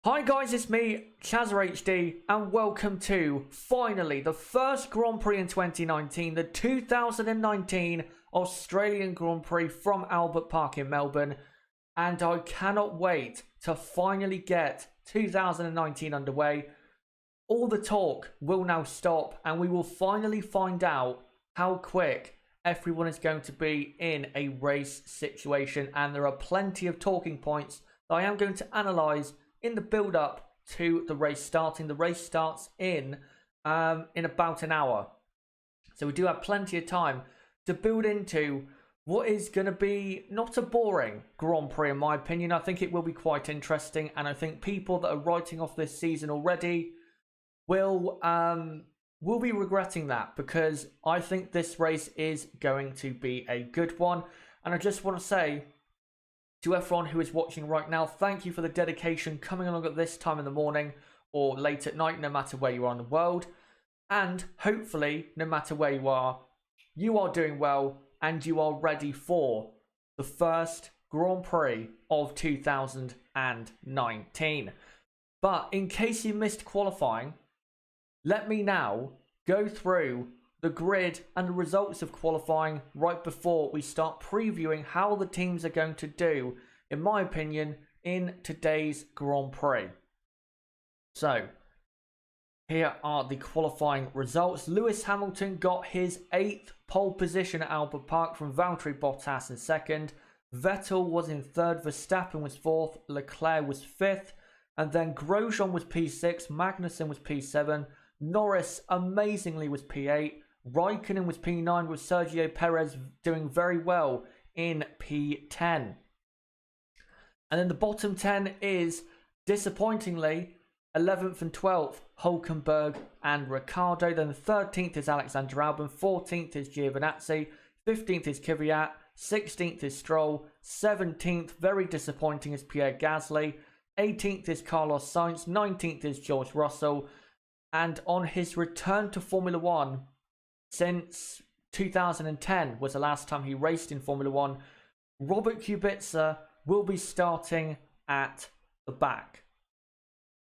Hi guys, it's me, ChazzaHD, and welcome to, finally, the first Grand Prix in 2019, the 2019 Australian Grand Prix from Albert Park in Melbourne, and I cannot wait to finally get 2019 underway. All the talk will now stop, and we will finally find out how quick everyone is going to be in a race situation, and there are plenty of talking points that I am going to analyse in the build-up to the race starting. The race starts in about an hour. So we do have plenty of time to build into what is going to be not a boring Grand Prix in my opinion. I think it will be quite interesting, and I think people that are writing off this season already will be regretting that, because I think this race is going to be a good one. And I just want to say to everyone who is watching right now, thank you for the dedication coming along at this time in the morning or late at night, no matter where you are in the world. And hopefully, no matter where you are doing well and you are ready for the first Grand Prix of 2019. But in case you missed qualifying, let me now go through the grid and the results of qualifying right before we start previewing how the teams are going to do, in my opinion, in today's Grand Prix. So, here are the qualifying results. Lewis Hamilton got his 8th pole position at Albert Park from Valtteri Bottas in 2nd. Vettel was in 3rd, Verstappen was 4th, Leclerc was 5th, and then Grosjean was P6, Magnussen was P7, Norris amazingly was P8, Raikkonen was P9, with Sergio Perez doing very well in P10. And then the bottom 10 is, disappointingly, 11th and 12th, Hulkenberg and Ricciardo. Then the 13th is Alexander Albon, 14th is Giovinazzi, 15th is Kvyat, 16th is Stroll, 17th, very disappointing, is Pierre Gasly, 18th is Carlos Sainz, 19th is George Russell. And on his return to Formula One, since 2010 was the last time he raced in Formula One, Robert Kubica will be starting at the back.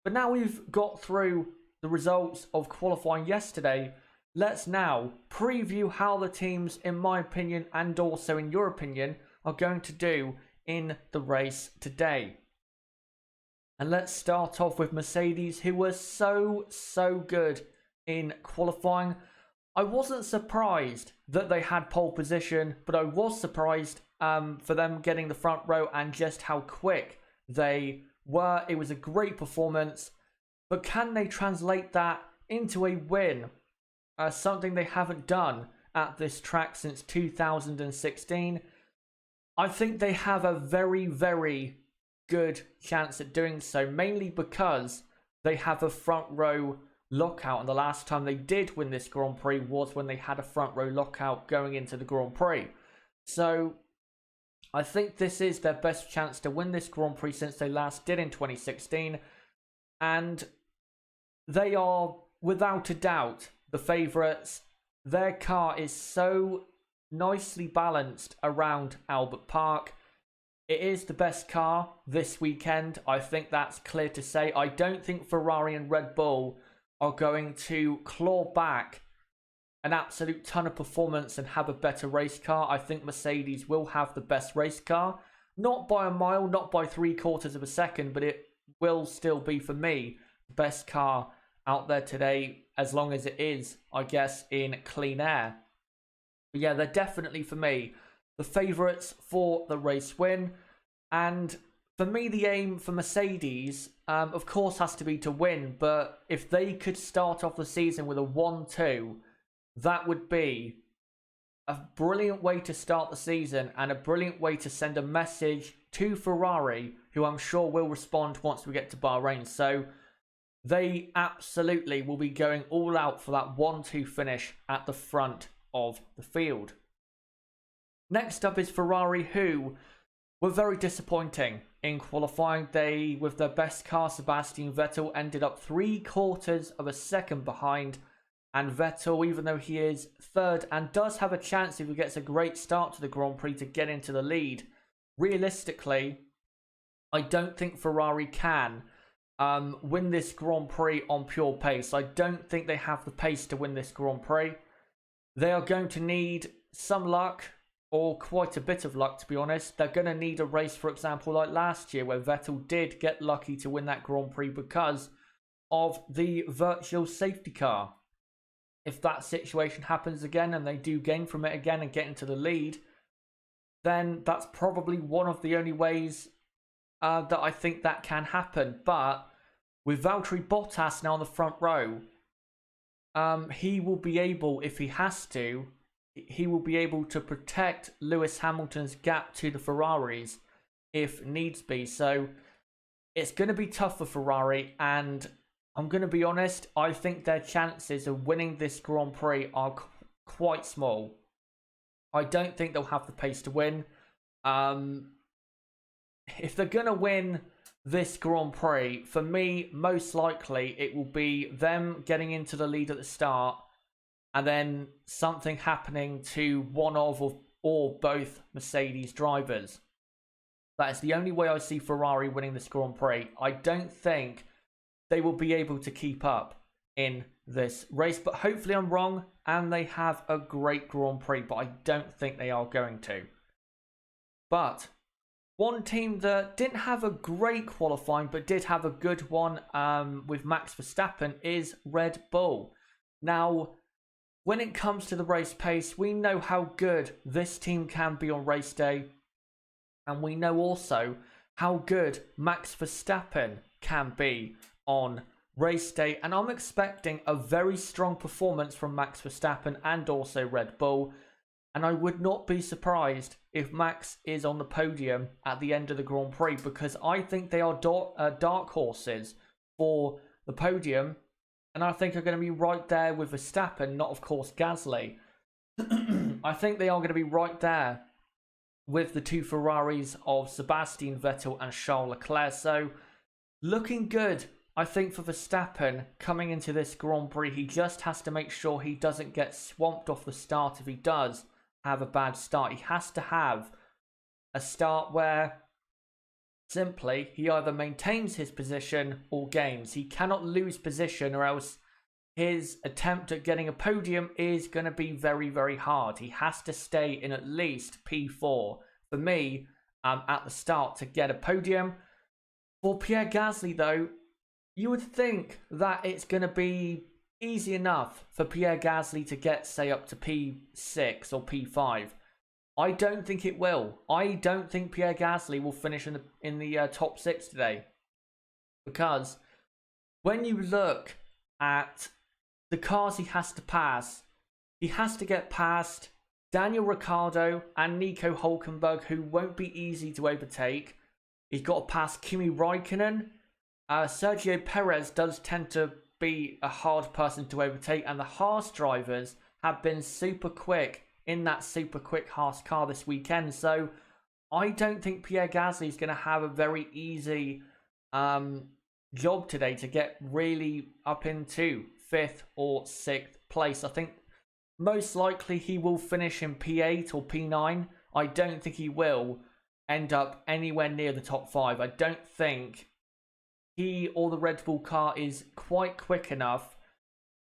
But now we've got through the results of qualifying yesterday, let's now preview how the teams, in my opinion and also in your opinion, are going to do in the race today. And let's start off with Mercedes, who were so good in qualifying. I wasn't surprised that they had pole position, but I was surprised for them getting the front row and just how quick they were. It was a great performance, but can they translate that into a win? Something they haven't done at this track since 2016. I think they have a very good chance at doing so, mainly because they have a front row lockout, and the last time they did win this Grand Prix was when they had a front row lockout going into the Grand Prix. So I think this is their best chance to win this Grand Prix since they last did in 2016, and they are without a doubt the favourites. Their car is so nicely balanced around Albert Park. It is the best car this weekend. I think that's clear to say. I don't think Ferrari and Red Bull are going to claw back an absolute ton of performance and have a better race car. I think Mercedes will have the best race car. Not by a mile, not by 3/4 of a second, but it will still be, for me, the best car out there today, as long as it is, I guess, in clean air. But yeah, they're definitely, for me, the favourites for the race win. And for me, the aim for Mercedes, of course, has to be to win. But if they could start off the season with a 1-2, that would be a brilliant way to start the season and a brilliant way to send a message to Ferrari, who I'm sure will respond once we get to Bahrain. So they absolutely will be going all out for that 1-2 finish at the front of the field. Next up is Ferrari, who were very disappointing in qualifying. They, with their best car, Sebastian Vettel, ended up 3/4 of a second behind. And Vettel, even though he is 3rd and does have a chance if he gets a great start to the Grand Prix to get into the lead, realistically, I don't think Ferrari can win this Grand Prix on pure pace. I don't think they have the pace to win this Grand Prix. They are going to need some luck, or quite a bit of luck, to be honest. They're going to need a race, for example, like last year, where Vettel did get lucky to win that Grand Prix because of the virtual safety car. If that situation happens again and they do gain from it again and get into the lead, then that's probably one of the only ways that I think that can happen. But with Valtteri Bottas now on the front row, he will be able, if he has to, he will be able to protect Lewis Hamilton's gap to the Ferraris if needs be. So it's going to be tough for Ferrari, and I'm going to be honest, I think their chances of winning this Grand Prix are quite small. I don't think they'll have the pace to win. If they're going to win this Grand Prix, for me, most likely it will be them getting into the lead at the start and then something happening to one of or both Mercedes drivers. That is the only way I see Ferrari winning this Grand Prix. I don't think they will be able to keep up in this race, but hopefully I'm wrong and they have a great Grand Prix, but I don't think they are going to. But one team that didn't have a great qualifying but did have a good one with Max Verstappen is Red Bull. Now, when it comes to the race pace, we know how good this team can be on race day, and we know also how good Max Verstappen can be on race day, and I'm expecting a very strong performance from Max Verstappen and also Red Bull, and I would not be surprised if Max is on the podium at the end of the Grand Prix, because I think they are dark horses for the podium, and I think are going to be right there with Verstappen, not of course Gasly. I think they are going to be right there with the two Ferraris of Sebastian Vettel and Charles Leclerc, so looking good. I think for Verstappen, coming into this Grand Prix, he just has to make sure he doesn't get swamped off the start. If he does have a bad start, he has to have a start where simply he either maintains his position or gains. He cannot lose position, or else his attempt at getting a podium is going to be very, very hard. He has to stay in at least P4 for me at the start to get a podium. For Pierre Gasly, though, you would think that it's going to be easy enough for Pierre Gasly to get, say, up to P6 or P5. I don't think it will. I don't think Pierre Gasly will finish in the top 6 today. Because when you look at the cars he has to get past Daniel Ricciardo and Nico Hülkenberg, who won't be easy to overtake. He's got to pass Kimi Räikkönen. Sergio Perez does tend to be a hard person to overtake, and the Haas drivers have been super quick in that super quick Haas car this weekend. So I don't think Pierre Gasly is going to have a very easy job today to get really up into 5th or 6th place. I think most likely he will finish in P8 or P9. I don't think he will end up anywhere near the top 5. I don't think he or the Red Bull car is quite quick enough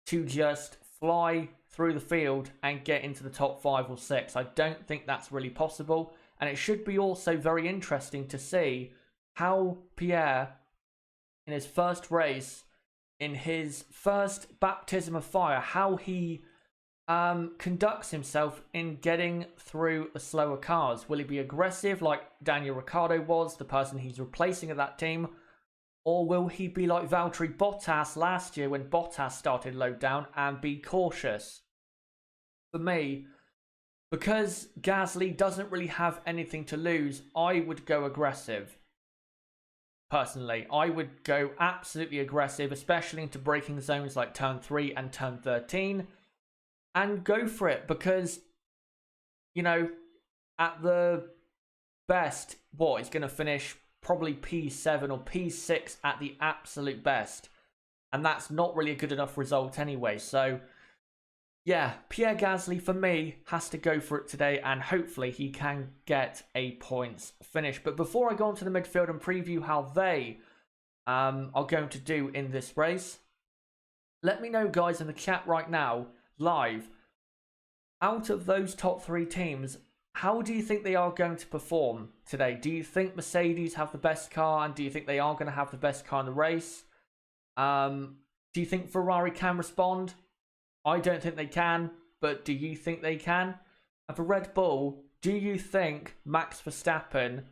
to just fly through the field and get into the top 5 or 6. I don't think that's really possible. And it should be also very interesting to see how Pierre, in his first race, in his first baptism of fire, how he conducts himself in getting through the slower cars. Will he be aggressive like Daniel Ricciardo was, the person he's replacing at that team? Or will he be like Valtteri Bottas last year when Bottas started low down and be cautious? For me, because Gasly doesn't really have anything to lose, I would go aggressive. Personally, I would go absolutely aggressive, especially into braking zones like turn 3 and turn 13. And go for it, because, you know, at the best, he's going to finish probably P7 or P6 at the absolute best. And that's not really a good enough result anyway. So, yeah, Pierre Gasly, for me, has to go for it today. And hopefully he can get a points finish. But before I go on to the midfield and preview how they are going to do in this race. Let me know, guys, in the chat right now, live, out of those top 3 teams, how do you think they are going to perform today? Do you think Mercedes have the best car, and do you think they are going to have the best car in the race? Do you think Ferrari can respond? I don't think they can, but do you think they can? And for Red Bull, do you think Max Verstappen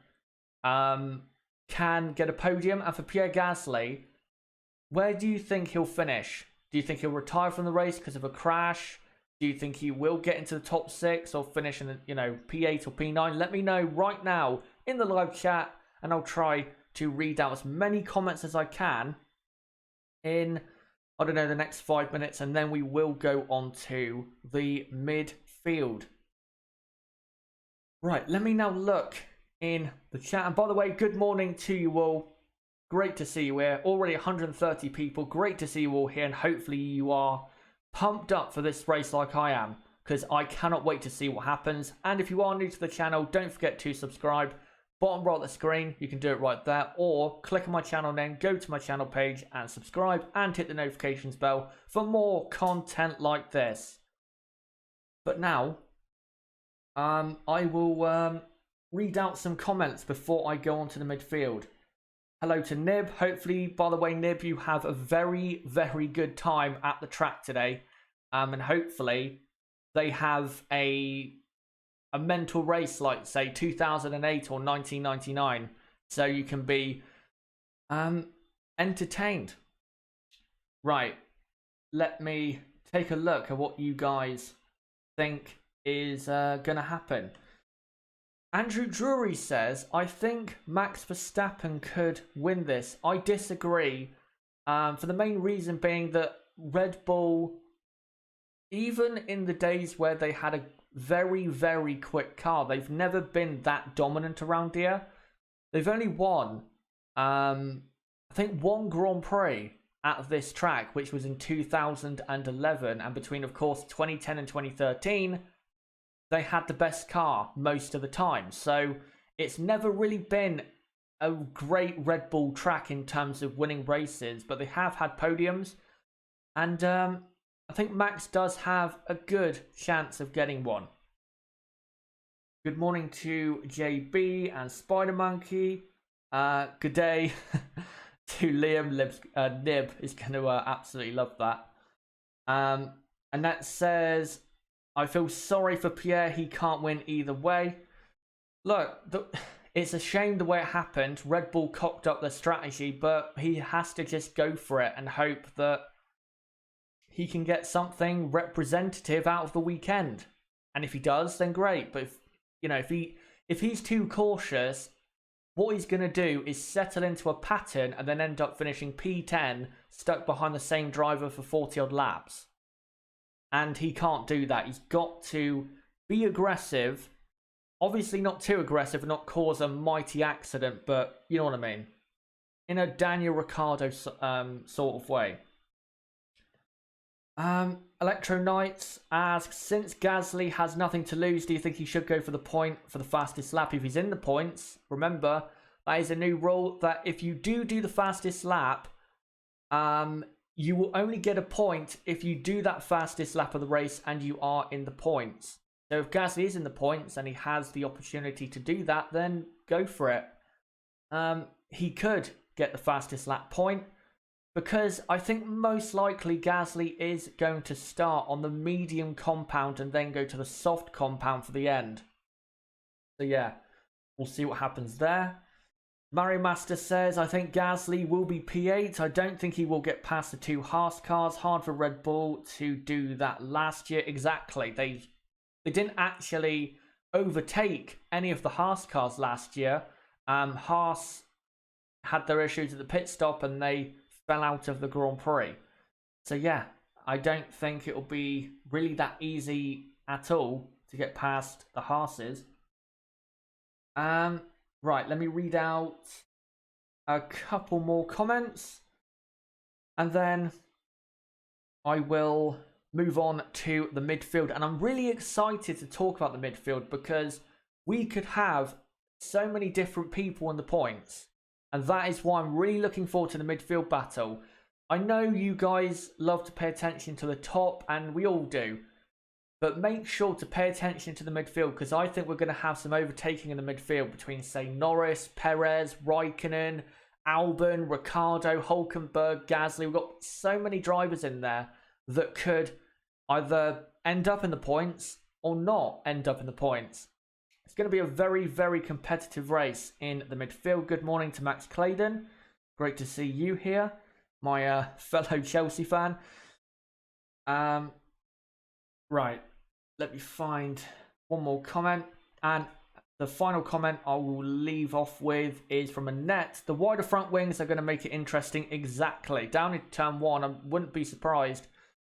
can get a podium? And for Pierre Gasly, where do you think he'll finish? Do you think he'll retire from the race because of a crash? Do you think he will get into the top 6 or finish in, P8 or P9? Let me know right now in the live chat, and I'll try to read out as many comments as I can in, I don't know, the next 5 minutes, and then we will go on to the midfield. Right, let me now look in the chat. And by the way, good morning to you all. Great to see you here. Already 130 people. Great to see you all here, and hopefully you are pumped up for this race like I am, because I cannot wait to see what happens. And if you are new to the channel, don't forget to subscribe. Bottom right of the screen, you can do it right there, or click on my channel name, go to my channel page and subscribe, and hit the notifications bell for more content like this. But now, I will read out some comments before I go on to the midfield. Hello to Nib. Hopefully, by the way, Nib, you have a very, very good time at the track today. And hopefully they have a mental race like, say, 2008 or 1999. So you can be entertained. Right. Let me take a look at what you guys think is going to happen. Andrew Drury says, I think Max Verstappen could win this. I disagree. For the main reason being that Red Bull, even in the days where they had a very, very quick car, they've never been that dominant around here. They've only won, I think, 1 Grand Prix at this track, which was in 2011. And between, of course, 2010 and 2013... they had the best car most of the time. So it's never really been a great Red Bull track in terms of winning races, but they have had podiums. And I think Max does have a good chance of getting one. Good morning to JB and Spider Monkey. Good day to Liam. Nib is going to absolutely love that. And that says, I feel sorry for Pierre. He can't win either way. Look, it's a shame the way it happened. Red Bull cocked up their strategy, but he has to just go for it and hope that he can get something representative out of the weekend. And if he does, then great. But if he's too cautious, what he's going to do is settle into a pattern and then end up finishing P10, stuck behind the same driver for 40 odd laps. And he can't do that. He's got to be aggressive. Obviously not too aggressive and not cause a mighty accident, but you know what I mean. In a Daniel Ricciardo sort of way. Electro Knights asks, since Gasly has nothing to lose, do you think he should go for the point for the fastest lap if he's in the points? Remember, that is a new rule that if you do the fastest lap, you will only get a point if you do that fastest lap of the race and you are in the points. So if Gasly is in the points and he has the opportunity to do that, then go for it. He could get the fastest lap point because I think most likely Gasly is going to start on the medium compound and then go to the soft compound for the end. So yeah, we'll see what happens there. Mario Master says, I think Gasly will be P8. I don't think he will get past the 2 Haas cars. Hard for Red Bull to do that last year. Exactly. They didn't actually overtake any of the Haas cars last year. Haas had their issues at the pit stop and they fell out of the Grand Prix. So yeah, I don't think it will be really that easy at all to get past the Haases. Right, let me read out a couple more comments and then I will move on to the midfield. And I'm really excited to talk about the midfield because we could have so many different people in the points. And that is why I'm really looking forward to the midfield battle. I know you guys love to pay attention to the top, and we all do. But make sure to pay attention to the midfield, because I think we're going to have some overtaking in the midfield between, say, Norris, Perez, Raikkonen, Albon, Ricciardo, Hülkenberg, Gasly. We've got so many drivers in there that could either end up in the points or not end up in the points. It's going to be a very, very competitive race in the midfield. Good morning to Max Claydon. Great to see you here, my fellow Chelsea fan. Right, let me find one more comment. And the final comment I will leave off with is from Annette. The wider front wings are going to make it interesting. Exactly. Down in turn 1, I wouldn't be surprised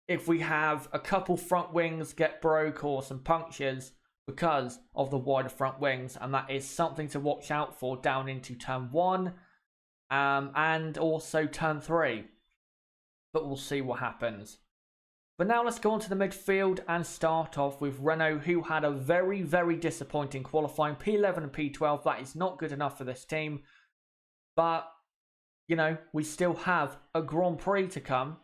if we have a couple front wings get broke or some punctures because of the wider front wings. And that is something to watch out for down into turn 1 and also turn 3. But we'll see what happens. But now let's go on to the midfield and start off with Renault, who had a very, very disappointing qualifying. P11 and P12, that is not good enough for this team. But, you know, we still have a Grand Prix to come.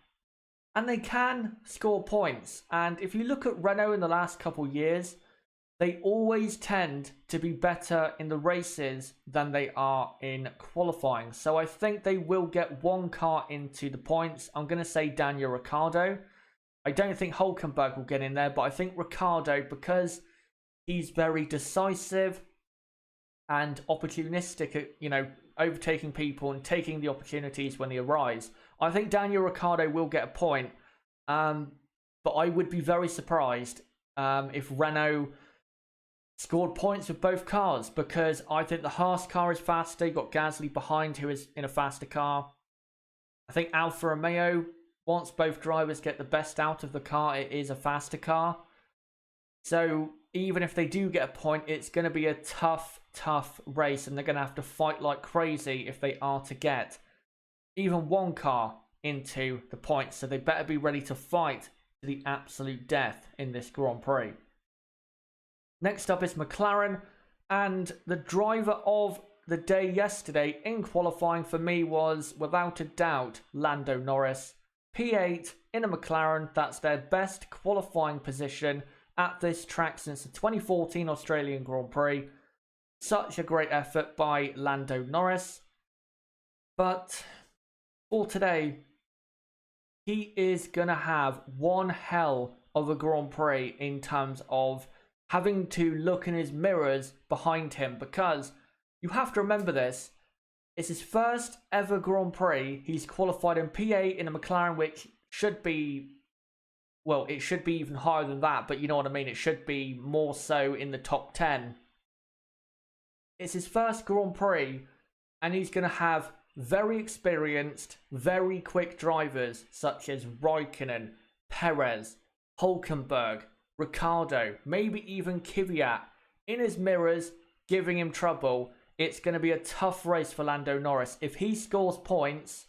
And they can score points. And if you look at Renault in the last couple of years, they always tend to be better in the races than they are in qualifying. So I think they will get one car into the points. I'm going to say Daniel Ricciardo. I don't think Hülkenberg will get in there, but I think Ricciardo, because he's very decisive and opportunistic at, you know, overtaking people and taking the opportunities when they arise. I think Daniel Ricciardo will get a point, but I would be very surprised if Renault scored points with both cars, because I think the Haas car is faster. You've got Gasly behind, who is in a faster car. I think Alfa Romeo, once both drivers get the best out of the car, it is a faster car. So even if they do get a point, it's going to be a tough race, and they're going to have to fight like crazy if they are to get even one car into the points. So they better be ready to fight to the absolute death in this Grand Prix. Next up is McLaren, and the driver of the day yesterday in qualifying for me was, without a doubt, Lando Norris. P8 in a McLaren, that's their best qualifying position at this track since the 2014 Australian Grand Prix. Such a great effort by Lando Norris. But for today, he is going to have one hell of a Grand Prix in terms of having to look in his mirrors behind him, because you have to remember this. It's his first ever Grand Prix. He's qualified in P8 in a McLaren, which should be, well, it should be even higher than that, but you know what I mean. It should be more so in the top 10. It's his first Grand Prix, and he's going to have very experienced, very quick drivers such as Raikkonen, Perez, Hülkenberg, Ricciardo, maybe even Kvyat in his mirrors, giving him trouble. It's going to be a tough race for Lando Norris. If he scores points,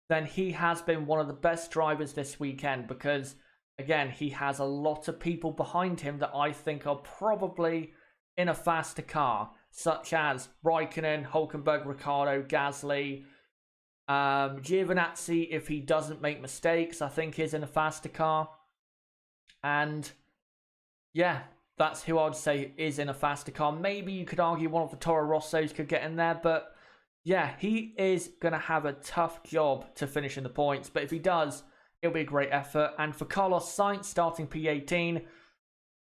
then he has been one of the best drivers this weekend, because, again, he has a lot of people behind him that I think are probably in a faster car, such as Raikkonen, Hülkenberg, Ricciardo, Gasly, Giovinazzi, if he doesn't make mistakes, I think is in a faster car. And, yeah, that's who I'd say is in a faster car. Maybe you could argue one of the Toro Rossos could get in there, but yeah, he is going to have a tough job to finish in the points. But if he does, it'll be a great effort. And for Carlos Sainz starting P18,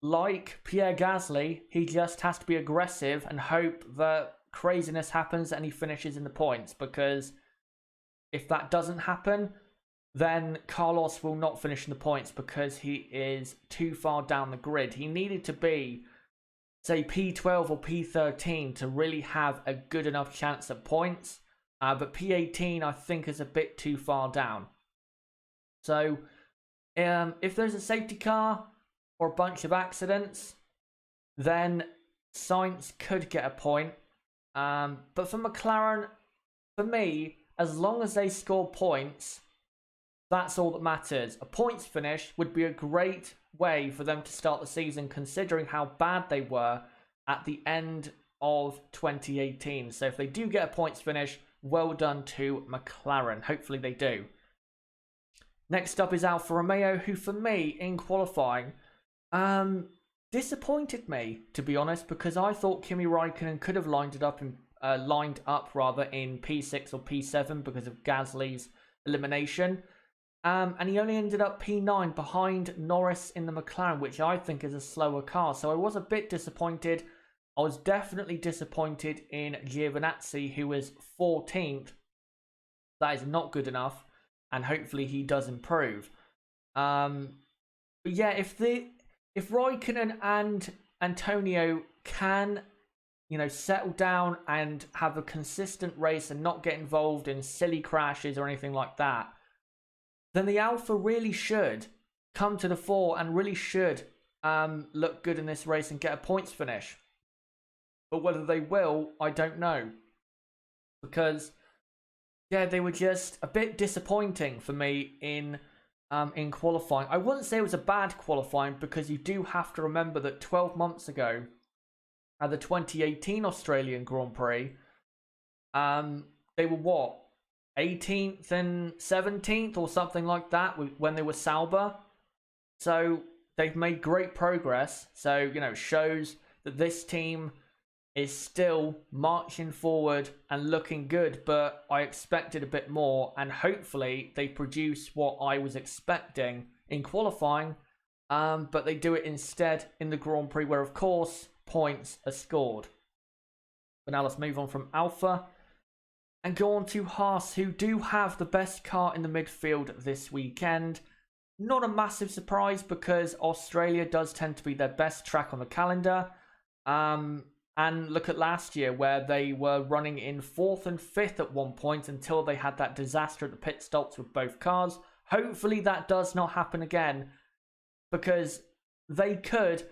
like Pierre Gasly, he just has to be aggressive and hope that craziness happens and he finishes in the points. Because if that doesn't happen, then Carlos will not finish in the points because he is too far down the grid. He needed to be, say, P12 or P13 to really have a good enough chance at points. But P18, I think, is a bit too far down. So, if there's a safety car or a bunch of accidents, then Sainz could get a point. But for McLaren, for me, as long as they score points, that's all that matters. A points finish would be a great way for them to start the season, considering how bad they were at the end of 2018. So if they do get a points finish, well done to McLaren. Hopefully they do. Next up is Alfa Romeo, who for me in qualifying disappointed me, to be honest, because I thought Kimi Raikkonen could have lined up in P6 or P7 because of Gasly's elimination. And he only ended up P9 behind Norris in the McLaren, which I think is a slower car. So I was a bit disappointed. I was definitely disappointed in Giovinazzi, who was 14th. That is not good enough, and hopefully he does improve. But yeah, if Raikkonen and Antonio can, settle down and have a consistent race and not get involved in silly crashes or anything like that, then the Alfa really should come to the fore and really should look good in this race and get a points finish. But whether they will, I don't know. Because, yeah, they were just a bit disappointing for me in qualifying. I wouldn't say it was a bad qualifying, because you do have to remember that 12 months ago, at the 2018 Australian Grand Prix, they were what? 18th and 17th or something like that when they were Sauber. So they've made great progress. So, shows that this team is still marching forward and looking good, but I expected a bit more, and hopefully they produce what I was expecting in qualifying, but they do it instead in the Grand Prix, where of course points are scored. But now let's move on from Alfa and go on to Haas, who do have the best car in the midfield this weekend. Not a massive surprise, because Australia does tend to be their best track on the calendar. And look at last year, where they were running in 4th and 5th at one point until they had that disaster at the pit stops with both cars. Hopefully that does not happen again, because they could,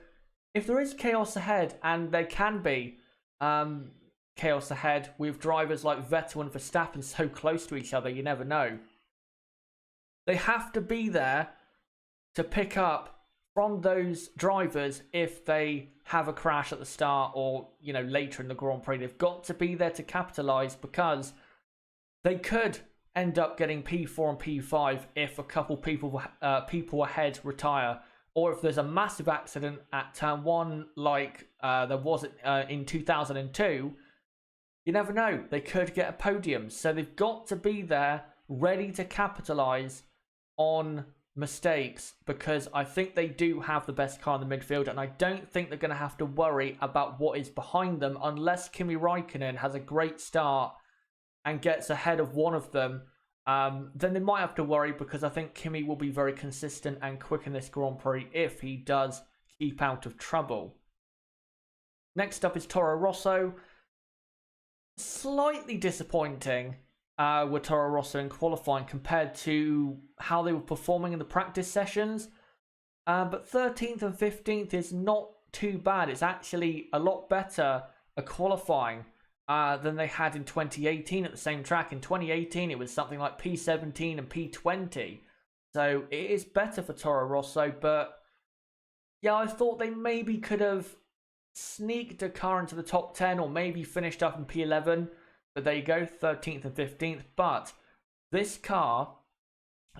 if there is chaos ahead, and there can be chaos ahead with drivers like Vettel and Verstappen so close to each other, you never know. They have to be there to pick up from those drivers if they have a crash at the start or, later in the Grand Prix. They've got to be there to capitalise, because they could end up getting P4 and P5 if a couple people ahead retire, or if there's a massive accident at turn 1 like there was in 2002. You never know, they could get a podium. So they've got to be there ready to capitalise on mistakes, because I think they do have the best car in the midfield, and I don't think they're going to have to worry about what is behind them unless Kimi Raikkonen has a great start and gets ahead of one of them. Then they might have to worry, because I think Kimi will be very consistent and quick in this Grand Prix if he does keep out of trouble. Next up is Toro Rosso. Slightly disappointing with Toro Rosso in qualifying compared to how they were performing in the practice sessions. But 13th and 15th is not too bad. It's actually a lot better at qualifying than they had in 2018 at the same track. In 2018, it was something like P17 and P20. So it is better for Toro Rosso, but yeah, I thought they maybe could have sneaked a car into the top 10 or maybe finished up in P11. But there you go, 13th and 15th. But this car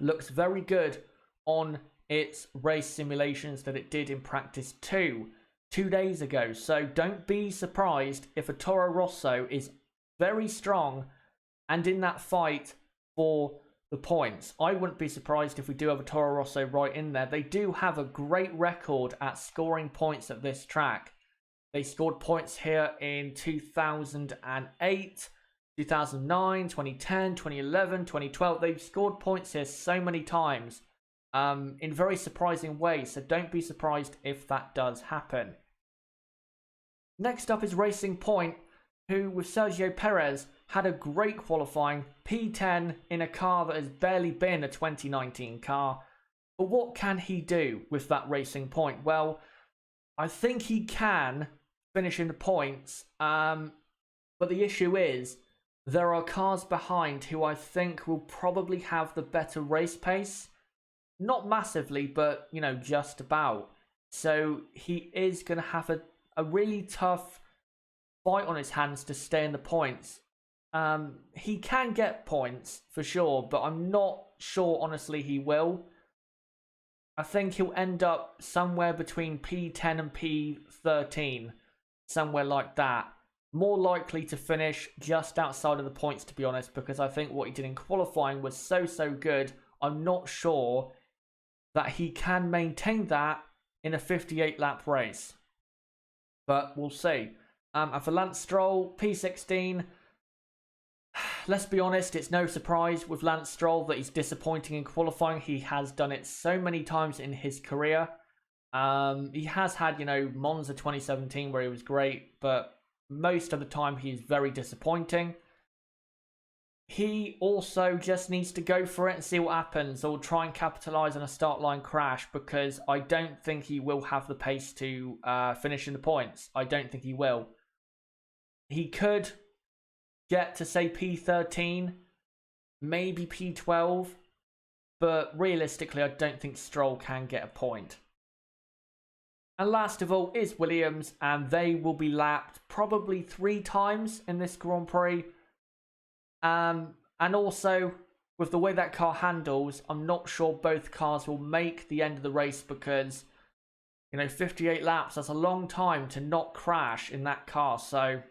looks very good on its race simulations that it did in practice 2 days ago. So don't be surprised if a Toro Rosso is very strong and in that fight for the points. I wouldn't be surprised if we do have a Toro Rosso right in there. They do have a great record at scoring points at this track. They scored points here in 2008, 2009, 2010, 2011, 2012. They've scored points here so many times in very surprising ways. So don't be surprised if that does happen. Next up is Racing Point, who with Sergio Perez had a great qualifying, P10 in a car that has barely been a 2019 car. But what can he do with that Racing Point? Well, I think he can finish in the points, but the issue is there are cars behind who I think will probably have the better race pace. Not massively, but, just about. So he is going to have a really tough fight on his hands to stay in the points. He can get points for sure, but I'm not sure, honestly, he will. I think he'll end up somewhere between P10 and P13, somewhere like that. More likely to finish just outside of the points, to be honest, because I think what he did in qualifying was so good. I'm not sure that he can maintain that in a 58-lap race. But we'll see. And for Lance Stroll, P16. Let's be honest, it's no surprise with Lance Stroll that he's disappointing in qualifying. He has done it so many times in his career. He has had, Monza 2017 where he was great, but most of the time he is very disappointing. He also just needs to go for it and see what happens, or try and capitalize on a start line crash, because I don't think he will have the pace to finish in the points. I don't think he will. He could get to, say, P13, maybe P12, but realistically I don't think Stroll can get a point. And last of all is Williams, and they will be lapped probably 3 times in this Grand Prix. And also, with the way that car handles, I'm not sure both cars will make the end of the race, because 58 laps, that's a long time to not crash in that car. So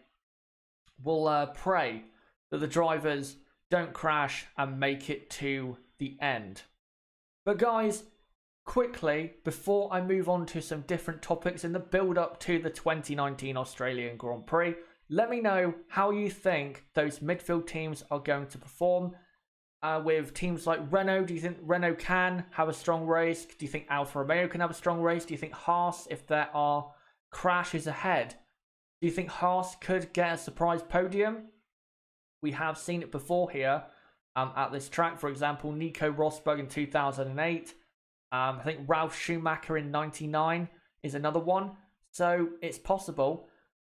we'll pray that the drivers don't crash and make it to the end. But guys, quickly, before I move on to some different topics in the build-up to the 2019 Australian Grand Prix, let me know how you think those midfield teams are going to perform. With teams like Renault, do you think Renault can have a strong race? Do you think Alfa Romeo can have a strong race? Do you think Haas, if there are crashes ahead, do you think Haas could get a surprise podium? We have seen it before here at this track. For example, Nico Rosberg in 2008. I think Ralf Schumacher in 99 is another one. So it's possible.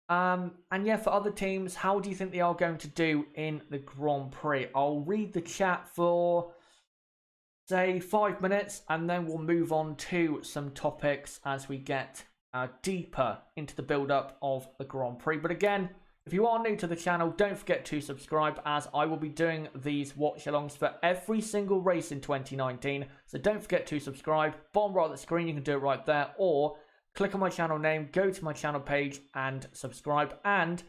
And yeah, for other teams, how do you think they are going to do in the Grand Prix? I'll read the chat for, say, 5 minutes, and then we'll move on to some topics as we get deeper into the build-up of the Grand Prix. But again, if you are new to the channel, don't forget to subscribe, as I will be doing these watch-alongs for every single race in 2019. So don't forget to subscribe. Bottom right of the screen, you can do it right there, or click on my channel name, go to my channel page and subscribe, and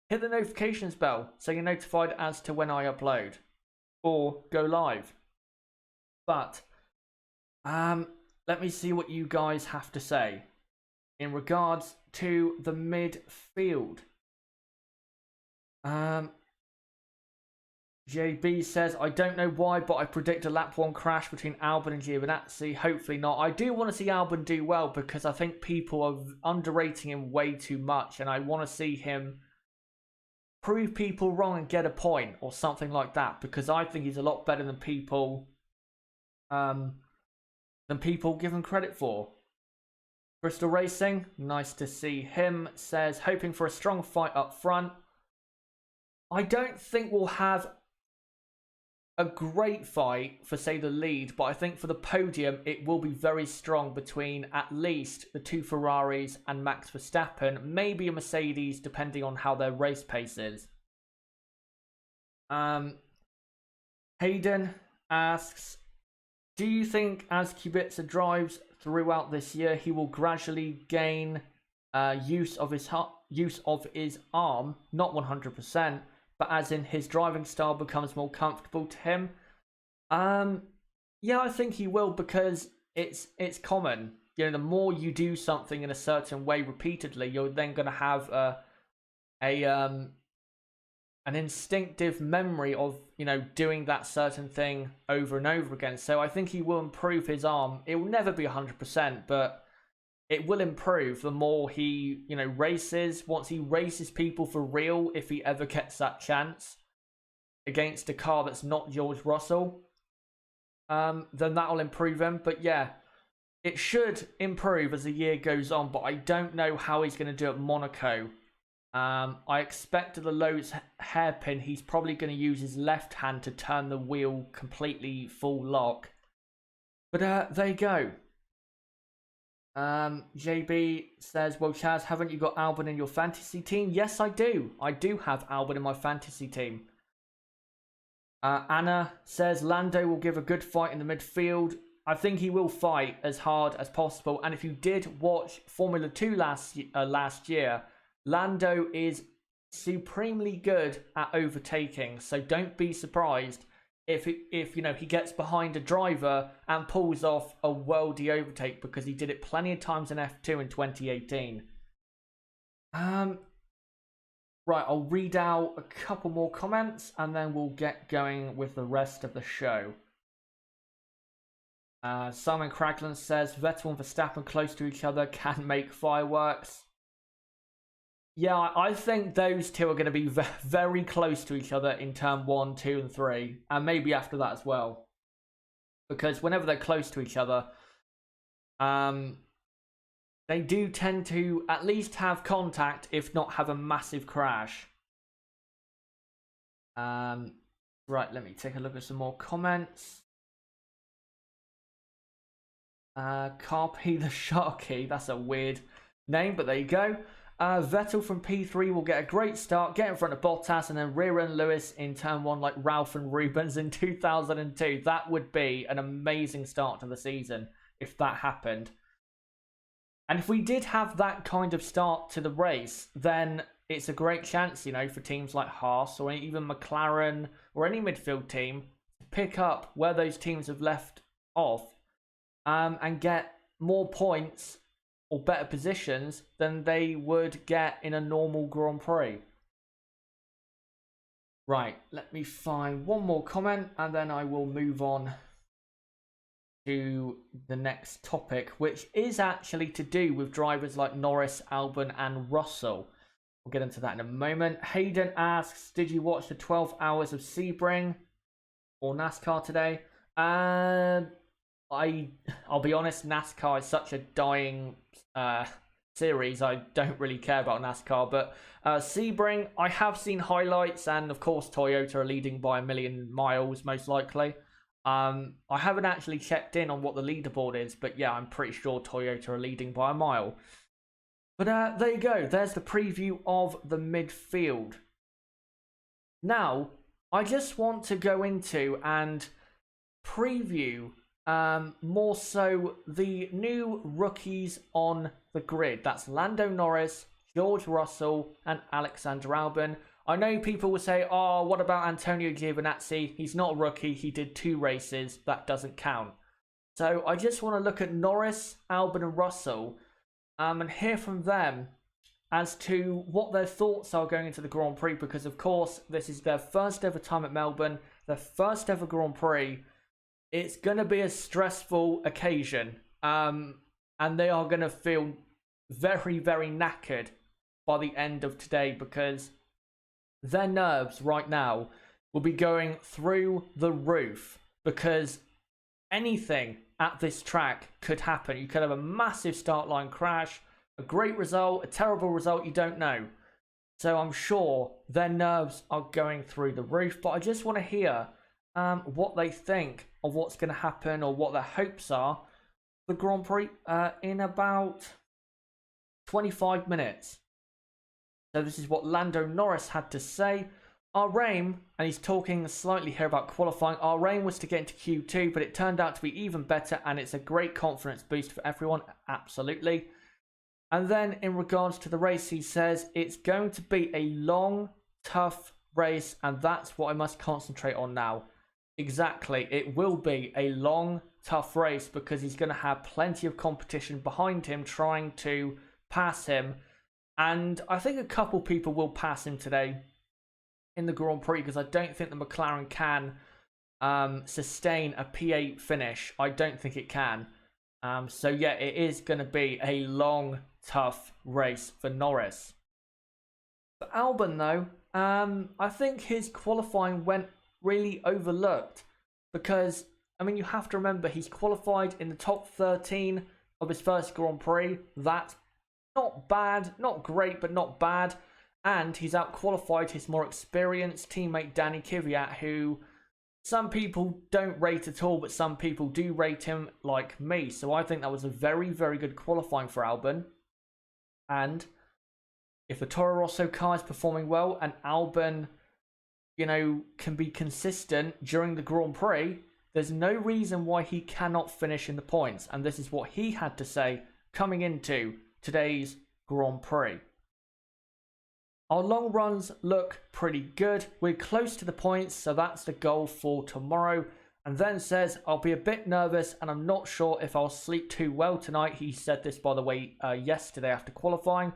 hit the notifications bell so you're notified as to when I upload or go live. But let me see what you guys have to say in regards to the midfield. JB says, I don't know why, but I predict a lap 1 crash between Albon and Giovinazzi. Hopefully not. I do want to see Albon do well, because I think people are underrating him way too much, and I want to see him prove people wrong and get a point or something like that, because I think he's a lot better than people give him credit for. Crystal Racing, nice to see him, says, hoping for a strong fight up front. I don't think we'll have a great fight for, say, the lead, but I think for the podium it will be very strong between at least the 2 Ferraris and Max Verstappen, maybe a Mercedes depending on how their race pace is. Hayden asks, do you think as Kubica drives throughout this year he will gradually gain use of his arm, not 100%, but as in his driving style becomes more comfortable to him? Yeah, I think he will, because it's common. The more you do something in a certain way repeatedly, you're then going to have an instinctive memory of doing that certain thing over and over again. So I think he will improve his arm. It will never be 100%, but it will improve the more he, races. Once he races people for real, if he ever gets that chance against a car that's not George Russell, then that'll improve him. But yeah, it should improve as the year goes on, but I don't know how he's going to do at Monaco. I expect at the Lowe's hairpin, he's probably going to use his left hand to turn the wheel completely full lock. But there you go. JB says, well, Chaz, haven't you got Albon in your fantasy team? Yes, I do. I do have Albon in my fantasy team. Anna says Lando will give a good fight in the midfield. I think he will fight as hard as possible. And if you did watch Formula 2 last year, Lando is supremely good at overtaking. So don't be surprised if you know, he gets behind a driver and pulls off a worldy overtake, because he did it plenty of times in F2 in 2018. Right, I'll read out a couple more comments and then we'll get going with the rest of the show. Simon Cragland says Vettel and Verstappen close to each other can make fireworks. Yeah, I think those two are going to be very close to each other in turn 1, 2, and 3, and maybe after that as well. Because whenever they're close to each other, they do tend to at least have contact, if not have a massive crash. Right, let me take a look at some more comments. Carpe the Sharky, that's a weird name, but there you go. Vettel from P3 will get a great start, get in front of Bottas, and then rear-end Lewis in turn 1 like Ralph and Rubens in 2002. That would be an amazing start to the season if that happened. And if we did have that kind of start to the race, then it's a great chance, you know, for teams like Haas or even McLaren or any midfield team to pick up where those teams have left off and get more points or better positions than they would get in a normal Grand Prix. Right, let me find one more comment and then I will move on to the next topic, which is actually to do with drivers like Norris, Albon and Russell. We'll get into that in a moment. Hayden asks, did you watch the 12 hours of Sebring or NASCAR today? I'll be honest, NASCAR is such a dying series. I don't really care about NASCAR, but Sebring, I have seen highlights, and of course Toyota are leading by 1,000,000 miles most likely. I haven't actually checked in on what the leaderboard is, but yeah, I'm pretty sure Toyota are leading by a mile. But there you go, there's the preview of the midfield. Now, I just want to go into and preview more so the new rookies on the grid. That's Lando Norris, George Russell and Alexander Albon. I know people will say, oh, what about Antonio Giovinazzi? He's not a rookie, he did 2 races, that doesn't count. So I just want to look at Norris, Albon and Russell and hear from them as to what their thoughts are going into the Grand Prix, because of course this is their first ever time at Melbourne, their first ever Grand Prix. It's going to be a stressful occasion, and they are going to feel very, very knackered by the end of today, because their nerves right now will be going through the roof, because anything at this track could happen. You could have a massive start line crash, a great result, a terrible result, you don't know. So I'm sure their nerves are going through the roof, but I just want to hear what they think of what's going to happen or what their hopes are for the Grand Prix in about 25 minutes. So this is what Lando Norris had to say. Our aim, and he's talking slightly here about qualifying, our aim was to get into Q2, but it turned out to be even better, and it's a great confidence boost for everyone, absolutely. And then in regards to the race, he says, it's going to be a long, tough race, and that's what I must concentrate on now. Exactly, it will be a long, tough race, because he's going to have plenty of competition behind him trying to pass him. And I think a couple people will pass him today in the Grand Prix, because I don't think the McLaren can sustain a P8 finish. I don't think it can. So yeah, it is going to be a long, tough race for Norris. For Albon though, I think his qualifying went really overlooked, because I mean, you have to remember he's qualified in the top 13 of his first Grand Prix. That's not bad, not great, but not bad. And he's out-qualified his more experienced teammate Danny Kvyat, who some people don't rate at all, but some people do rate him, like me. So I think that was a very, very good qualifying for Albon. And if the Toro Rosso car is performing well and Albon, can be consistent during the Grand Prix, there's no reason why he cannot finish in the points. And this is what he had to say coming into today's Grand Prix. Our long runs look pretty good. We're close to the points, so that's the goal for tomorrow. And then says, I'll be a bit nervous and I'm not sure if I'll sleep too well tonight. He said this, by the way, yesterday after qualifying.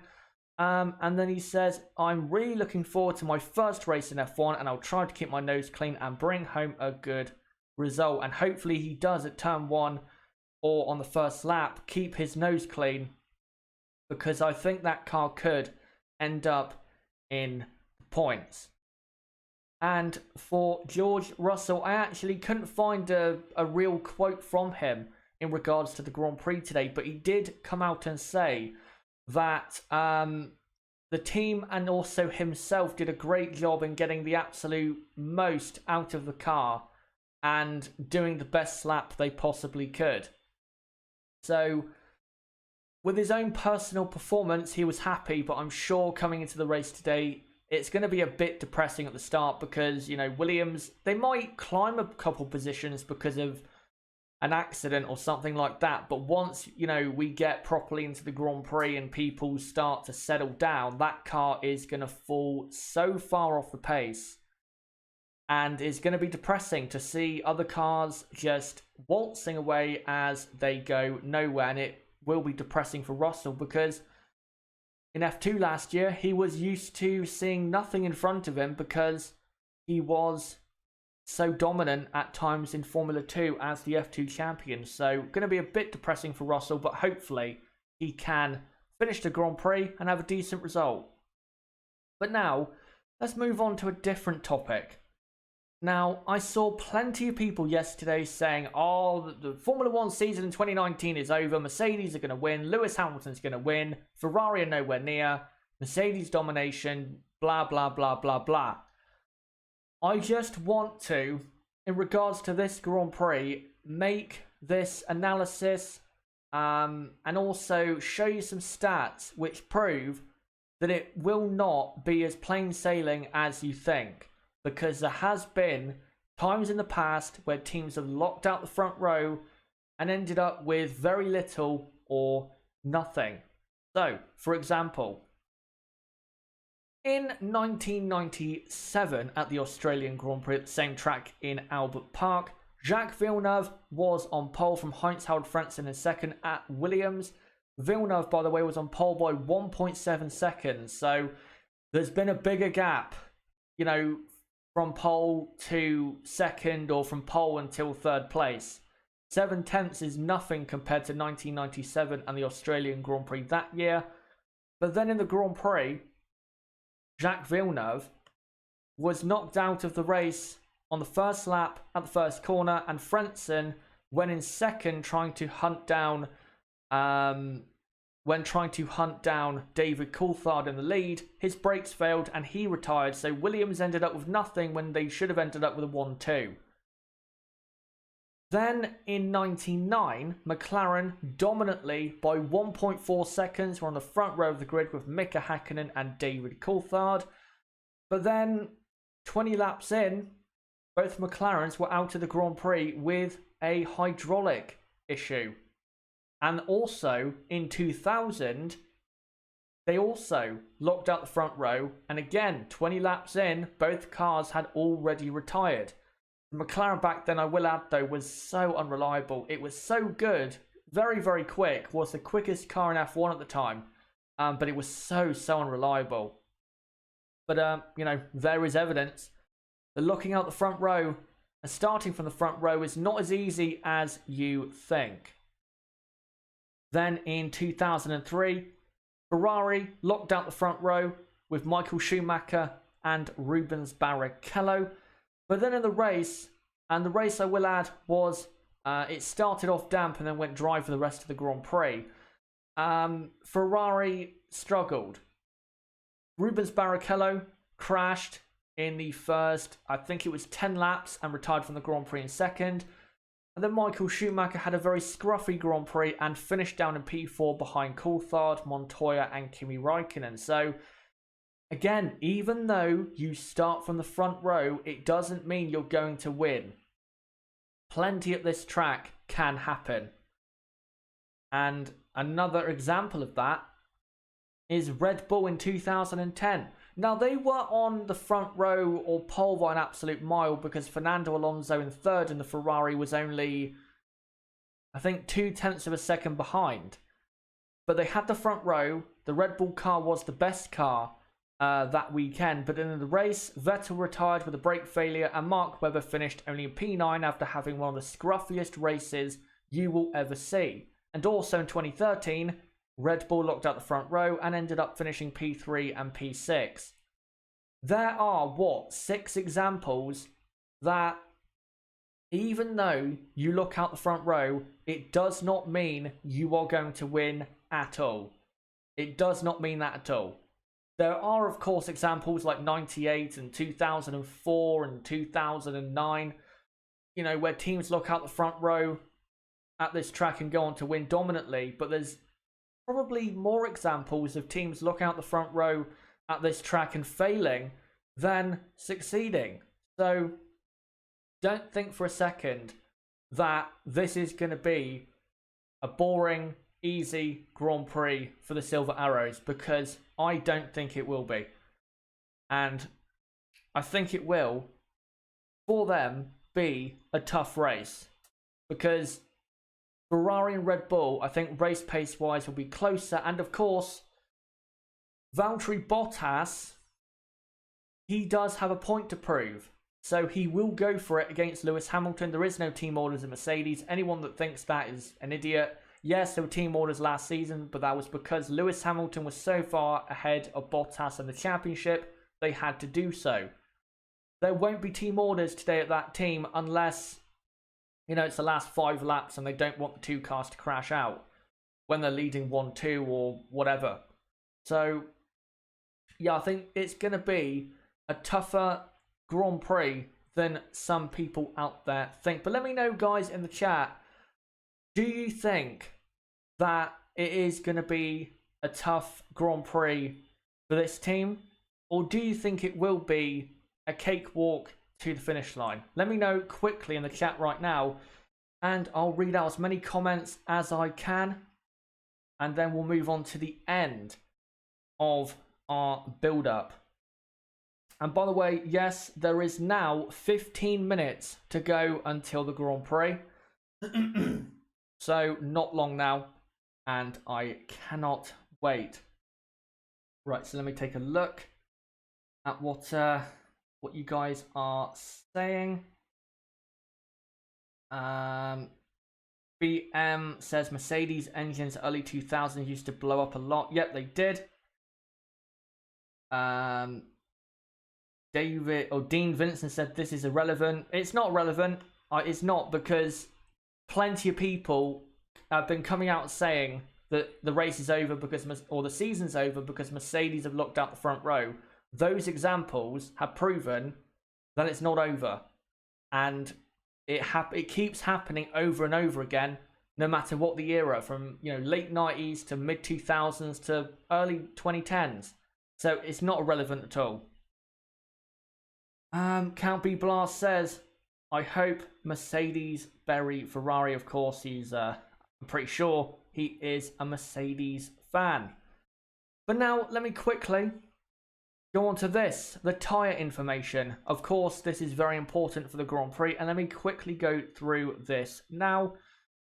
And then he says, I'm really looking forward to my first race in F1 and I'll try to keep my nose clean and bring home a good result. And hopefully he does at turn 1 or on the first lap, keep his nose clean, because I think that car could end up in points. And for George Russell, I actually couldn't find a real quote from him in regards to the Grand Prix today, but he did come out and say that the team and also himself did a great job in getting the absolute most out of the car and doing the best lap they possibly could. So with his own personal performance, he was happy, but I'm sure coming into the race today, it's going to be a bit depressing at the start because, Williams, they might climb a couple positions because of an accident or something like that. But once, we get properly into the Grand Prix and people start to settle down, that car is going to fall so far off the pace. And it's going to be depressing to see other cars just waltzing away as they go nowhere. And it will be depressing for Russell because in F2 last year, he was used to seeing nothing in front of him because he was so dominant at times in Formula 2 as the F2 champion. So going to be a bit depressing for Russell, but hopefully he can finish the Grand Prix and have a decent result. But now, let's move on to a different topic. Now, I saw plenty of people yesterday saying, the Formula 1 season in 2019 is over, Mercedes are going to win, Lewis Hamilton's going to win, Ferrari are nowhere near, Mercedes domination, blah, blah, blah, blah, blah. I just want to, in regards to this Grand Prix, make this analysis and also show you some stats which prove that it will not be as plain sailing as you think. Because there has been times in the past where teams have locked out the front row and ended up with very little or nothing. So, for example, in 1997 at the Australian Grand Prix at the same track in Albert Park, Jacques Villeneuve was on pole from Heinz-Harald Frentzen in second at Williams. Villeneuve, by the way, was on pole by 1.7 seconds. So, there's been a bigger gap, from pole to second or from pole until third place. 7/10 is nothing compared to 1997 and the Australian Grand Prix that year. But then in the Grand Prix, Jacques Villeneuve was knocked out of the race on the first lap at the first corner, and Frentzen went in second trying to hunt down David Coulthard in the lead. His brakes failed and he retired, so Williams ended up with nothing when they should have ended up with a 1-2. Then in 99, McLaren dominantly by 1.4 seconds were on the front row of the grid with Mika Häkkinen and David Coulthard. But then 20 laps in, both McLarens were out of the Grand Prix with a hydraulic issue. And also, in 2000, they also locked out the front row. And again, 20 laps in, both cars had already retired. The McLaren back then, I will add though, was so unreliable. It was so good, very, very quick. Was the quickest car in F1 at the time. But it was so unreliable. But, there is evidence that locking out the front row and starting from the front row is not as easy as you think. Then in 2003, Ferrari locked out the front row with Michael Schumacher and Rubens Barrichello. But then in the race, and the race I will add was, it started off damp and then went dry for the rest of the Grand Prix. Ferrari struggled. Rubens Barrichello crashed in the first, I think it was 10 laps, and retired from the Grand Prix in second. And then Michael Schumacher had a very scruffy Grand Prix and finished down in P4 behind Coulthard, Montoya and Kimi Räikkönen. So, Again, even though you start from the front row, it doesn't mean you're going to win. Plenty at this track can happen. And another example of that is Red Bull in 2010. Now, they were on the front row or pole by an absolute mile because Fernando Alonso in third and the Ferrari was only, I think, 0.2 of a second behind. But they had the front row. The Red Bull car was the best car that weekend. But in the race, Vettel retired with a brake failure and Mark Webber finished only in P9 after having one of the scruffiest races you will ever see. And also in 2013, Red Bull locked out the front row and ended up finishing P3 and P6. There are, 6 examples that even though you look out the front row, it does not mean you are going to win at all. It does not mean that at all. There are, of course, examples like 98 and 2004 and 2009, where teams look out the front row at this track and go on to win dominantly, but there's probably more examples of teams look out the front row at this track and failing than succeeding. So don't think for a second that this is going to be a boring, easy Grand Prix for the Silver Arrows, because I don't think it will be. And I think it will, for them, be a tough race, because Ferrari and Red Bull, I think race pace wise, will be closer. And of course, Valtteri Bottas, he does have a point to prove. So he will go for it against Lewis Hamilton. There is no team orders in Mercedes. Anyone that thinks that is an idiot. Yes, there were team orders last season, but that was because Lewis Hamilton was so far ahead of Bottas in the championship, they had to do so. There won't be team orders today at that team unless, it's the last 5 laps and they don't want the 2 cars to crash out when they're leading 1-2 or whatever. So, yeah, I think it's going to be a tougher Grand Prix than some people out there think. But let me know, guys, in the chat, do you think that it is going to be a tough Grand Prix for this team? Or do you think it will be a cakewalk to the finish line? Let me know quickly in the chat right now, and I'll read out as many comments as I can, and then we'll move on to the end of our build-up. And by the way, yes, there is now 15 minutes to go until the Grand Prix. So not long now, and I cannot wait. Right, so let me take a look at what you guys are saying. BM says Mercedes engines early 2000s used to blow up a lot. Yep, they did. Dean Vincent said this is irrelevant. It's not relevant. It's not, because plenty of people have been coming out saying that the race is over or the season's over because Mercedes have locked out the front row. Those examples have proven that it's not over, and it keeps happening over and over again, no matter what the era, from late 90s to mid 2000s to early 2010s. So it's not irrelevant at all. Count B Blast says, I hope Mercedes bury Ferrari. Of course, I'm pretty sure he is a Mercedes fan. But now, let me quickly go on to this, the tyre information. Of course, this is very important for the Grand Prix, and let me quickly go through this. Now,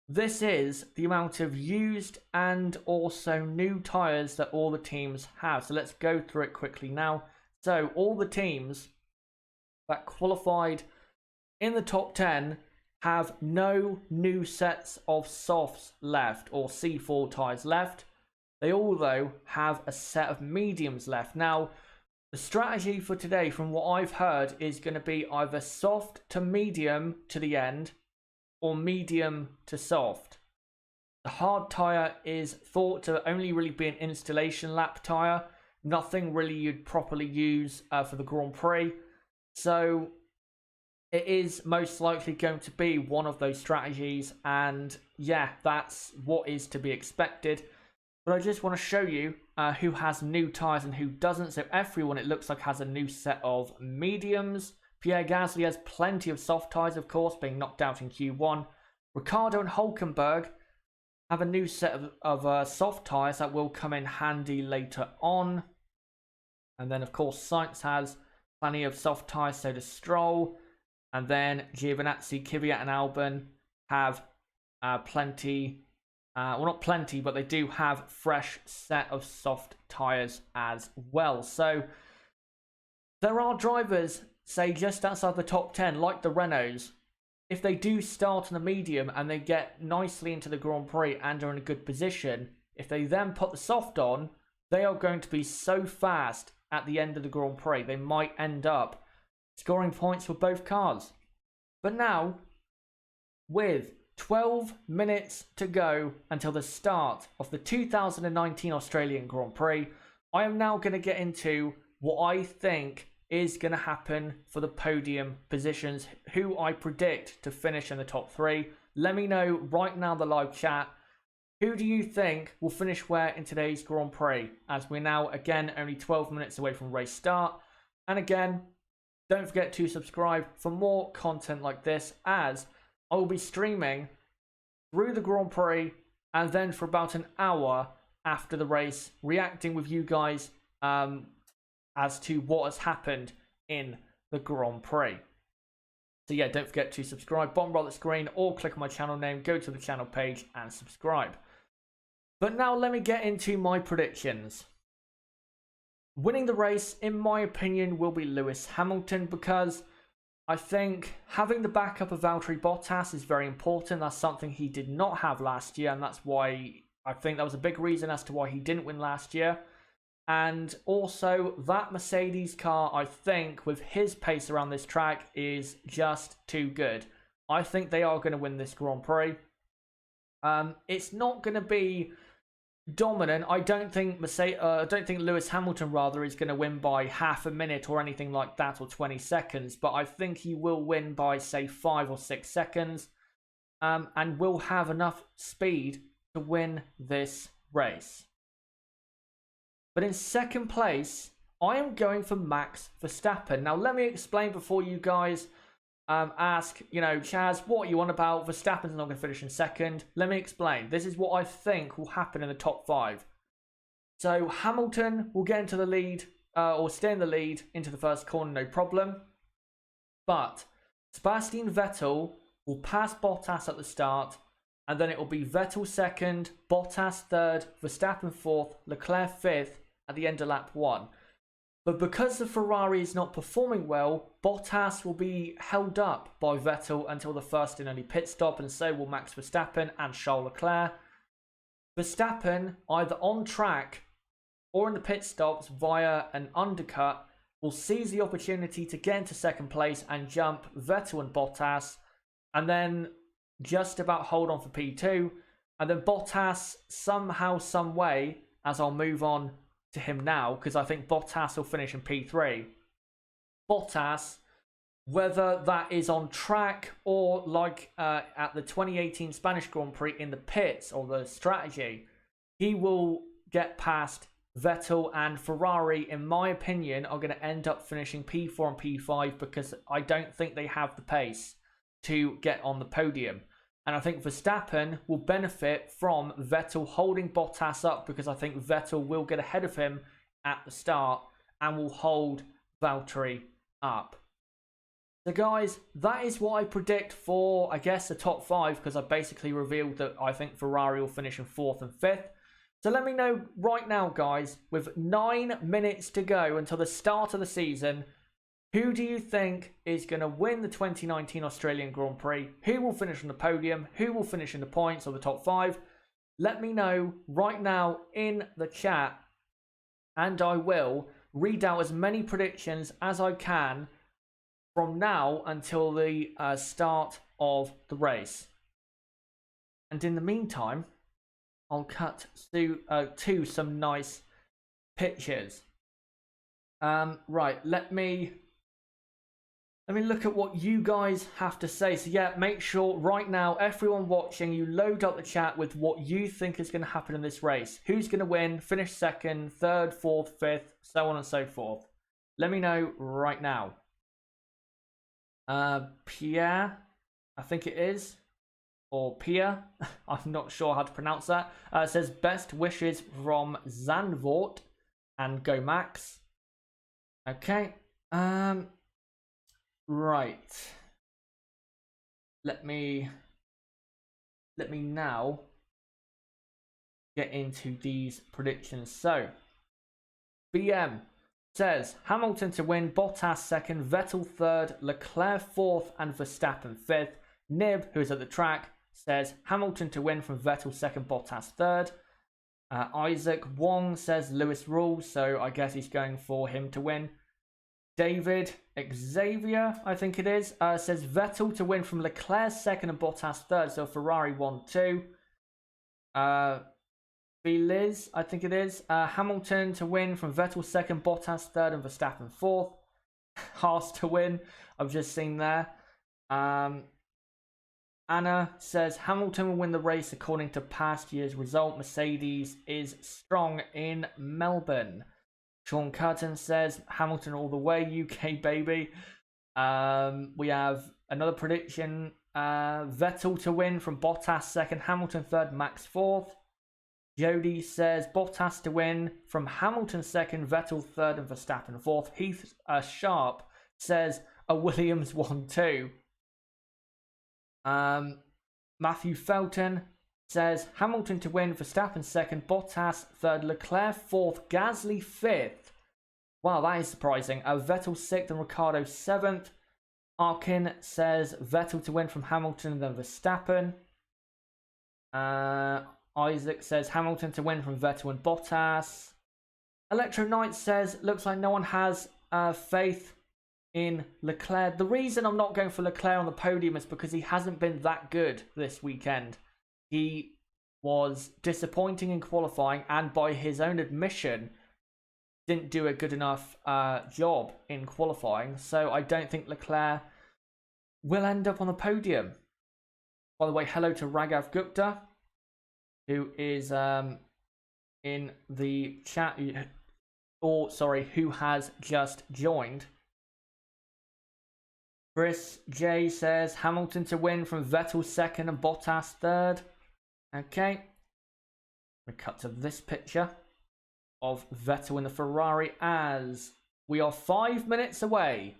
this is the amount of used and also new tyres that all the teams have. So let's go through it quickly now. So all the teams that qualified in the top 10 have no new sets of softs left, or C4 tyres left. They all, though, have a set of mediums left. Now, the strategy for today, from what I've heard, is going to be either soft to medium to the end, or medium to soft. The hard tyre is thought to only really be an installation lap tyre. Nothing really you'd properly use for the Grand Prix. So it is most likely going to be one of those strategies, and yeah, that's what is to be expected. But I just want to show you who has new tyres and who doesn't. So everyone, it looks like, has a new set of mediums. Pierre Gasly has plenty of soft tyres, of course, being knocked out in Q1. Ricciardo and Hülkenberg have a new set of soft tyres that will come in handy later on. And then, of course, Sainz has plenty of soft tyres, so does Stroll. And then Giovinazzi, Kvyat and Albon have plenty. Well, not plenty, but they do have fresh set of soft tyres as well. So there are drivers, say, just outside the top 10, like the Renaults. If they do start on the medium and they get nicely into the Grand Prix and are in a good position, if they then put the soft on, they are going to be so fast at the end of the Grand Prix. They might end up scoring points for both cars. But now, with 12 minutes to go until the start of the 2019 Australian Grand Prix, I am now going to get into what I think is going to happen for the podium positions, who I predict to finish in the top 3. Let me know right now in the live chat, who do you think will finish where in today's Grand Prix, as we're now, again, only 12 minutes away from race start. And again, don't forget to subscribe for more content like this, as I will be streaming through the Grand Prix and then for about an hour after the race, reacting with you guys as to what has happened in the Grand Prix. So yeah, don't forget to subscribe, bottom right of the screen, or click on my channel name, go to the channel page and subscribe. But now let me get into my predictions. Winning the race, in my opinion, will be Lewis Hamilton, because I think having the backup of Valtteri Bottas is very important. That's something he did not have last year, and that's why I think that was a big reason as to why he didn't win last year. And also, that Mercedes car, I think, with his pace around this track, is just too good. I think they are going to win this Grand Prix. It's not going to be dominant. I don't think Lewis Hamilton is going to win by half a minute or anything like that, or 20 seconds. But I think he will win by, say, 5 or 6 seconds, and will have enough speed to win this race. But in second place, I am going for Max Verstappen. Now, let me explain before you guys ask, Chaz, what are you on about? Verstappen's not going to finish in second. Let me explain. This is what I think will happen in the top 5. So Hamilton will get into the lead, or stay in the lead into the first corner, no problem. But Sebastian Vettel will pass Bottas at the start, and then it will be Vettel second, Bottas third, Verstappen fourth, Leclerc fifth at the end of lap 1. But because the Ferrari is not performing well, Bottas will be held up by Vettel until the first and only pit stop, and so will Max Verstappen and Charles Leclerc. Verstappen, either on track or in the pit stops via an undercut, will seize the opportunity to get into second place and jump Vettel and Bottas, and then just about hold on for P2. And then Bottas, somehow, some way, as I'll move on to him now, because I think Bottas will finish in P3. Bottas, whether that is on track or like at the 2018 Spanish Grand Prix in the pits, or the strategy, he will get past Vettel, and Ferrari, in my opinion, are going to end up finishing P4 and P5, because I don't think they have the pace to get on the podium. And I think Verstappen will benefit from Vettel holding Bottas up, because I think Vettel will get ahead of him at the start and will hold Valtteri up. So guys, that is what I predict for, I guess, the top 5, because I basically revealed that I think Ferrari will finish in 4th and 5th. So let me know right now, guys, with 9 minutes to go until the start of the season, who do you think is going to win the 2019 Australian Grand Prix? Who will finish on the podium? Who will finish in the points or the top 5? Let me know right now in the chat, and I will read out as many predictions as I can from now until the start of the race. And in the meantime, I'll cut to some nice pictures. Right, let me let me look at what you guys have to say. So yeah, make sure right now, everyone watching, you load up the chat with what you think is going to happen in this race. Who's going to win, finish second, third, fourth, fifth, so on and so forth. Let me know right now. Pierre, I think it is. Or Pierre, I'm not sure how to pronounce that. Says best wishes from Zandvoort and Go Max. Okay. Right. Let me now get into these predictions. So, BM says Hamilton to win, Bottas second, Vettel third, Leclerc fourth, and Verstappen fifth. Nib, who is at the track, says Hamilton to win from Vettel second, Bottas third. Isaac Wong says Lewis rules, so I guess he's going for him to win. David Xavier, I think it is, says Vettel to win from Leclerc second and Bottas third, so Ferrari 1-2. Liz, I think it is, Hamilton to win from Vettel second, Bottas third, and Verstappen fourth. Haas to win, I've just seen there. Anna says Hamilton will win the race according to past year's result. Mercedes is strong in Melbourne. Sean Curtin says Hamilton all the way, UK baby. We have another prediction. Vettel to win from Bottas second, Hamilton third, Max fourth. Jody says Bottas to win from Hamilton second, Vettel third, and Verstappen fourth. Heath Sharp says a Williams 1-2. Matthew Felton says Hamilton to win, Verstappen second, Bottas third, Leclerc fourth, Gasly fifth. Wow, that is surprising. Vettel sixth and Ricciardo seventh. Arkin says Vettel to win from Hamilton and then Verstappen. Isaac says Hamilton to win from Vettel and Bottas. Electro Knight says looks like no one has faith in Leclerc. The reason I'm not going for Leclerc on the podium is because he hasn't been that good this weekend. He was disappointing in qualifying and by his own admission didn't do a good enough job in qualifying, so I don't think Leclerc will end up on the podium. By the way, hello to Raghav Gupta, who is in the chat, who has just joined. Chris J says Hamilton to win from Vettel second and Bottas third. Okay. We cut to this picture of Vettel in the Ferrari as we are 5 minutes away.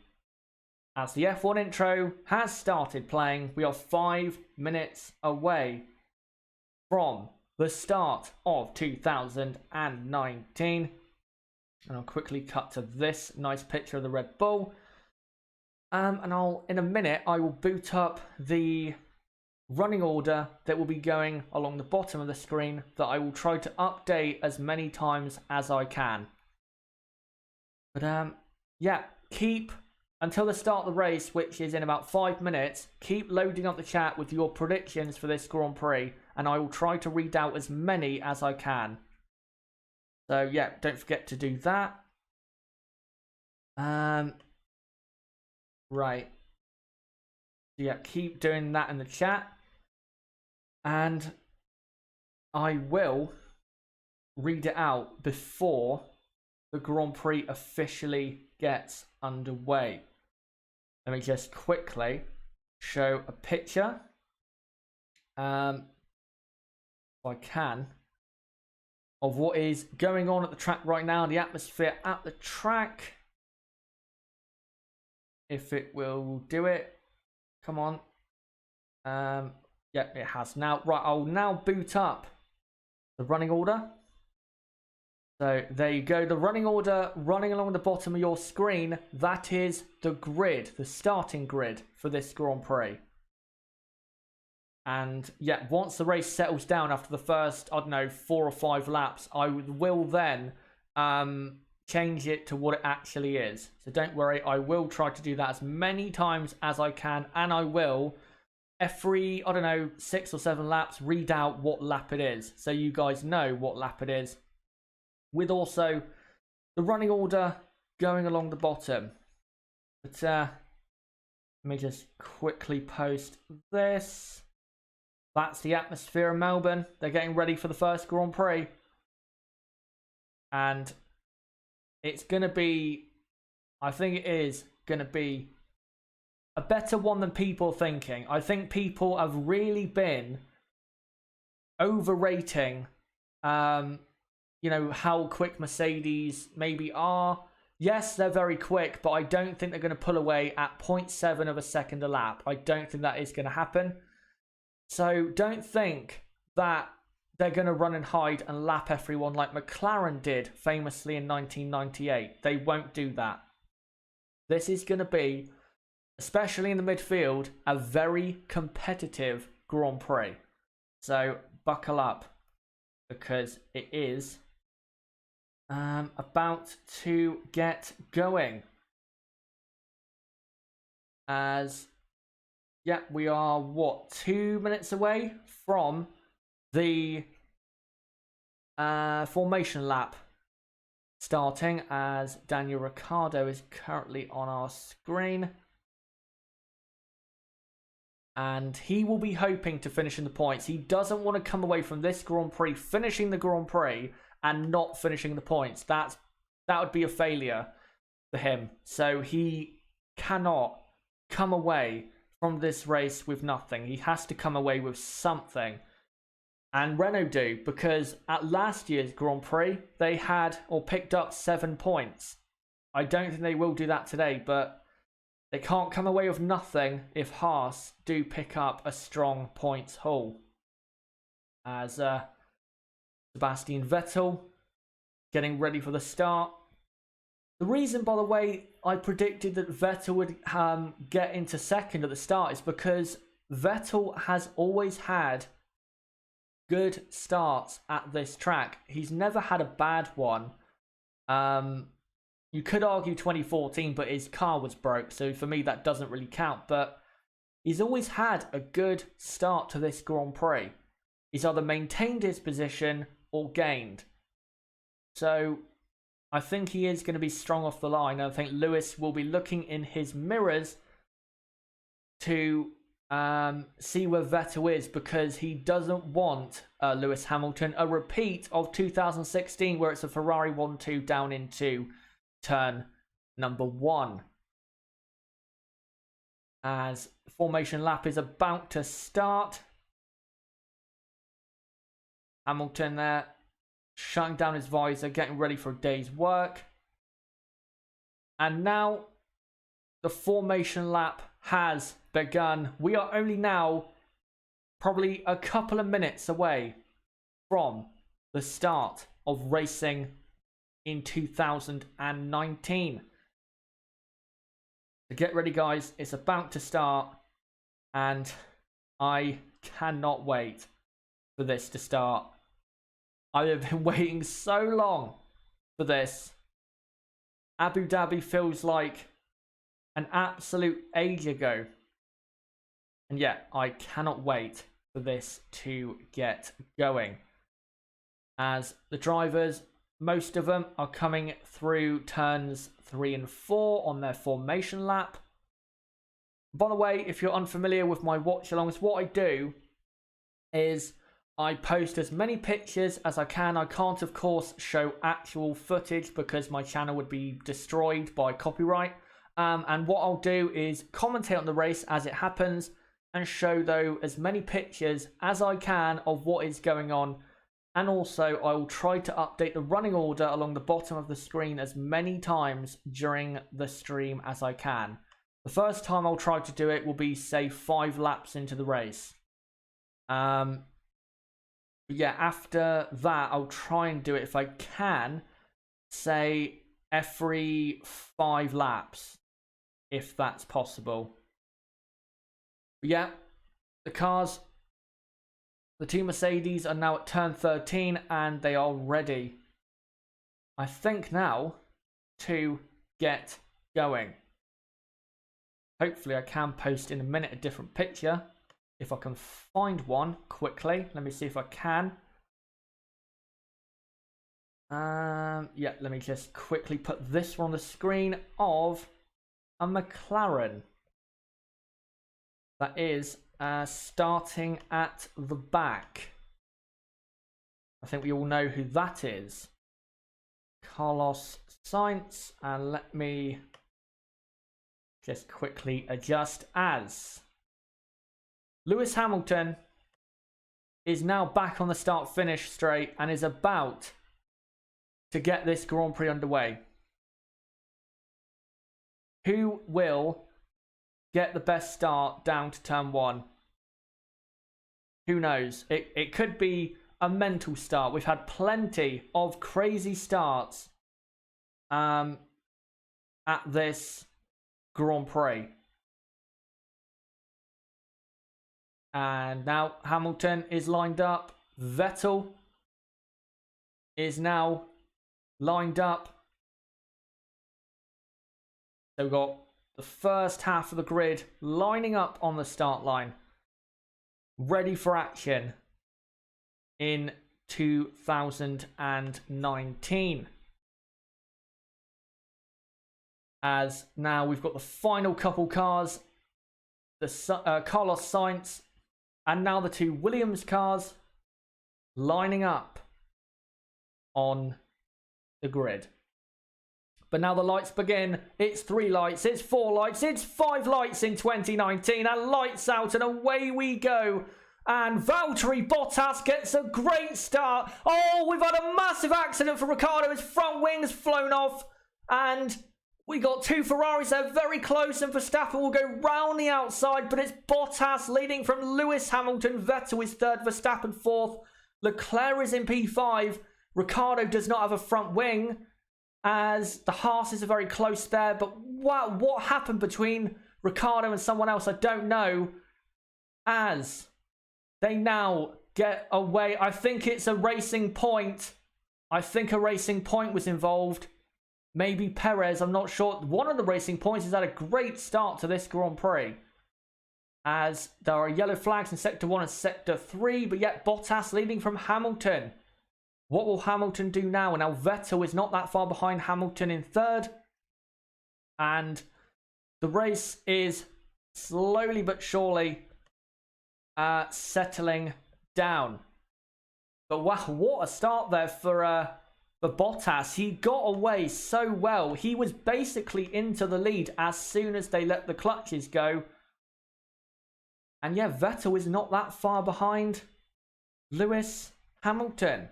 As the F1 intro has started playing, we are 5 minutes away from the start of 2019. And I'll quickly cut to this nice picture of the Red Bull. And in a minute, I will boot up the running order that will be going along the bottom of the screen that I will try to update as many times as I can. But yeah, keep until the start of the race, which is in about 5 minutes, keep loading up the chat with your predictions for this Grand Prix, and I will try to read out as many as I can. So yeah, don't forget to do that. Right. So yeah, keep doing that in the chat. And I will read it out before the Grand Prix officially gets underway. Let me just quickly show a picture. If I can, of what is going on at the track right now, the atmosphere at the track. If it will do it. Come on. Yeah, it has now. Right, I'll now boot up the running order. So there you go. The running order running along the bottom of your screen. That is the grid, the starting grid for this Grand Prix. And yeah, once the race settles down after the first, I don't know, 4 or 5 laps, I will then change it to what it actually is. So don't worry, I will try to do that as many times as I can, and I will every, I don't know, 6 or 7 laps read out what lap it is, so you guys know what lap it is, with also the running order going along the bottom. But Let me just quickly post this. That's the atmosphere in Melbourne. They're getting ready for the first Grand Prix. And it's going to be, I think it is going to be a better one than people are thinking. I think people have really been overrating, how quick Mercedes maybe are. Yes, they're very quick, but I don't think they're going to pull away at 0.7 of a second a lap. I don't think that is going to happen. So don't think that they're going to run and hide and lap everyone like McLaren did famously in 1998. They won't do that. This is going to be, especially in the midfield, a very competitive Grand Prix. So buckle up, because it is about to get going. We are, 2 minutes away from the formation lap starting, as Daniel Ricciardo is currently on our screen. And he will be hoping to finish in the points. He doesn't want to come away from this Grand Prix finishing the Grand Prix and not finishing the points. That would be a failure for him. So he cannot come away from this race with nothing. He has to come away with something. And Renault do, because at last year's Grand Prix, they had or picked up 7 points. I don't think they will do that today, but they can't come away with nothing if Haas do pick up a strong points haul. As Sebastian Vettel getting ready for the start. The reason, by the way, I predicted that Vettel would get into second at the start is because Vettel has always had good starts at this track. He's never had a bad one. You could argue 2014, but his car was broke, so for me that doesn't really count. But he's always had a good start to this Grand Prix. He's either maintained his position or gained. So I think he is going to be strong off the line. I think Lewis will be looking in his mirrors to see where Vettel is, because he doesn't want Lewis Hamilton a repeat of 2016, where it's a Ferrari 1-2 down into turn number 1. As the formation lap is about to start, Hamilton there shutting down his visor, getting ready for a day's work. And now the formation lap has begun. We are only now probably a couple of minutes away from the start of racing in 2019. So get ready, guys. It's about to start, and I cannot wait for this to start. I have been waiting so long for this. Abu Dhabi feels like an absolute age ago. And yeah, I cannot wait for this to get going. As the drivers, most of them are coming through turns 3 and 4 on their formation lap. By the way, if you're unfamiliar with my watch-alongs, what I do is I post as many pictures as I can. I can't, of course, show actual footage because my channel would be destroyed by copyright. And what I'll do is commentate on the race as it happens and show, though, as many pictures as I can of what is going on. And also, I will try to update the running order along the bottom of the screen as many times during the stream as I can. The first time I'll try to do it will be, say, 5 laps into the race. Yeah, after that, I'll try and do it if I can, say, every 5 laps, if that's possible. But yeah, the cars, the Team Mercedes are now at turn 13, and they are ready, I think, now to get going. Hopefully I can post in a minute a different picture. If I can find one quickly. Let me see if I can. Yeah, let me just quickly put this one on the screen of a McLaren. That is starting at the back. I think we all know who that is. Carlos Sainz. And let me just quickly adjust as Lewis Hamilton is now back on the start-finish straight and is about to get this Grand Prix underway. Who will get the best start down to turn 1? Who knows? It could be a mental start. We've had plenty of crazy starts at this Grand Prix. And now Hamilton is lined up. Vettel is now lined up. So we've got the first half of the grid lining up on the start line, ready for action in 2019. As now we've got the final couple cars, the Carlos Sainz and now the two Williams cars lining up on the grid. But now the lights begin. It's 3 lights, it's 4 lights, it's 5 lights in 2019. And lights out and away we go. And Valtteri Bottas gets a great start. Oh, we've had a massive accident for Ricciardo. His front wing's flown off. And we got 2 Ferraris there very close. And Verstappen will go round the outside. But it's Bottas leading from Lewis Hamilton. Vettel is 3rd, Verstappen 4th. Leclerc is in P5. Ricciardo does not have a front wing, as the Haas are very close there. But wow, what happened between Ricciardo and someone else, I don't know. As they now get away. I think it's a racing point. I think a racing point was involved. Maybe Perez, I'm not sure. One of the racing points has had a great start to this Grand Prix, as there are yellow flags in Sector 1 and Sector 3. But yet Bottas leading from Hamilton. What will Hamilton do now? And now Vettel is not that far behind Hamilton in 3rd. And the race is slowly but surely settling down. But wow, what a start there for Bottas. He got away so well. He was basically into the lead as soon as they let the clutches go. And yeah, Vettel is not that far behind Lewis Hamilton,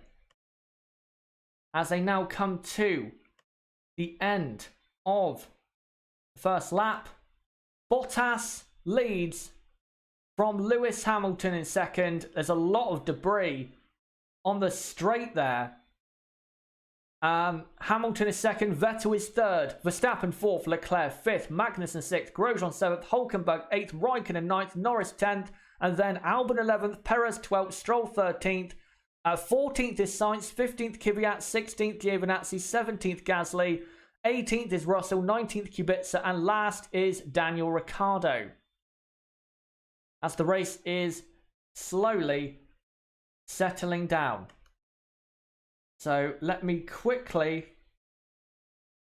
as they now come to the end of the first lap. Bottas leads from Lewis Hamilton in 2nd. There's a lot of debris on the straight there. Hamilton is 2nd, Vettel is 3rd, Verstappen 4th, Leclerc 5th, Magnussen 6th, Grosjean 7th, Hülkenberg 8th, Raikkonen 9th, Norris 10th, and then Albon 11th, Perez 12th, Stroll 13th. 14th is Sainz, 15th Kvyat, 16th Giovinazzi, 17th Gasly, 18th is Russell, 19th Kubica, and last is Daniel Ricciardo. As the race is slowly settling down. So let me quickly,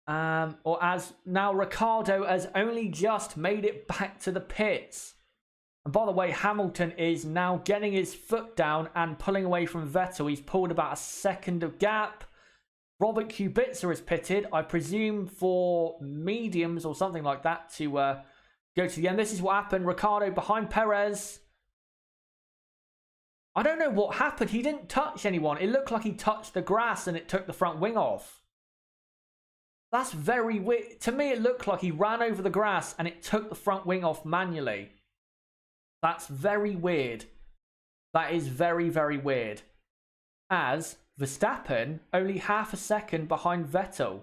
or as now Ricciardo has only just made it back to the pits. And by the way, Hamilton is now getting his foot down and pulling away from Vettel. He's pulled about a second of gap. Robert Kubica is pitted, I presume for mediums or something like that, to go to the end. This is what happened. Ricciardo behind Perez. I don't know what happened. He didn't touch anyone. It looked like he touched the grass and it took the front wing off. That's very weird. To me, it looked like he ran over the grass and it took the front wing off manually. That's very weird. That is very, very weird. As Verstappen only half a second behind Vettel.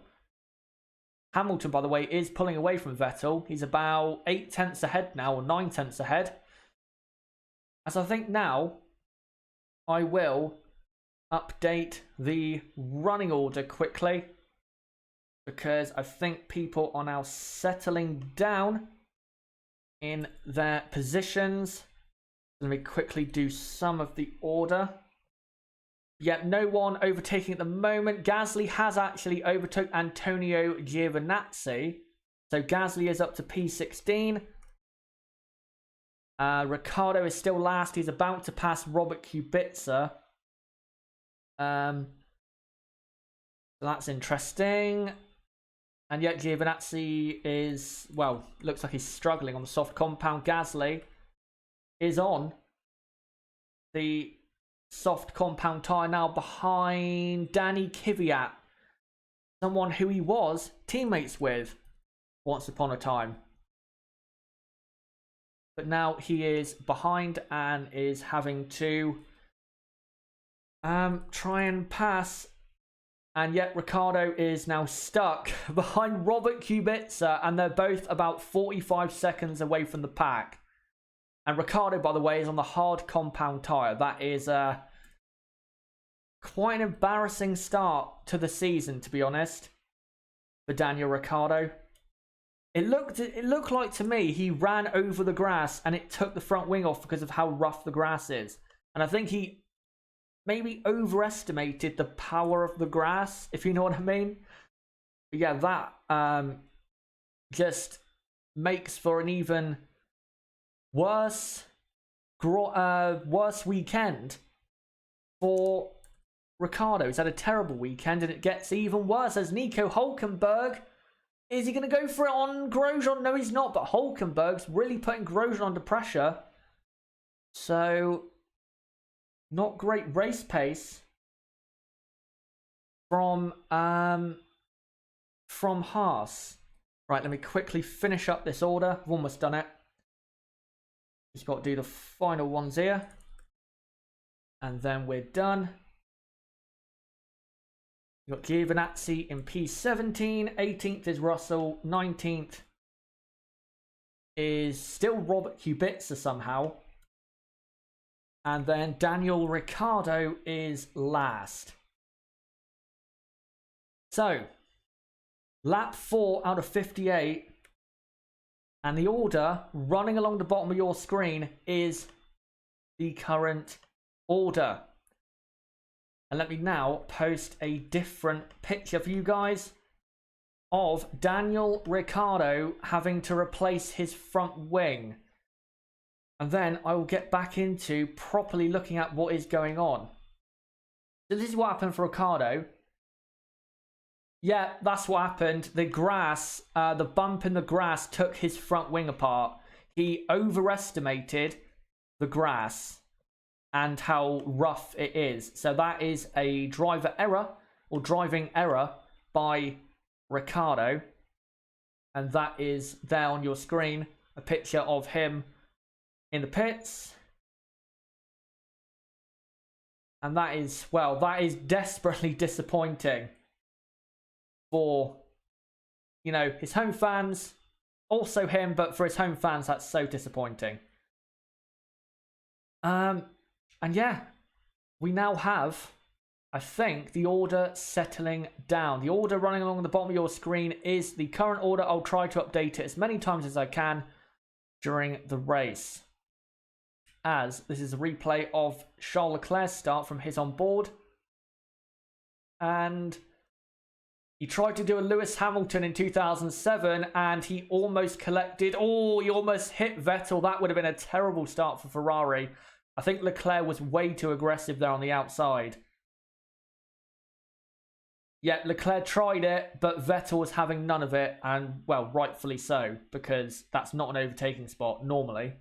Hamilton, by the way, is pulling away from Vettel. He's about 8 tenths ahead now, or 9 tenths ahead. As I think now, I will update the running order quickly, because I think people are now settling down in their positions. Let me quickly do some of the order. Yet no one overtaking at the moment. Gasly has actually overtook Antonio Giovinazzi. So Gasly is up to P16. Ricciardo is still last. He's about to pass Robert Kubica. So that's interesting. And yet Giovinazzi is, well, looks like he's struggling on the soft compound. Gasly is on the soft compound tyre now behind Danny Kvyat, someone who he was teammates with once upon a time. But now he is behind and is having to try and pass. And yet Ricciardo is now stuck behind Robert Kubica, and they're both about 45 seconds away from the pack. And Ricciardo, by the way, is on the hard compound tyre. That is quite an embarrassing start to the season, to be honest, for Daniel Ricciardo. It looked like to me he ran over the grass and it took the front wing off because of how rough the grass is. And I think he maybe overestimated the power of the grass, if you know what I mean. But yeah, that just makes for an even worse weekend for Ricciardo. He's had a terrible weekend, and it gets even worse as Nico Hülkenberg. Is he going to go for it on Grosjean? No, he's not, but Hülkenberg's really putting Grosjean under pressure. So, not great race pace from Haas. Right, let me quickly finish up this order. I've almost done it. Just got to do the final ones here. And then we're done. You've got Giovinazzi in P17. 18th is Russell. 19th is still Robert Kubica somehow. And then Daniel Ricciardo is last. So, lap 4 out of 58. And the order running along the bottom of your screen is the current order. And let me now post a different picture for you guys of Daniel Ricciardo having to replace his front wing. And then I will get back into properly looking at what is going on. So this is what happened for Ricciardo. Yeah, that's what happened. The grass, the bump in the grass took his front wing apart. He overestimated the grass and how rough it is. So that is a driver error or driving error by Ricciardo. And that is there on your screen, a picture of him in the pits. And that is, well, that is desperately disappointing for, you know, his home fans, also him, but for his home fans, that's so disappointing. And yeah, we now have, I think, the order settling down. The order running along the bottom of your screen is the current order. I'll try to update it as many times as I can during the race, as this is a replay of Charles Leclerc's start from his onboard. And he tried to do a Lewis Hamilton in 2007 and he almost collected, he almost hit Vettel. That would have been a terrible start for Ferrari. I think Leclerc was way too aggressive there on the outside. Yeah, Leclerc tried it, but Vettel was having none of it, and, well, rightfully so, because that's not an overtaking spot normally.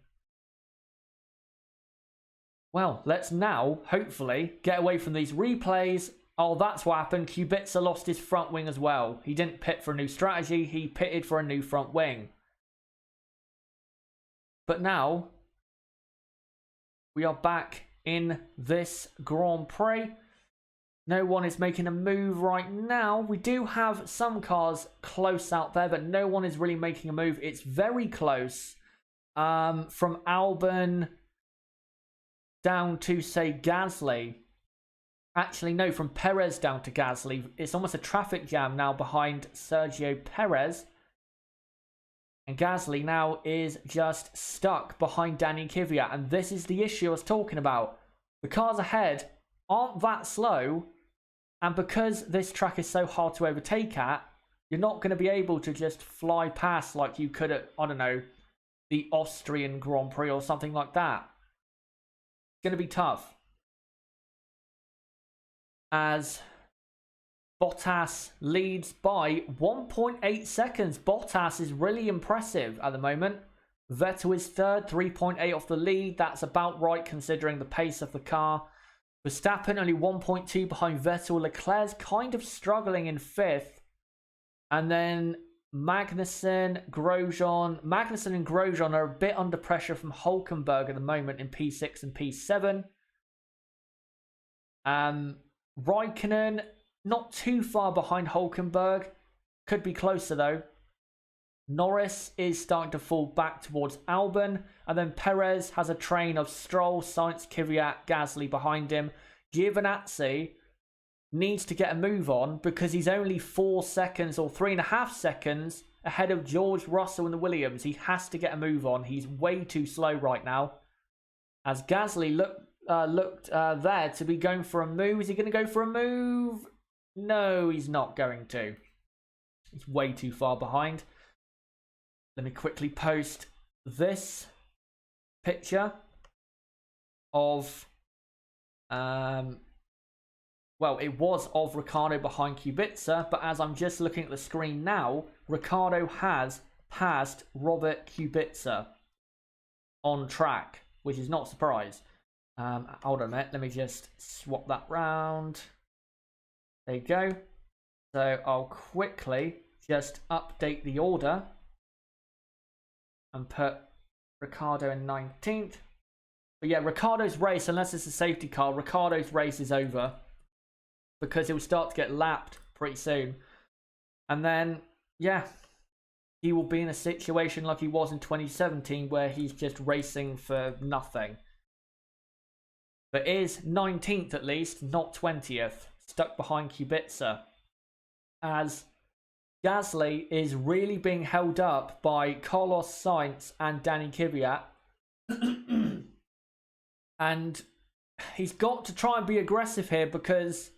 Well, let's now, hopefully, get away from these replays. Oh, that's what happened. Kubica lost his front wing as well. He didn't pit for a new strategy. He pitted for a new front wing. But now, we are back in this Grand Prix. No one is making a move right now. We do have some cars close out there, but no one is really making a move. It's very close. From Albon down to, say, Gasly. Actually, no, from Perez down to Gasly. It's almost a traffic jam now behind Sergio Perez. And Gasly now is just stuck behind Danny Kvyat. And this is the issue I was talking about. The cars ahead aren't that slow. And because this track is so hard to overtake at, you're not going to be able to just fly past like you could at, I don't know, the Austrian Grand Prix or something like that. It's going to be tough. As Bottas leads by 1.8 seconds. Bottas is really impressive at the moment. Vettel is third, 3.8 off the lead. That's about right considering the pace of the car. Verstappen only 1.2 behind Vettel. Leclerc's kind of struggling in fifth. And then Magnussen and Grosjean are a bit under pressure from Hülkenberg at the moment in P6 and P7. Raikkonen, not too far behind Hülkenberg. Could be closer though. Norris is starting to fall back towards Albon. And then Perez has a train of Stroll, Sainz, Kvyat, Gasly behind him. Giovinazzi needs to get a move on because he's only 4 seconds or 3.5 seconds ahead of George Russell in the Williams. He has to get a move on. He's way too slow right now. As Gasly looked there to be going for a move. Is he going to go for a move? No, he's not going to. He's way too far behind. Let me quickly post this picture of, well, it was of Ricciardo behind Kubica, but as I'm just looking at the screen now, Ricciardo has passed Robert Kubica on track, which is not a surprise. Hold on a minute, let me just swap that round. There you go. So I'll quickly just update the order and put Ricciardo in 19th. But yeah, Ricciardo's race, unless it's a safety car, Ricciardo's race is over because he'll start to get lapped pretty soon. And then, yeah, he will be in a situation like he was in 2017 where he's just racing for nothing. But is 19th at least, not 20th, stuck behind Kubica. As Gasly is really being held up by Carlos Sainz and Danny Kvyat. And he's got to try and be aggressive here because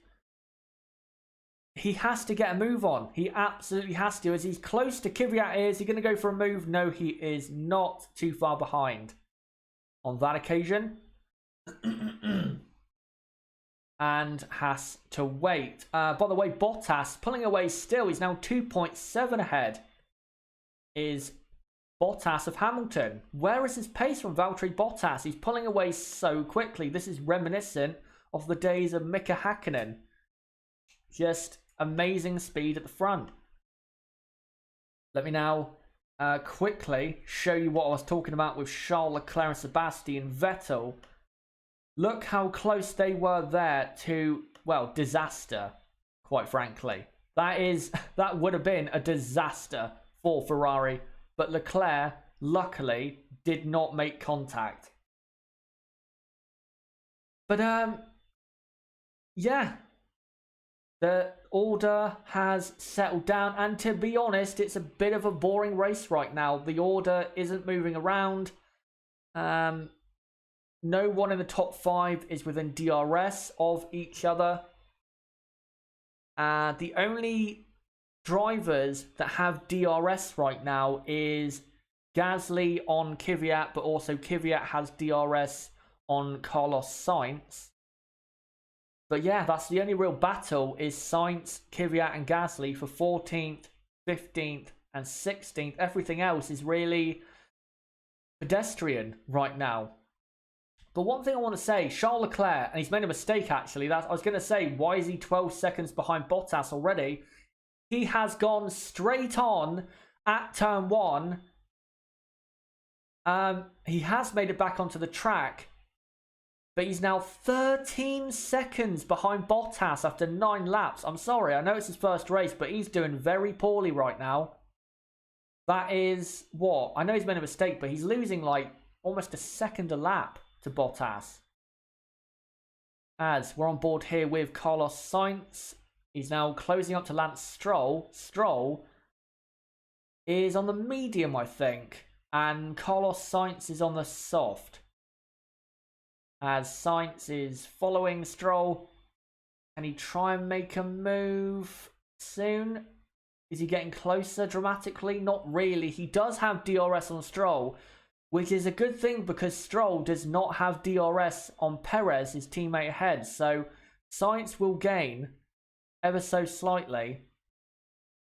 he has to get a move on. He absolutely has to. As he's close to Kvyat, is he going to go for a move? No, he is not. Too far behind on that occasion. And has to wait. By the way, Bottas pulling away still. He's now 2.7 ahead. Is Bottas of Hamilton. Where is his pace from Valtteri Bottas? He's pulling away so quickly. This is reminiscent of the days of Mika Häkkinen. Just amazing speed at the front. Let me now quickly show you what I was talking about with Charles Leclerc and Sebastian Vettel. Look how close they were there to, well, disaster, quite frankly. That would have been a disaster for Ferrari, but Leclerc, luckily, did not make contact. But, yeah, the order has settled down, and to be honest, it's a bit of a boring race right now. The order isn't moving around. No one in the top 5 is within DRS of each other. The only drivers that have DRS right now is Gasly on Kvyat, but also Kvyat has DRS on Carlos Sainz. But yeah, that's the only real battle is Sainz, Kvyat and Gasly for 14th, 15th and 16th. Everything else is really pedestrian right now. But one thing I want to say, Charles Leclerc, and he's made a mistake actually. I was going to say, why is he 12 seconds behind Bottas already? He has gone straight on at turn 1. He has made it back onto the track. But he's now 13 seconds behind Bottas after 9 laps. I'm sorry, I know it's his first race, but he's doing very poorly right now. That is what? I know he's made a mistake, but he's losing like almost a second a lap to Bottas. As we're on board here with Carlos Sainz. He's now closing up to Lance Stroll. Stroll is on the medium, I think. And Carlos Sainz is on the soft. As Sainz is following Stroll. Can he try and make a move soon? Is he getting closer dramatically? Not really. He does have DRS on Stroll. which is a good thing because Stroll does not have DRS on Perez, his teammate ahead. So Sainz will gain ever so slightly,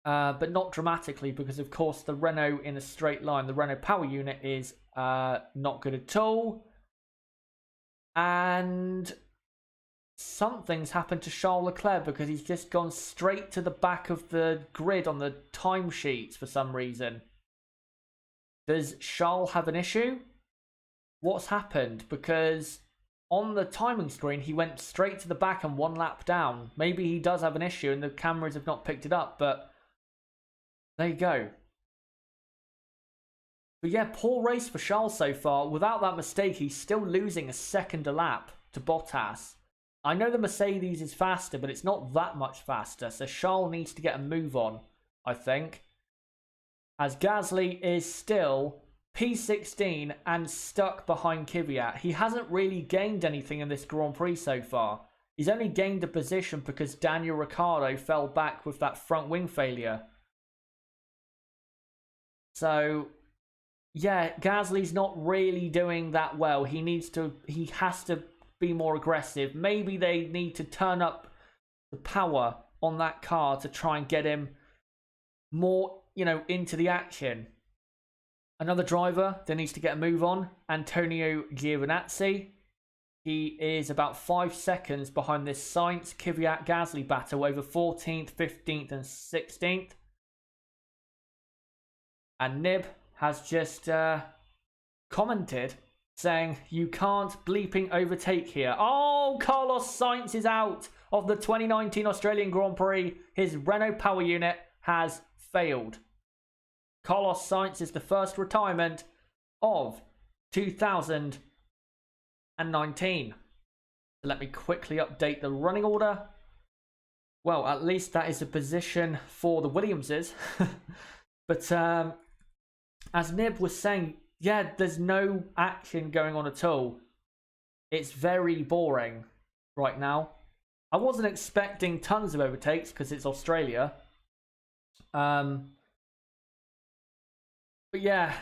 but not dramatically because, of course, the Renault in a straight line, the Renault power unit is not good at all. And something's happened to Charles Leclerc because he's just gone straight to the back of the grid on the timesheets for some reason. Does Charles have an issue? What's happened? Because on the timing screen, he went straight to the back and 1 lap down. Maybe he does have an issue and the cameras have not picked it up, but there you go. But yeah, poor race for Charles so far. Without that mistake, he's still losing a second a lap to Bottas. I know the Mercedes is faster, but it's not that much faster. So Charles needs to get a move on, I think. As Gasly is still P16 and stuck behind Kvyat. He hasn't really gained anything in this Grand Prix so far. He's only gained a position because Daniel Ricciardo fell back with that front wing failure. So yeah, Gasly's not really doing that well. He has to be more aggressive. Maybe they need to turn up the power on that car to try and get him more, into the action. Another driver that needs to get a move on, Antonio Giovinazzi. He is about 5 seconds behind this Sainz Kvyat Gasly battle over 14th, 15th and 16th. And Nib has just commented saying, "You can't bleeping overtake here." Oh, Carlos Sainz is out of the 2019 Australian Grand Prix. His Renault power unit has failed. Carlos Sainz is the first retirement of 2019. So let me quickly update the running order. Well, at least that is a position for the Williamses. But as Nib was saying, yeah, there's no action going on at all. It's very boring right now. I wasn't expecting tons of overtakes because it's Australia. But yeah,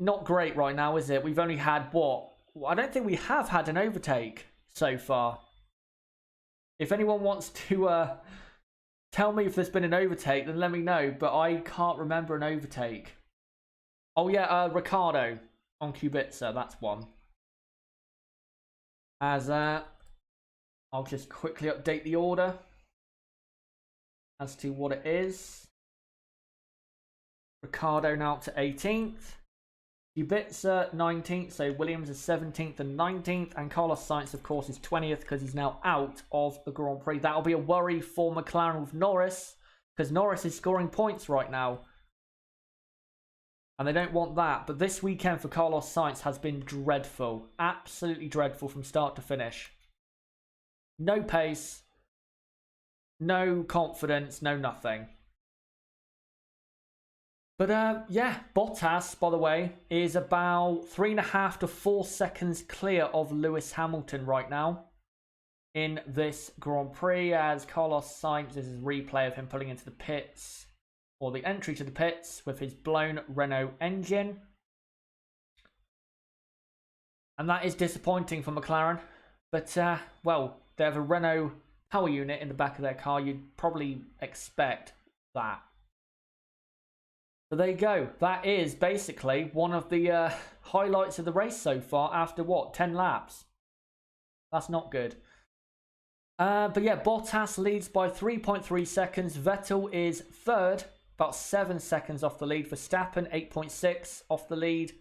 not great right now, is it? We've only had what? I don't think we have had an overtake so far. If anyone wants to tell me if there's been an overtake, then let me know. But I can't remember an overtake. Oh yeah, Ricciardo on Kubica, that's one. As I'll just quickly update the order as to what it is. Ricciardo now up to 18th. Kubica 19th, so Williams is 17th and 19th. And Carlos Sainz, of course, is 20th because he's now out of the Grand Prix. That'll be a worry for McLaren with Norris because Norris is scoring points right now. And they don't want that. But this weekend for Carlos Sainz has been dreadful. Absolutely dreadful from start to finish. No pace. No confidence. No nothing. But yeah, Bottas, by the way, is about 3.5 to 4 seconds clear of Lewis Hamilton right now in this Grand Prix, as Carlos Sainz, this is a replay of him pulling into the pits, or the entry to the pits, with his blown Renault engine. And that is disappointing for McLaren. But, well, they have a Renault power unit in the back of their car. You'd probably expect that. So there you go. That is basically one of the highlights of the race so far after, what, 10 laps? That's not good. But yeah, Bottas leads by 3.3 seconds. Vettel is third, about 7 seconds off the lead. Verstappen, 8.6 off the lead.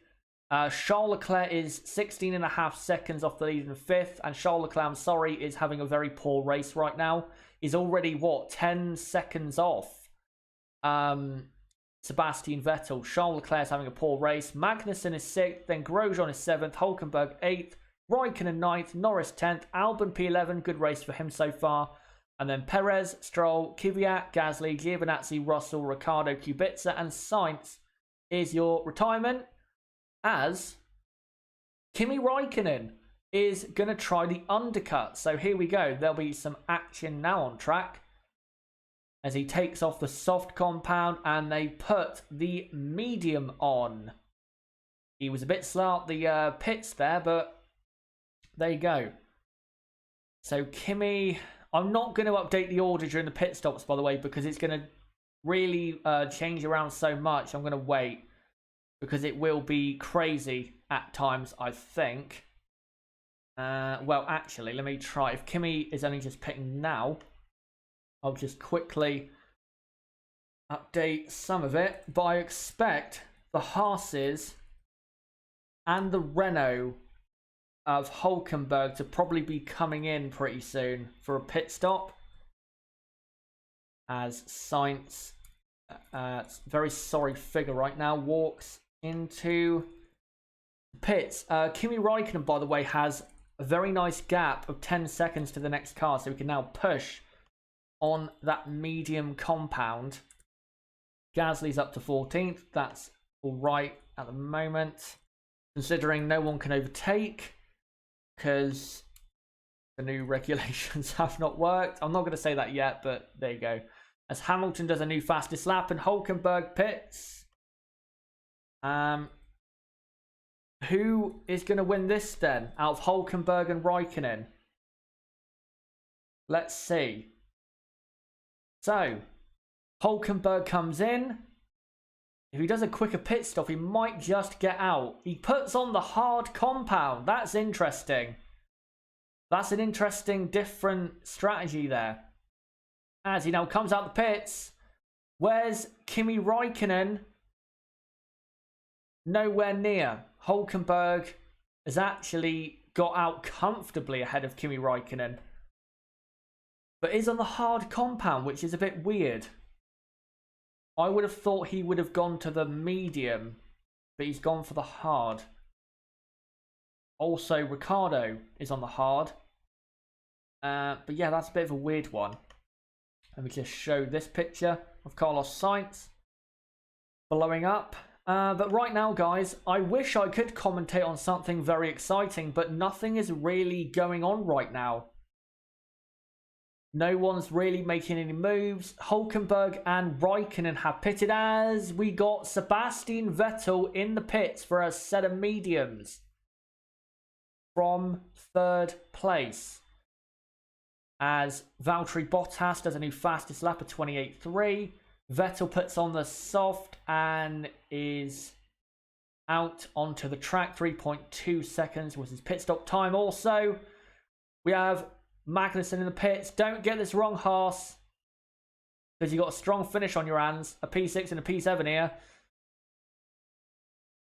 Charles Leclerc is 16.5 seconds off the lead in fifth. And Charles Leclerc, I'm sorry, is having a very poor race right now. He's already, what, 10 seconds off Sebastian Vettel. Charles Leclerc is having a poor race. Magnussen is 6th, then Grosjean is 7th, Hülkenberg 8th, Raikkonen 9th, Norris 10th, Albon P11, good race for him so far. And then Perez, Stroll, Kvyat, Gasly, Giovinazzi, Russell, Ricciardo, Kubica and Sainz is your retirement, as Kimi Raikkonen is going to try the undercut. So here we go. There'll be some action now on track as he takes off the soft compound and they put the medium on. He was a bit slow at the pits there, but there you go. So Kimi, I'm not going to update the order during the pit stops, by the way, because it's going to really change around so much. I'm going to wait because it will be crazy at times, I think. Well, actually, let me try. If Kimi is only just pitting now, I'll just quickly update some of it. But I expect the Haas's and the Renault of Hulkenberg to probably be coming in pretty soon for a pit stop. As Sainz, very sorry figure right now, walks into pits. Kimi Räikkönen, by the way, has a very nice gap of 10 seconds to the next car, so we can now push on that medium compound. Gasly's up to 14th. That's all right at the moment, considering no one can overtake because the new regulations have not worked. I'm not going to say that yet, but there you go. As Hamilton does a new fastest lap and Hulkenberg pits. Who is going to win this then, out of Hulkenberg and Räikkönen? Let's see. So, Hulkenberg comes in. If he does a quicker pit stop, he might just get out. He puts on the hard compound. That's interesting. That's an interesting, different strategy there. As he now comes out the pits. Where's Kimi Räikkönen? Nowhere near. Hulkenberg has actually got out comfortably ahead of Kimi Räikkönen. But is on the hard compound, which is a bit weird. I would have thought he would have gone to the medium, but he's gone for the hard. Also, Ricciardo is on the hard. But yeah, that's a bit of a weird one. Let me just show this picture of Carlos Sainz blowing up. But right now, guys, I wish I could commentate on something very exciting, but nothing is really going on right now. No one's really making any moves. Hulkenberg and Räikkönen have pitted as we got Sebastian Vettel in the pits for a set of mediums from 3rd place. As Valtteri Bottas does a new fastest lap of 28.3. Vettel puts on the soft and is out onto the track. 3.2 seconds was his pit stop time. Also, we have Magnussen in the pits. Don't get this wrong, Haas, because you got a strong finish on your hands. A P6 and a P7 here.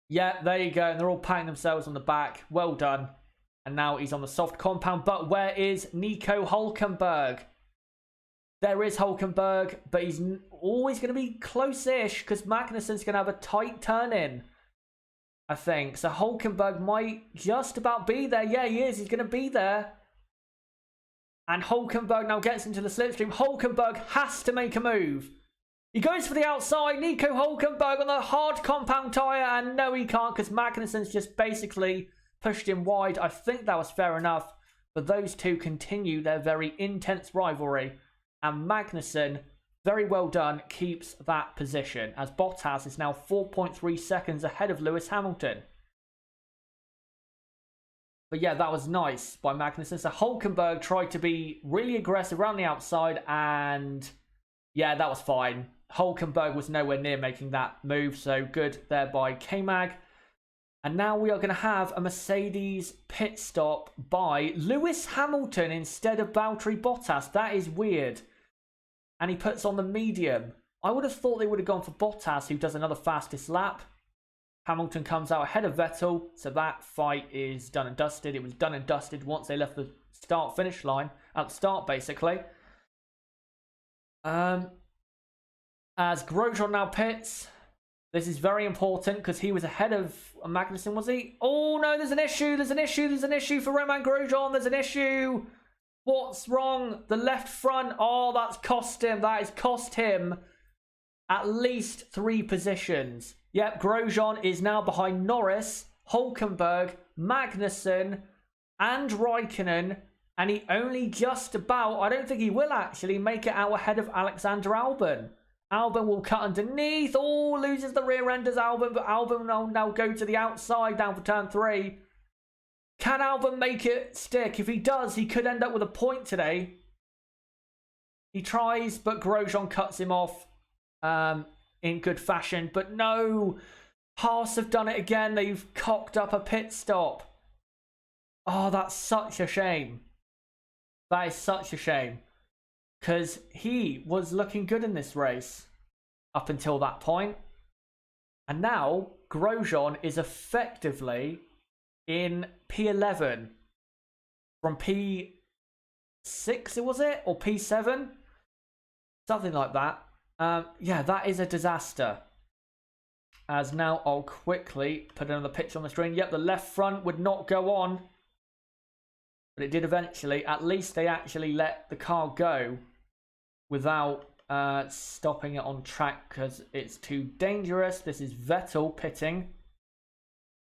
Yeah, there you go. And they're all patting themselves on the back. Well done. And now he's on the soft compound. But where is Nico Hulkenberg? There is Hulkenberg, but he's always going to be close-ish because Magnussen's going to have a tight turn-in, I think. So Hulkenberg might just about be there. Yeah, he is. He's going to be there. And Hulkenberg now gets into the slipstream. Hulkenberg has to make a move. He goes for the outside. Nico Hulkenberg on the hard compound tyre. And no, he can't because Magnussen's just basically pushed him wide. I think that was fair enough. But those two continue their very intense rivalry. And Magnussen, very well done, keeps that position. As Bottas is now 4.3 seconds ahead of Lewis Hamilton. But yeah, that was nice by Magnussen. So Hulkenberg tried to be really aggressive around the outside. And yeah, that was fine. Hulkenberg was nowhere near making that move. So good there by K-Mag. And now we are going to have a Mercedes pit stop by Lewis Hamilton instead of Valtteri Bottas. That is weird. And he puts on the medium. I would have thought they would have gone for Bottas, who does another fastest lap. Hamilton comes out ahead of Vettel. So that fight is done and dusted. It was done and dusted once they left the start-finish line. At the start, basically. As Grosjean now pits. This is very important because he was ahead of Magnussen, was he? Oh, no, there's an issue. There's an issue. There's an issue for Romain Grosjean. There's an issue. What's wrong? The left front. Oh, that's cost him. That has cost him at least 3 positions. Yep, Grosjean is now behind Norris, Hulkenberg, Magnussen, and Räikkönen. And he only just about, I don't think he will actually make it out ahead of Alexander Albon. Albon will cut underneath. Oh, loses the rear end as Albon, but Albon will now go to the outside down for turn 3. Can Albon make it stick? If he does, he could end up with a point today. He tries, but Grosjean cuts him off in good fashion. But no, Haas have done it again. They've cocked up a pit stop. Oh, that's such a shame. That is such a shame. Because he was looking good in this race up until that point. And now Grosjean is effectively in P11 from P6, was it? Or P7? Something like that. Yeah, that is a disaster. As now I'll quickly put another picture on the screen. Yep, the left front would not go on. But it did eventually. At least they actually let the car go without stopping it on track because it's too dangerous. This is Vettel pitting.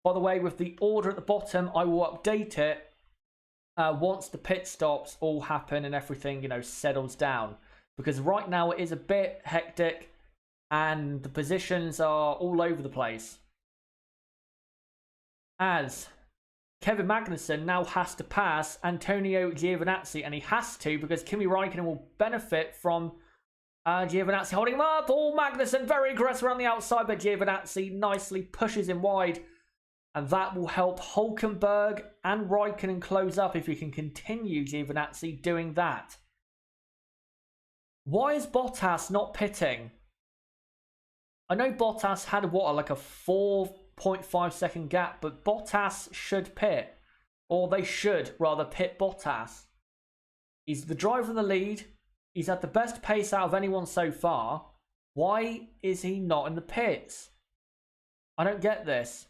By the way, with the order at the bottom, I will update it once the pit stops all happen and everything, settles down. Because right now it is a bit hectic and the positions are all over the place. As Kevin Magnussen now has to pass Antonio Giovinazzi, and he has to because Kimi Raikkonen will benefit from Giovinazzi holding him up. Oh, Magnussen very aggressive around the outside, but Giovinazzi nicely pushes him wide. And that will help Hülkenberg and Raikkonen close up if he can continue Giovinazzi doing that. Why is Bottas not pitting? I know Bottas had like a 4.5 second gap, but Bottas should pit. Or they should rather pit Bottas. He's the driver in the lead. He's had the best pace out of anyone so far. Why is he not in the pits? I don't get this.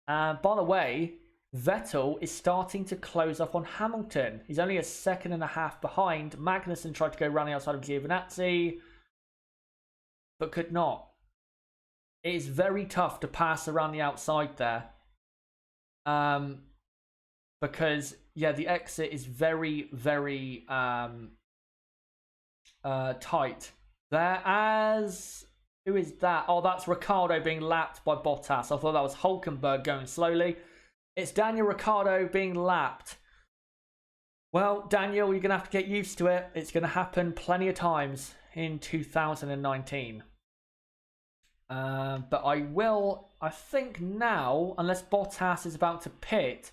By the way, Vettel is starting to close up on Hamilton. He's only a second and a half behind. Magnussen tried to go around the outside of Giovinazzi, but could not. It is very tough to pass around the outside there. Because, yeah, the exit is very, very tight. There as... Who is that? Oh, that's Ricciardo being lapped by Bottas. I thought that was Hülkenberg going slowly. It's Daniel Ricciardo being lapped. Well, Daniel, you're going to have to get used to it. It's going to happen plenty of times in 2019. But I think now, unless Bottas is about to pit,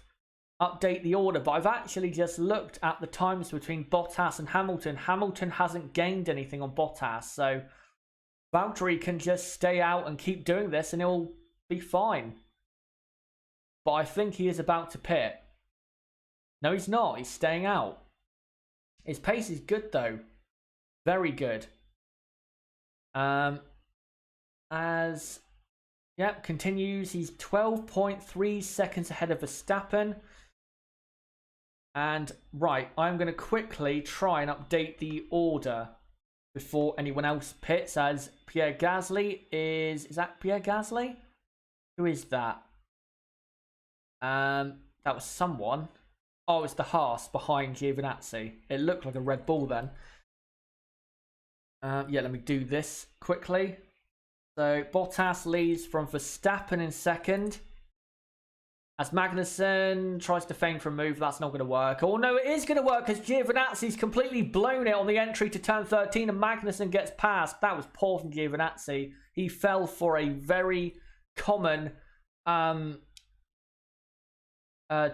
update the order. But I've actually just looked at the times between Bottas and Hamilton. Hamilton hasn't gained anything on Bottas, so Valtteri can just stay out and keep doing this and he'll be fine. But I think he is about to pit. No, he's not. He's staying out. His pace is good, though. Very good. Continues. He's 12.3 seconds ahead of Verstappen. And, right, I'm going to quickly try and update the order before anyone else pits, as Pierre Gasly is that Pierre Gasly? Who is that? That was someone. Oh, it's the Haas behind Giovinazzi. It looked like a Red Bull then. Yeah, let me do this quickly. So, Bottas leads from Verstappen in second. As Magnussen tries to feign for a move, that's not going to work. Oh no, it is going to work because Giovinazzi's completely blown it on the entry to turn 13 and Magnussen gets past. That was poor from Giovinazzi. He fell for a very common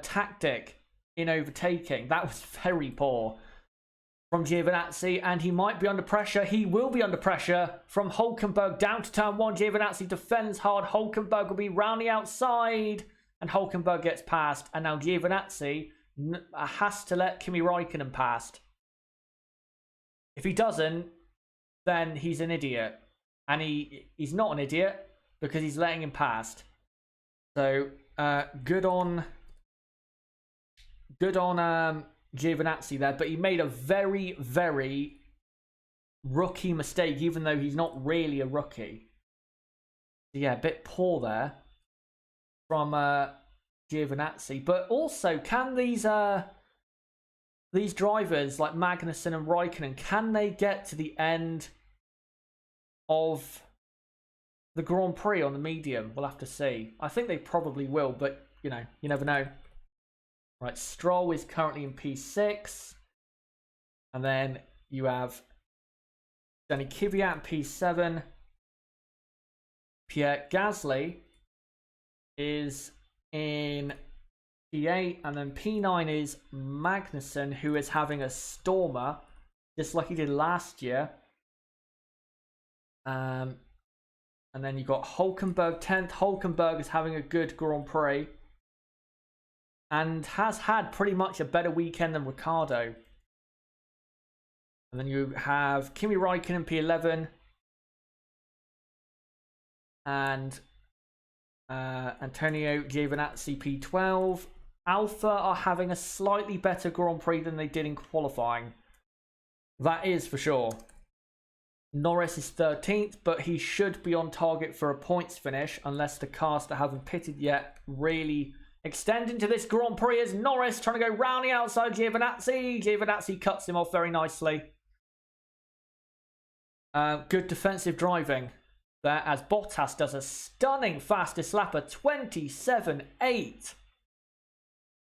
tactic in overtaking. That was very poor from Giovinazzi, and he might be under pressure. He will be under pressure from Hülkenberg down to turn 1. Giovinazzi defends hard. Hülkenberg will be round the outside. And Hülkenberg gets past. And now Giovinazzi has to let Kimi Raikkonen past. If he doesn't, then he's an idiot. And he's not an idiot because he's letting him past. So, good on Giovinazzi there. But he made a very, very rookie mistake, even though he's not really a rookie. So yeah, a bit poor there from Giovinazzi. But also, can these drivers like Magnussen and Raikkonen, can they get to the end of the Grand Prix on the medium. We'll have to see. I think they probably will, but, you know, you never know. Right, Stroll is currently in P6. And then you have Danny Kvyat in P7. Pierre Gasly is in P8. And then P9 is Magnussen, who is having a stormer, just like he did last year. And then you've got Hülkenberg 10th. Hülkenberg is having a good Grand Prix. And has had pretty much a better weekend than Ricciardo. And then you have Kimi Räikkönen P11. And Antonio Giovinazzi P12. Alpha are having a slightly better Grand Prix than they did in qualifying. That is for sure. Norris is 13th, but he should be on target for a points finish unless the cars that haven't pitted yet really extend into this Grand Prix. As Norris trying to go round the outside Giovinazzi. Giovinazzi cuts him off very nicely. Good defensive driving there as Bottas does a stunning fastest lapper, 27.8.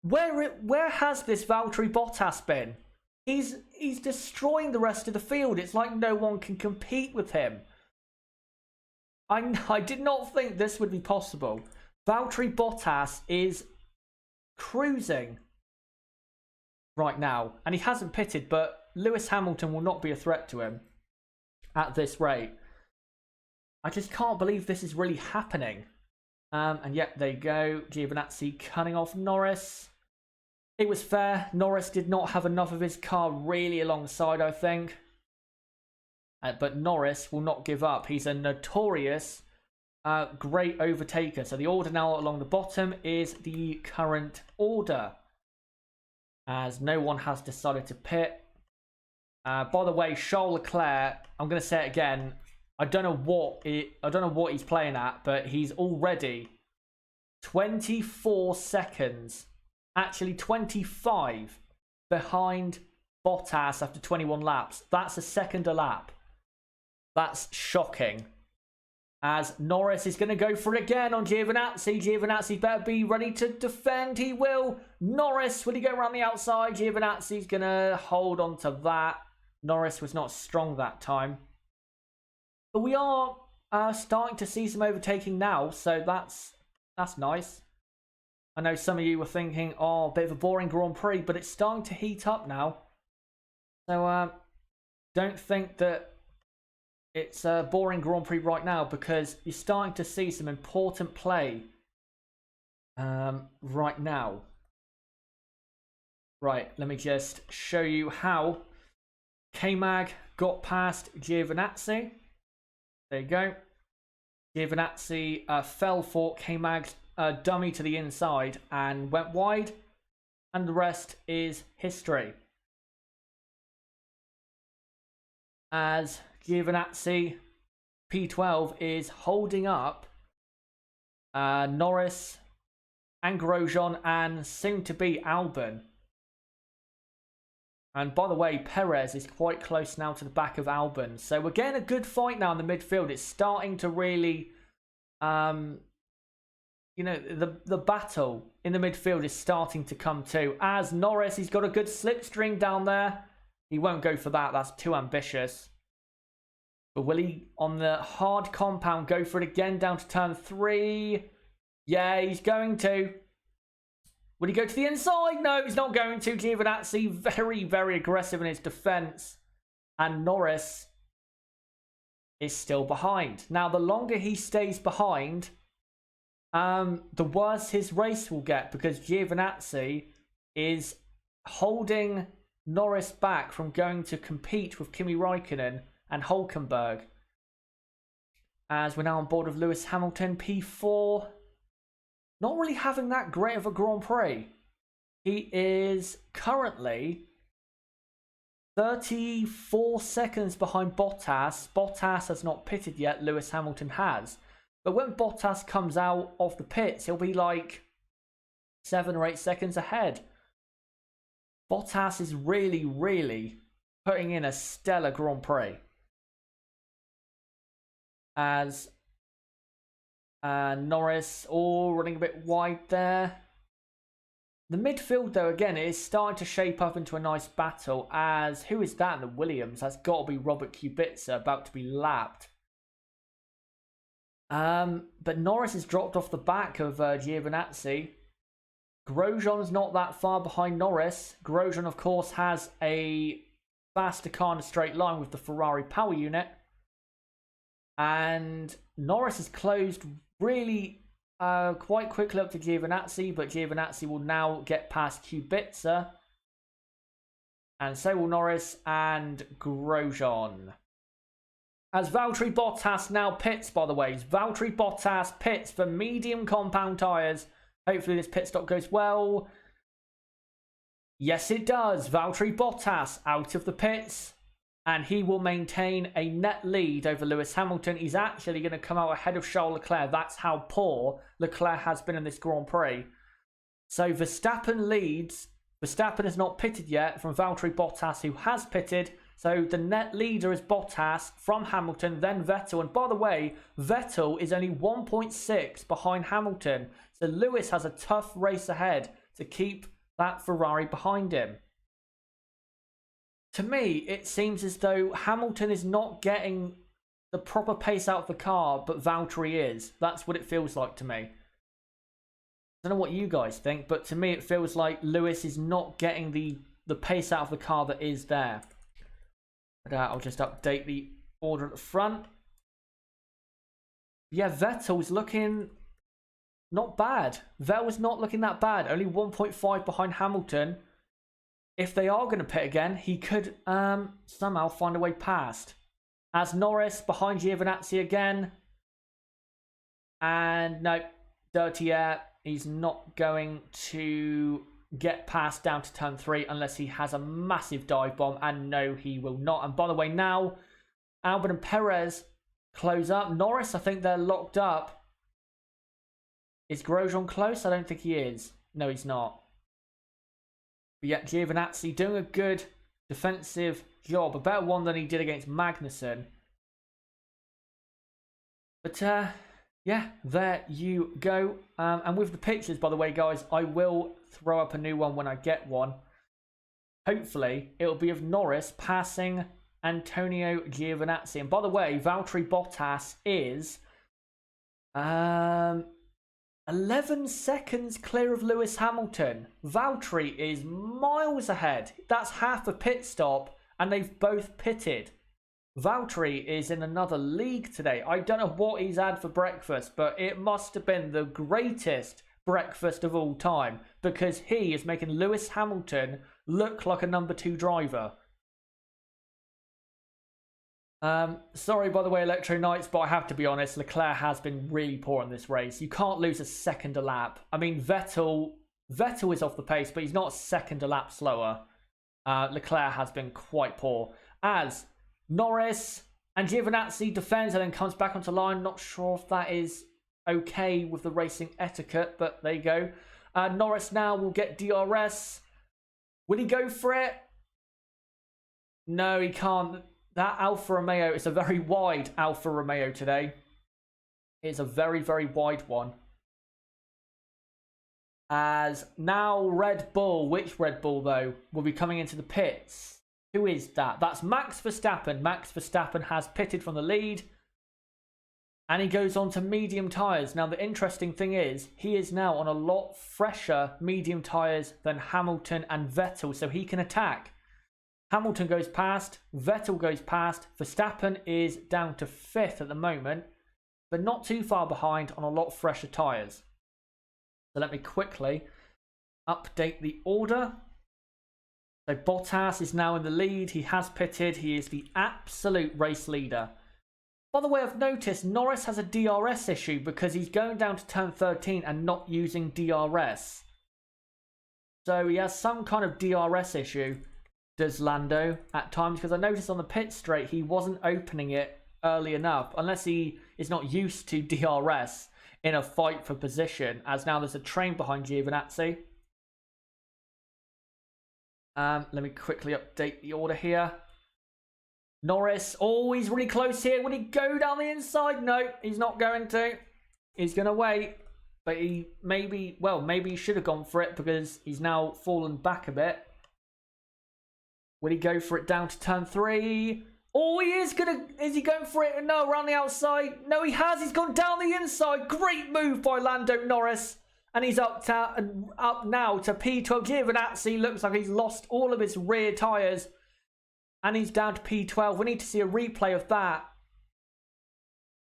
Where has this Valtteri Bottas been? He's destroying the rest of the field. It's like no one can compete with him. I did not think this would be possible. Valtteri Bottas is cruising right now. And he hasn't pitted, but Lewis Hamilton will not be a threat to him at this rate. I just can't believe this is really happening. And yet, there you go. Giovinazzi cutting off Norris. It was fair. Norris did not have enough of his car really alongside, I think. But Norris will not give up. He's a notorious great overtaker. So the order now along the bottom is the current order, as no one has decided to pit. By the way, Charles Leclerc, I'm going to say it again. I don't know what he's playing at, but he's already 24 seconds. Actually 25 behind Bottas after 21 laps. That's a second a lap. That's shocking. As Norris is going to go for it again on Giovinazzi. Giovinazzi better be ready to defend. He will. Norris, will he go around the outside? Giovinazzi's going to hold on to that. Norris was not strong that time. But we are starting to see some overtaking now, so that's nice. I know some of you were thinking, oh, a bit of a boring Grand Prix, but it's starting to heat up now. So don't think that it's a boring Grand Prix right now, because you're starting to see some important play right now. Right, let me just show you how K-Mag got past Giovinazzi. There you go. Giovinazzi fell for K-Mag's dummy to the inside and went wide. And the rest is history. As Giovinazzi, P12, is holding up Norris and Grosjean and soon to be Albon. And by the way, Perez is quite close now to the back of Albon. So we're getting a good fight now in the midfield. It's starting to really, the battle in the midfield is starting to come to. As Norris, he's got a good slipstream down there. He won't go for that. That's too ambitious. But will he, on the hard compound, go for it again down to turn 3? Yeah, he's going to. Would he go to the inside? No, he's not going to. Giovinazzi very, very aggressive in his defense. And Norris is still behind. Now, the longer he stays behind, the worse his race will get, because Giovinazzi is holding Norris back from going to compete with Kimi Räikkönen and Hülkenberg. As we're now on board of Lewis Hamilton, P4. Not really having that great of a Grand Prix. He is currently 34 seconds behind Bottas. Bottas has not pitted yet. Lewis Hamilton has. But when Bottas comes out of the pits, he'll be like 7 or 8 seconds ahead. Bottas is really, really putting in a stellar Grand Prix. as Norris all running a bit wide there. The midfield, though, again, is starting to shape up into a nice battle as... Who is that in the Williams? That's got to be Robert Kubica, about to be lapped. But Norris has dropped off the back of Giovinazzi. Grosjean's not that far behind Norris. Grosjean, of course, has a faster car in a straight line with the Ferrari power unit. And Norris has closed really... quite quickly up to Giovinazzi, but Giovinazzi will now get past Kubica. And so will Norris and Grosjean. As Valtteri Bottas now pits, by the way. Valtteri Bottas pits for medium compound tyres. Hopefully this pit stop goes well. Yes, it does. Valtteri Bottas out of the pits. And he will maintain a net lead over Lewis Hamilton. He's actually going to come out ahead of Charles Leclerc. That's how poor Leclerc has been in this Grand Prix. So Verstappen leads. Verstappen has not pitted yet from Valtteri Bottas, who has pitted. So the net leader is Bottas from Hamilton, then Vettel. And by the way, Vettel is only 1.6 behind Hamilton. So Lewis has a tough race ahead to keep that Ferrari behind him. To me, it seems as though Hamilton is not getting the proper pace out of the car, but Valtteri is. That's what it feels like to me. I don't know what you guys think, but to me it feels like Lewis is not getting the pace out of the car that is there. But I'll just update the order at the front. Yeah, Vettel's looking not bad. Vettel's not looking that bad. Only 1.5 behind Hamilton. If they are going to pit again, he could somehow find a way past. As Norris behind Giovinazzi again. And no, dirty air. He's not going to get past down to turn 3 unless he has a massive dive bomb. And no, he will not. And by the way, now Albon and Perez close up. Norris, I think they're locked up. Is Grosjean close? I don't think he is. No, he's not. But yet Giovinazzi doing a good defensive job. A better one than he did against Magnussen. But yeah, there you go. And with the pictures, by the way, guys, I will throw up a new one when I get one. Hopefully, it'll be of Norris passing Antonio Giovinazzi. And by the way, Valtteri Bottas is 11 seconds clear of Lewis Hamilton. Valtteri is miles ahead. That's half a pit stop, and they've both pitted. Valtteri is in another league today. I don't know what he's had for breakfast, but it must have been the greatest breakfast of all time, because he is making Lewis Hamilton look like a number 2 driver. Sorry, by the way, Electro Knights, but I have to be honest, Leclerc has been really poor in this race. You can't lose a second a lap. I mean, Vettel is off the pace, but he's not a second a lap slower. Leclerc has been quite poor. As Norris and Giovinazzi defends and then comes back onto line. Not sure if that is okay with the racing etiquette, but there you go. Norris now will get DRS. Will he go for it? No, he can't. That Alfa Romeo is a very wide Alfa Romeo today. It's a very, very wide one. As now Red Bull, which Red Bull though, will be coming into the pits. Who is that? That's Max Verstappen. Max Verstappen has pitted from the lead. And he goes on to medium tyres. Now the interesting thing is, he is now on a lot fresher medium tyres than Hamilton and Vettel. So he can attack. Hamilton goes past, Vettel goes past, Verstappen is down to 5th at the moment, but not too far behind on a lot fresher tyres. So let me quickly update the order. So Bottas is now in the lead, he has pitted, he is the absolute race leader. By the way, I've noticed Norris has a DRS issue because he's going down to turn 13 and not using DRS. So he has some kind of DRS issue. Does Lando at times, because I noticed on the pit straight he wasn't opening it early enough, unless he is not used to DRS in a fight for position, as now there's a train behind Giovinazzi. Let me quickly update the order here. Norris, oh, he's really close here. Will he go down the inside? No, he's not going to. He's going to wait. But he maybe he should have gone for it because he's now fallen back a bit. Will he go for it down to turn 3? Oh, he is he going for it? No, around the outside. No, he has. He's gone down the inside. Great move by Lando Norris. And he's up now to P12. Giovinazzi looks like he's lost all of his rear tyres. And he's down to P12. We need to see a replay of that.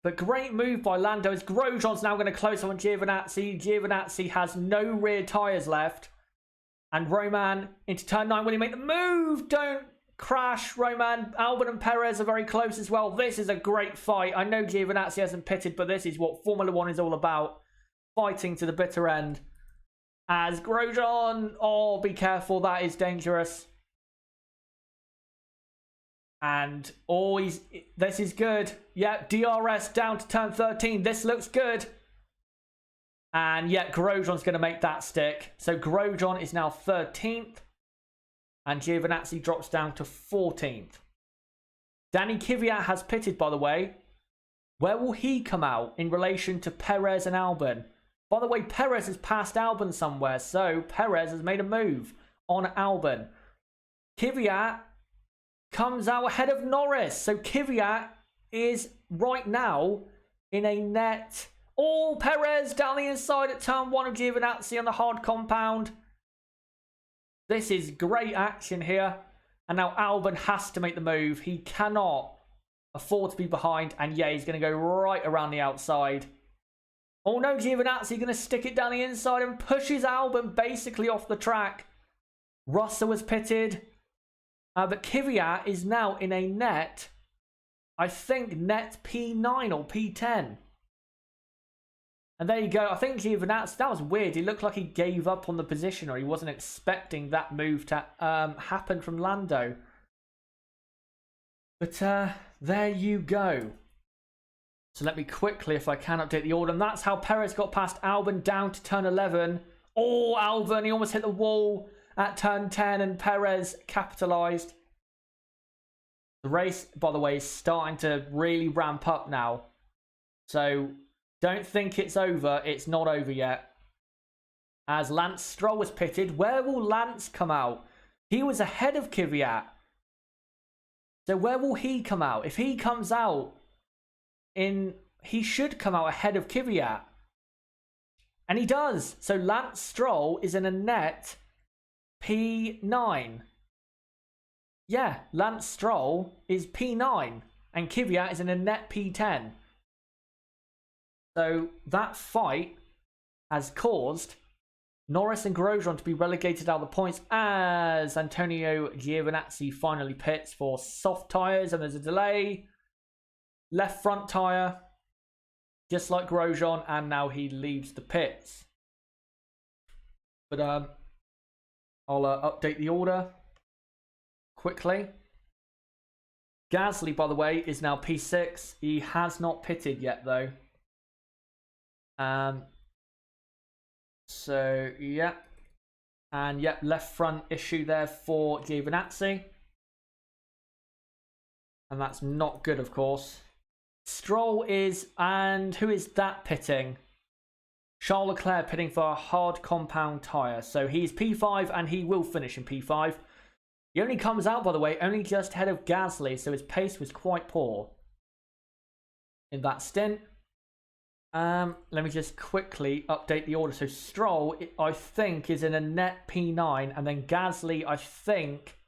But great move by Lando. As Grosjean's now going to close on Giovinazzi. Giovinazzi has no rear tyres left. And Roman into turn 9. Will he make the move? Don't crash, Roman. Albon and Perez are very close as well. This is a great fight. I know Giovinazzi hasn't pitted, but this is what Formula 1 is all about. Fighting to the bitter end. As Grosjean, oh, be careful, that is dangerous. And oh, this is good. Yeah, DRS down to turn 13. This looks good. And yet Grosjean's going to make that stick. So Grosjean is now 13th. And Giovinazzi drops down to 14th. Danny Kvyat has pitted, by the way. Where will he come out in relation to Perez and Albon? By the way, Perez has passed Albon somewhere. So Perez has made a move on Albon. Kvyat comes out ahead of Norris. So Kvyat is right now in a net. Oh, Perez down the inside at turn 1 of Giovinazzi on the hard compound. This is great action here. And now Albon has to make the move. He cannot afford to be behind. And yeah, he's going to go right around the outside. Oh no, Giovinazzi going to stick it down the inside and pushes Albon basically off the track. Russell was pitted. But Kvyat is now in a net, I think net P9 or P10. And there you go. I think Giovinazzi, that was weird. He looked like he gave up on the position or he wasn't expecting that move to happen from Lando. But there you go. So let me quickly, if I can, update the order. And that's how Perez got past Albon down to turn 11. Oh, Albon, he almost hit the wall at turn 10 and Perez capitalised. The race, by the way, is starting to really ramp up now. So don't think it's over. It's not over yet. As Lance Stroll was pitted, where will Lance come out? He was ahead of Kvyat. So where will he come out? If he comes out he should come out ahead of Kvyat. And he does. So Lance Stroll is in a net P9. Yeah, Lance Stroll is P9 and Kvyat is in a net P10. So that fight has caused Norris and Grosjean to be relegated out of the points as Antonio Giovinazzi finally pits for soft tyres and there's a delay. Left front tyre, just like Grosjean, and now he leaves the pits. But I'll update the order quickly. Gasly, by the way, is now P6. He has not pitted yet, though. So, yeah. And, yep, left front issue there for Giovinazzi. And that's not good, of course. Stroll is, and who is that pitting? Charles Leclerc pitting for a hard compound tyre. So he's P5 and he will finish in P5. He only comes out, by the way, only just ahead of Gasly. So his pace was quite poor in that stint. Let me just quickly update the order. So Stroll, I think, is in a net P9. And then Gasly, I think,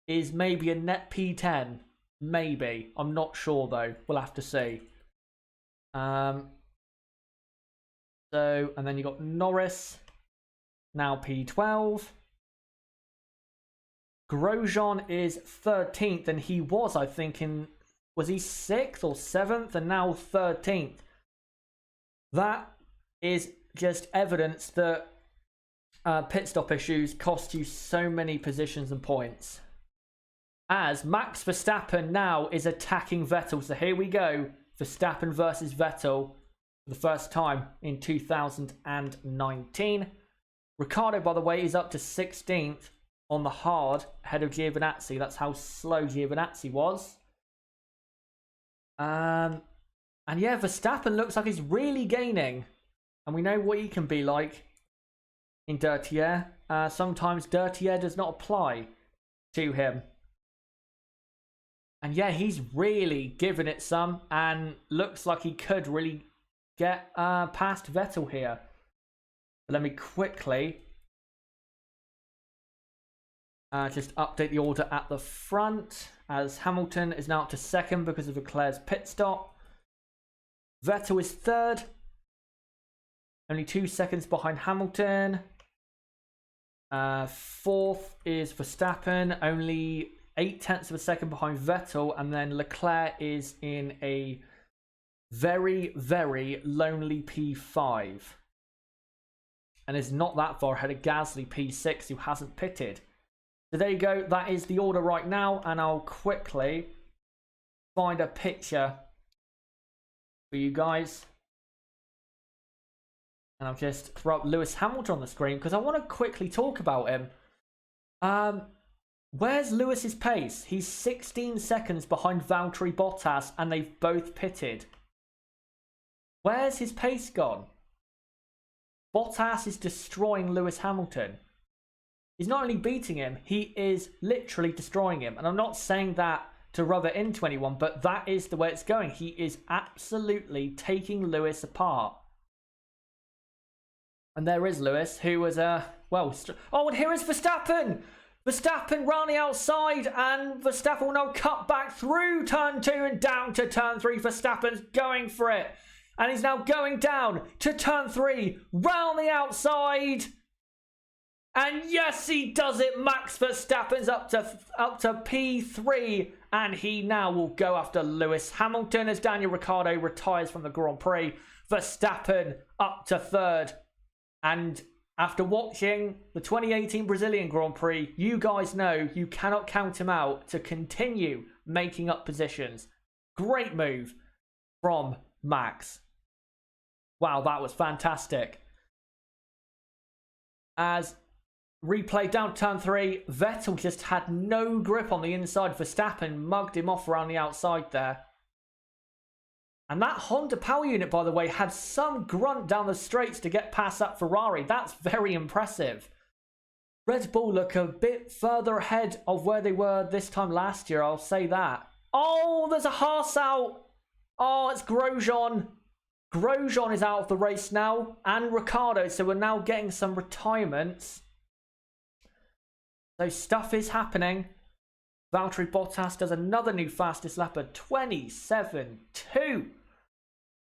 is maybe a net P10. Maybe. I'm not sure, though. We'll have to see. And then you got Norris, now P12. Grosjean is 13th, and he was, I think, was he 6th or 7th, and now 13th. That is just evidence that pit stop issues cost you so many positions and points. As Max Verstappen now is attacking Vettel. So here we go. Verstappen versus Vettel for the first time in 2019. Ricciardo, by the way, is up to 16th. on the hard ahead of Giovinazzi. That's how slow Giovinazzi was. And yeah, Verstappen looks like he's really gaining. And we know what he can be like in dirty air. Sometimes dirty air does not apply to him. And yeah, he's really given it some. And looks like he could really get past Vettel here. But let me quickly just update the order at the front, as Hamilton is now up to second because of Leclerc's pit stop. Vettel is third, only 2 seconds behind Hamilton. Fourth is Verstappen, only 0.8 of a second behind Vettel, and then Leclerc is in a very, very lonely P5 and is not that far ahead of Gasly P6, who hasn't pitted. So there you go, that is the order right now, and I'll quickly find a picture for you guys. And I'll just throw up Lewis Hamilton on the screen because I want to quickly talk about him. Where's Lewis's pace? He's 16 seconds behind Valtteri Bottas, and they've both pitted. Where's his pace gone? Bottas is destroying Lewis Hamilton. He's not only beating him, he is literally destroying him. And I'm not saying that to rub it into anyone, but that is the way it's going. He is absolutely taking Lewis apart. And there is Lewis, who was, oh, and here is Verstappen! Verstappen round the outside, and Verstappen will now cut back through turn 2 and down to turn 3. Verstappen's going for it. And he's now going down to turn 3, round the outside. And yes, he does it. Max Verstappen's up to P3, and he now will go after Lewis Hamilton as Daniel Ricciardo retires from the Grand Prix. Verstappen up to third. And after watching the 2018 Brazilian Grand Prix, you guys know you cannot count him out to continue making up positions. Great move from Max. Wow, that was fantastic. As replay down turn 3, Vettel just had no grip on the inside. Verstappen mugged him off around the outside there. And that Honda power unit, by the way, had some grunt down the straights to get past that Ferrari. That's very impressive. Red Bull look a bit further ahead of where they were this time last year, I'll say that. Oh, there's a Haas out. Oh, it's Grosjean. Grosjean is out of the race now. And Ricciardo, so we're now getting some retirements. So stuff is happening. Valtteri Bottas does another new fastest lap at 27.2.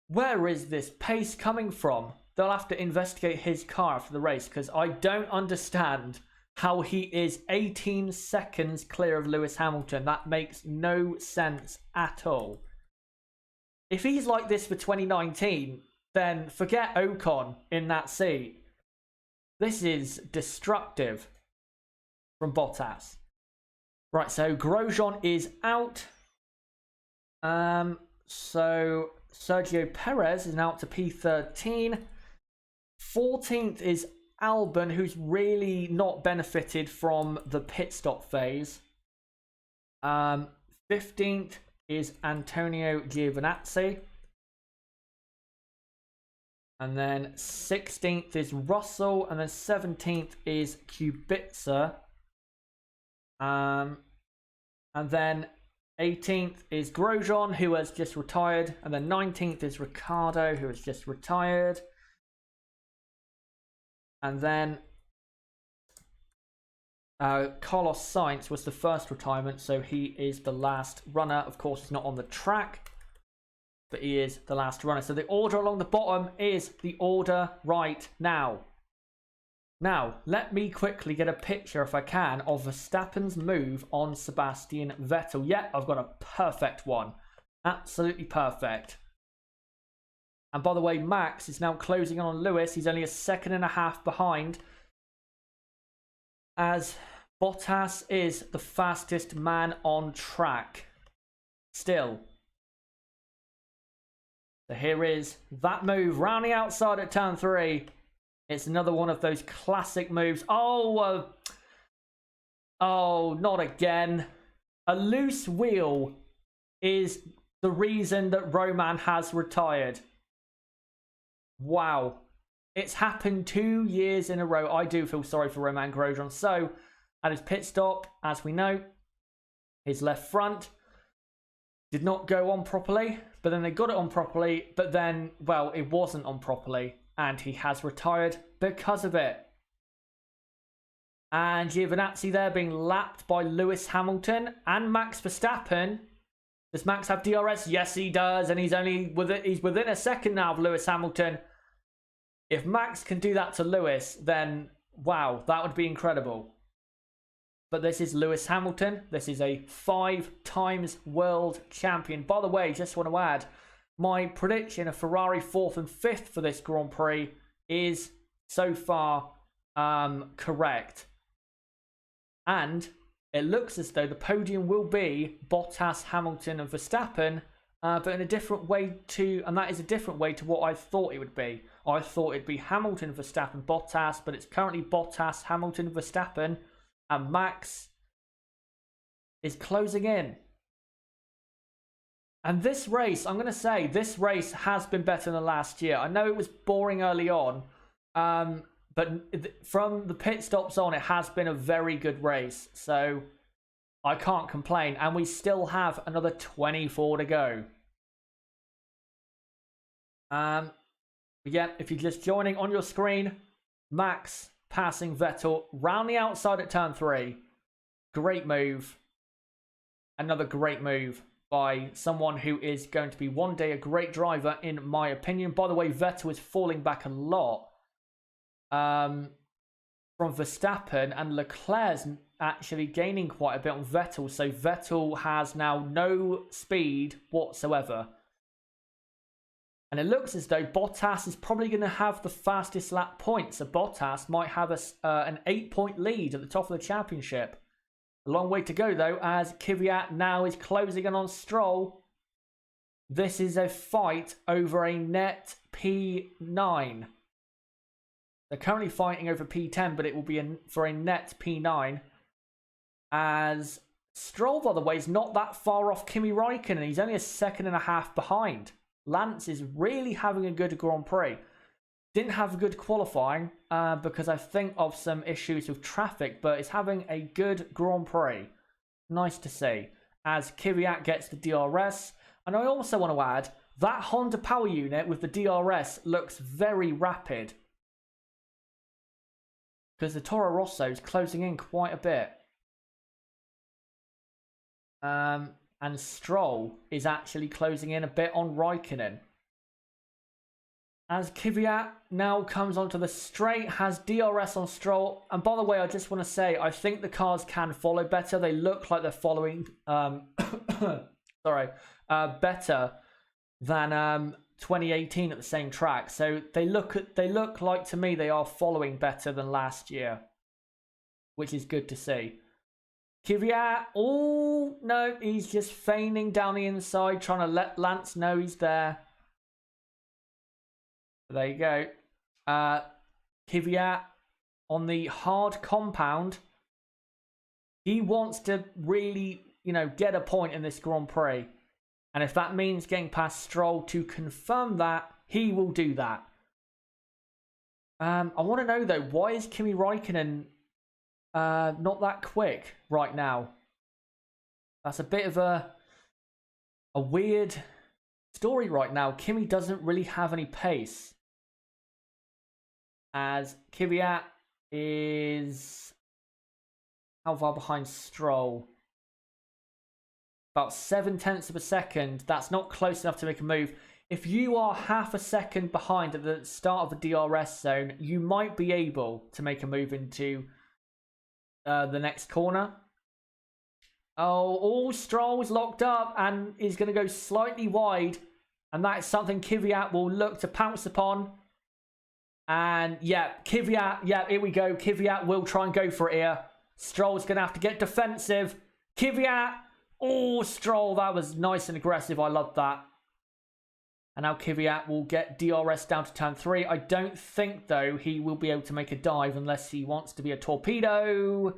Where is this pace coming from? They'll have to investigate his car after the race, because I don't understand how he is 18 seconds clear of Lewis Hamilton. That makes no sense at all. If he's like this for 2019, then forget Ocon in that seat. This is destructive from Bottas. Right, so Grosjean is out. So Sergio Perez is now up to P13. 14th is Albon, who's really not benefited from the pit stop phase. 15th is Antonio Giovinazzi. And then 16th is Russell. And then 17th is Kubica. And then 18th is Grosjean, who has just retired. And then 19th is Ricciardo, who has just retired. And then Carlos Sainz was the first retirement, so he is the last runner. Of course, he's not on the track, but he is the last runner. So the order along the bottom is the order right now. Now, let me quickly get a picture, if I can, of Verstappen's move on Sebastian Vettel. Yeah, I've got a perfect one. Absolutely perfect. And by the way, Max is now closing on Lewis. He's only a second and a half behind, as Bottas is the fastest man on track still. So here is that move round the outside at turn 3. It's another one of those classic moves. Oh, Oh, not again. A loose wheel is the reason that Roman has retired. Wow. It's happened 2 years in a row. I do feel sorry for Romain Grosjean. So, at his pit stop, as we know, his left front did not go on properly. But then they got it on properly. But then, well, it wasn't on properly. And he has retired because of it. And Giovinazzi there being lapped by Lewis Hamilton and Max Verstappen. Does Max have DRS? Yes, he does. And he's within a second now of Lewis Hamilton. If Max can do that to Lewis, then wow, that would be incredible. But this is Lewis Hamilton. This is a 5 times world champion. By the way, just want to add, my prediction of Ferrari 4th and 5th for this Grand Prix is so far correct. And it looks as though the podium will be Bottas, Hamilton and Verstappen, but in a different way and that is a different way to what I thought it would be. I thought it'd be Hamilton, Verstappen, Bottas, but it's currently Bottas, Hamilton, Verstappen, and Max is closing in. And this race, I'm going to say, this race has been better than last year. I know it was boring early on, but from the pit stops on, it has been a very good race. So I can't complain. And we still have another 24 to go. Yeah, if you're just joining on your screen, Max passing Vettel round the outside at turn 3. Great move. Another great move by someone who is going to be one day a great driver, in my opinion. By the way, Vettel is falling back a lot from Verstappen, and Leclerc's actually gaining quite a bit on Vettel. So Vettel has now no speed whatsoever. And it looks as though Bottas is probably going to have the fastest lap points. So Bottas might have an 8-point lead at the top of the championship. A long way to go, though, as Kvyat now is closing in on Stroll. This is a fight over a net P9. They're currently fighting over P10, but it will be for a net P9. As Stroll, by the way, is not that far off Kimi Räikkönen. He's only a second and a half behind. Lance is really having a good Grand Prix. Didn't have a good qualifying because I think of some issues with traffic, but is having a good Grand Prix. Nice to see. As Kvyat gets the DRS. And I also want to add, that Honda power unit with the DRS looks very rapid. Because the Toro Rosso is closing in quite a bit. And Stroll is actually closing in a bit on Räikkönen. As Kvyat now comes onto the straight, has DRS on Stroll. And by the way, I just want to say, I think the cars can follow better. They look like they're following better than 2018 at the same track. So they look like, to me, they are following better than last year, which is good to see. Kvyat, oh no, he's just feigning down the inside, trying to let Lance know he's there. There you go. Kvyat on the hard compound. He wants to really, get a point in this Grand Prix. And if that means getting past Stroll to confirm that, he will do that. I want to know, though, why is Kimi Räikkönen not that quick right now? That's a bit of a weird story right now. Kimi doesn't really have any pace. As Kvyat is how far behind Stroll? About 0.7 of a second. That's not close enough to make a move. If you are half a second behind at the start of the DRS zone, you might be able to make a move into the next corner. Oh, Stroll is locked up and is going to go slightly wide. And that is something Kvyat will look to pounce upon. And yeah, Kvyat, here we go. Kvyat will try and go for it here. Stroll's going to have to get defensive. Kvyat. Oh, Stroll, that was nice and aggressive. I love that. And now Kvyat will get DRS down to turn 3. I don't think, though, he will be able to make a dive unless he wants to be a torpedo.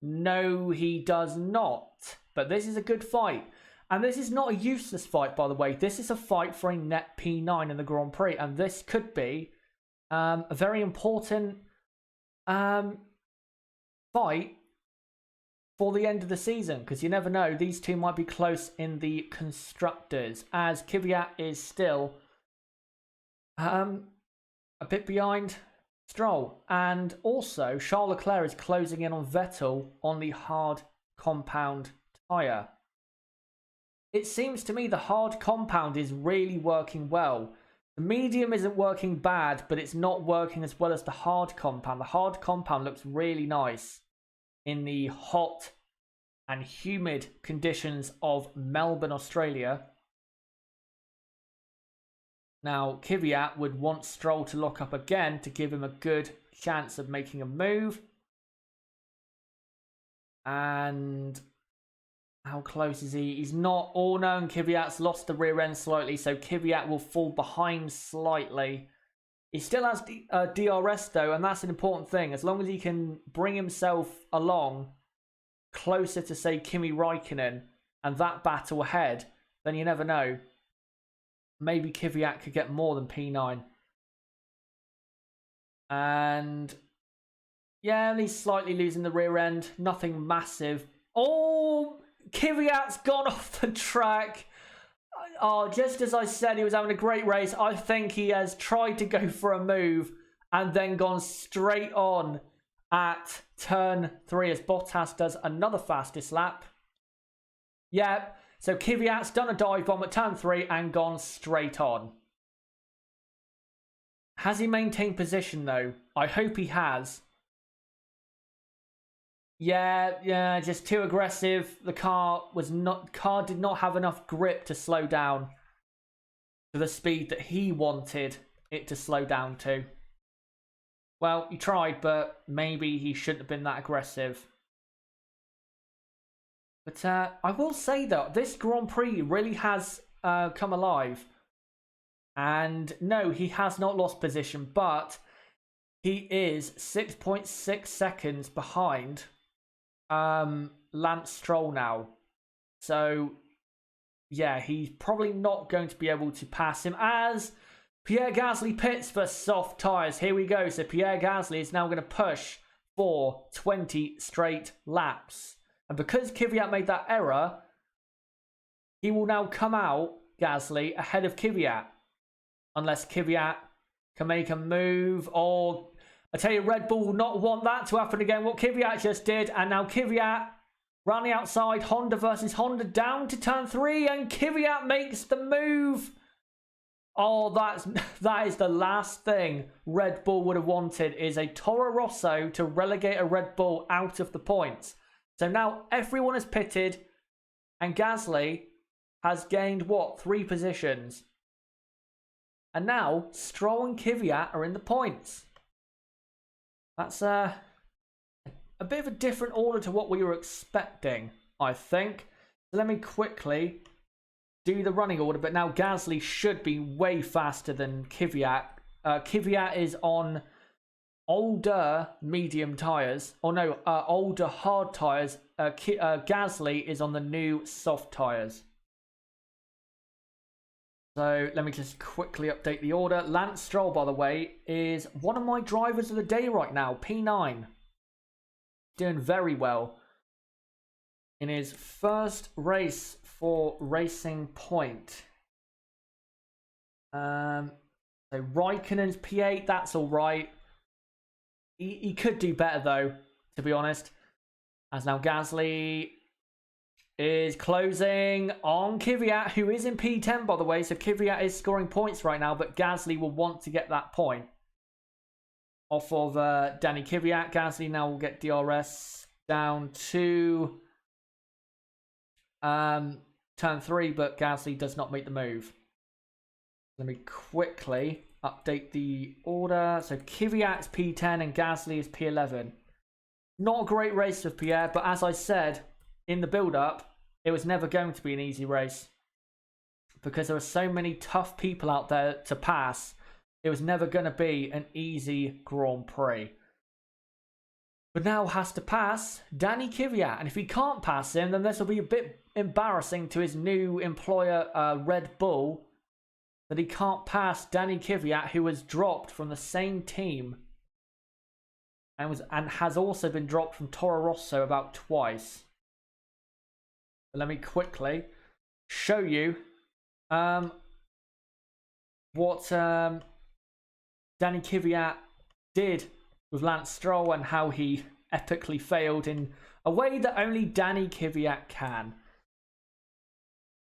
No, he does not. But this is a good fight. And this is not a useless fight, by the way. This is a fight for a net P9 in the Grand Prix. And this could be a very important fight for the end of the season. Because you never know. These two might be close in the Constructors. As Kvyat is still a bit behind Stroll. And also, Charles Leclerc is closing in on Vettel on the hard compound tyre. It seems to me the hard compound is really working well. The medium isn't working bad, but it's not working as well as the hard compound. The hard compound looks really nice in the hot and humid conditions of Melbourne, Australia. Now, Kvyat would want Stroll to lock up again to give him a good chance of making a move. And how close is he? He's not. Oh no, and Kvyat's lost the rear end slightly, so Kvyat will fall behind slightly. He still has DRS though, and that's an important thing. As long as he can bring himself along closer to, say, Kimi Räikkönen and that battle ahead, then you never know. Maybe Kvyat could get more than P9. And yeah, and he's slightly losing the rear end. Nothing massive. Oh, Kvyat's gone off the track. Oh, just as I said, he was having a great race. I think he has tried to go for a move and then gone straight on at turn 3 as Bottas does another fastest lap. Yep. So Kvyat's done a dive bomb at turn 3 and gone straight on. Has he maintained position though? I hope he has. Yeah, just too aggressive. The car did not have enough grip to slow down to the speed that he wanted it to slow down to. Well, he tried, but maybe he shouldn't have been that aggressive. But I will say though, this Grand Prix really has come alive. And no, he has not lost position, but he is 6.6 seconds behind Lance Stroll now. So yeah, he's probably not going to be able to pass him as Pierre Gasly pits for soft tyres. Here we go. So Pierre Gasly is now going to push for 20 straight laps. And because Kvyat made that error, he will now come out, Gasly, ahead of Kvyat. Unless Kvyat can make a move. Or, I tell you, Red Bull will not want that to happen again. What Kvyat just did. And now Kvyat, round the outside, Honda versus Honda down to turn 3. And Kvyat makes the move. Oh, that is the last thing Red Bull would have wanted, is a Toro Rosso to relegate a Red Bull out of the points. So now everyone is pitted and Gasly has gained, what, 3 positions. And now Stroll and Kvyat are in the points. That's a bit of a different order to what we were expecting, I think. So let me quickly do the running order. But now Gasly should be way faster than Kvyat. Kvyat is on older medium tyres. Oh no, older hard tyres. Gasly is on the new soft tyres. So let me just quickly update the order. Lance Stroll, by the way, is one of my drivers of the day right now. P9. Doing very well in his first race for Racing Point. So Raikkonen's P8, that's all right. He could do better though, to be honest. As now Gasly is closing on Kvyat, who is in P10 by the way. So Kvyat is scoring points right now, but Gasly will want to get that point off of Danny Kvyat. Gasly now will get DRS down to turn 3, but Gasly does not make the move. Let me quickly update the order. So Kvyat's P10 and Gasly is P11. Not a great race for Pierre, but as I said in the build-up, it was never going to be an easy race because there were so many tough people out there to pass. It was never going to be an easy Grand Prix. but now has to pass Danny Kvyat. And if he can't pass him, then this will be a bit embarrassing to his new employer, Red Bull, that he can't pass Danny Kvyat, who was dropped from the same team and has also been dropped from Toro Rosso about twice. But let me quickly show you what Danny Kvyat did with Lance Stroll and how he epically failed in a way that only Danny Kvyat can.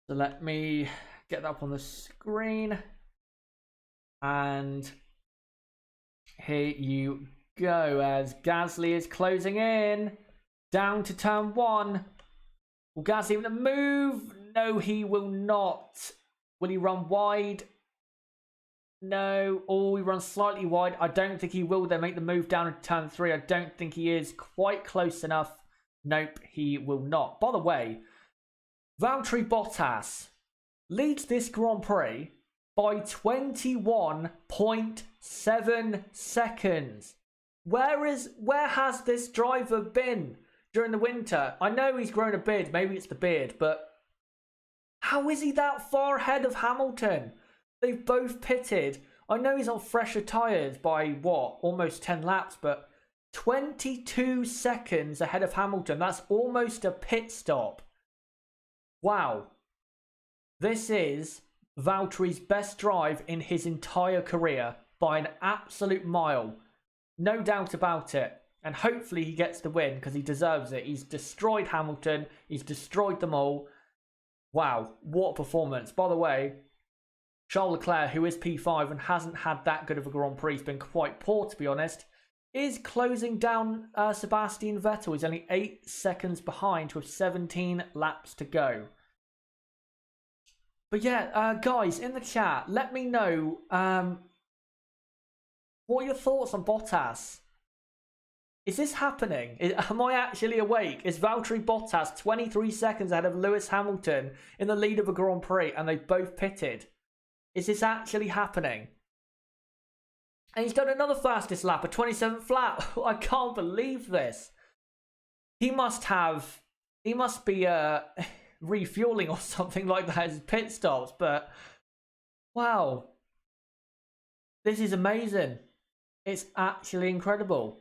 So let me get that up on the screen. And here you go as Gasly is closing in. Down to turn 1. Will Gasly even move? No, he will not. Will he run wide? No. Oh, he runs slightly wide. I don't think he will then make the move down to turn 3. I don't think he is quite close enough. Nope, he will not. By the way, Valtteri Bottas leads this Grand Prix by 21.7 seconds. Where has this driver been during the winter? I know he's grown a beard. Maybe it's the beard, but how is he that far ahead of Hamilton? They've both pitted. I know he's on fresher tyres by, what, almost 10 laps, but 22 seconds ahead of Hamilton. That's almost a pit stop. Wow. This is Valtteri's best drive in his entire career by an absolute mile. No doubt about it. And hopefully he gets the win because he deserves it. He's destroyed Hamilton. He's destroyed them all. Wow, what a performance. By the way, Charles Leclerc, who is P5 and hasn't had that good of a Grand Prix, he's been quite poor to be honest, is closing down Sebastian Vettel. He's only 8 seconds behind with 17 laps to go. But yeah, guys, in the chat, let me know what are your thoughts on Bottas? Is this happening? Am I actually awake? Is Valtteri Bottas 23 seconds ahead of Lewis Hamilton in the lead of a Grand Prix and they've both pitted? Is this actually happening? And he's done another fastest lap, a 27th lap. I can't believe this. He must be refueling or something like that as pit stops, but wow. This is amazing. It's actually incredible.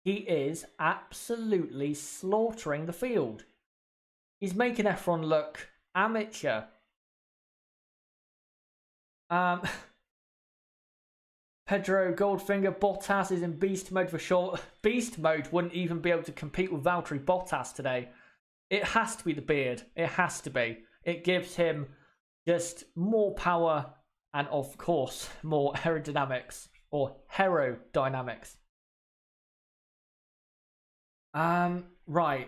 He is absolutely slaughtering the field. He's making F1 look amateur. Pedro Goldfinger, Bottas is in beast mode for sure. Beast mode wouldn't even be able to compete with Valtteri Bottas today. It has to be the beard. It has to be. It gives him just more power and, of course, more aerodynamics or aerodynamics. Right.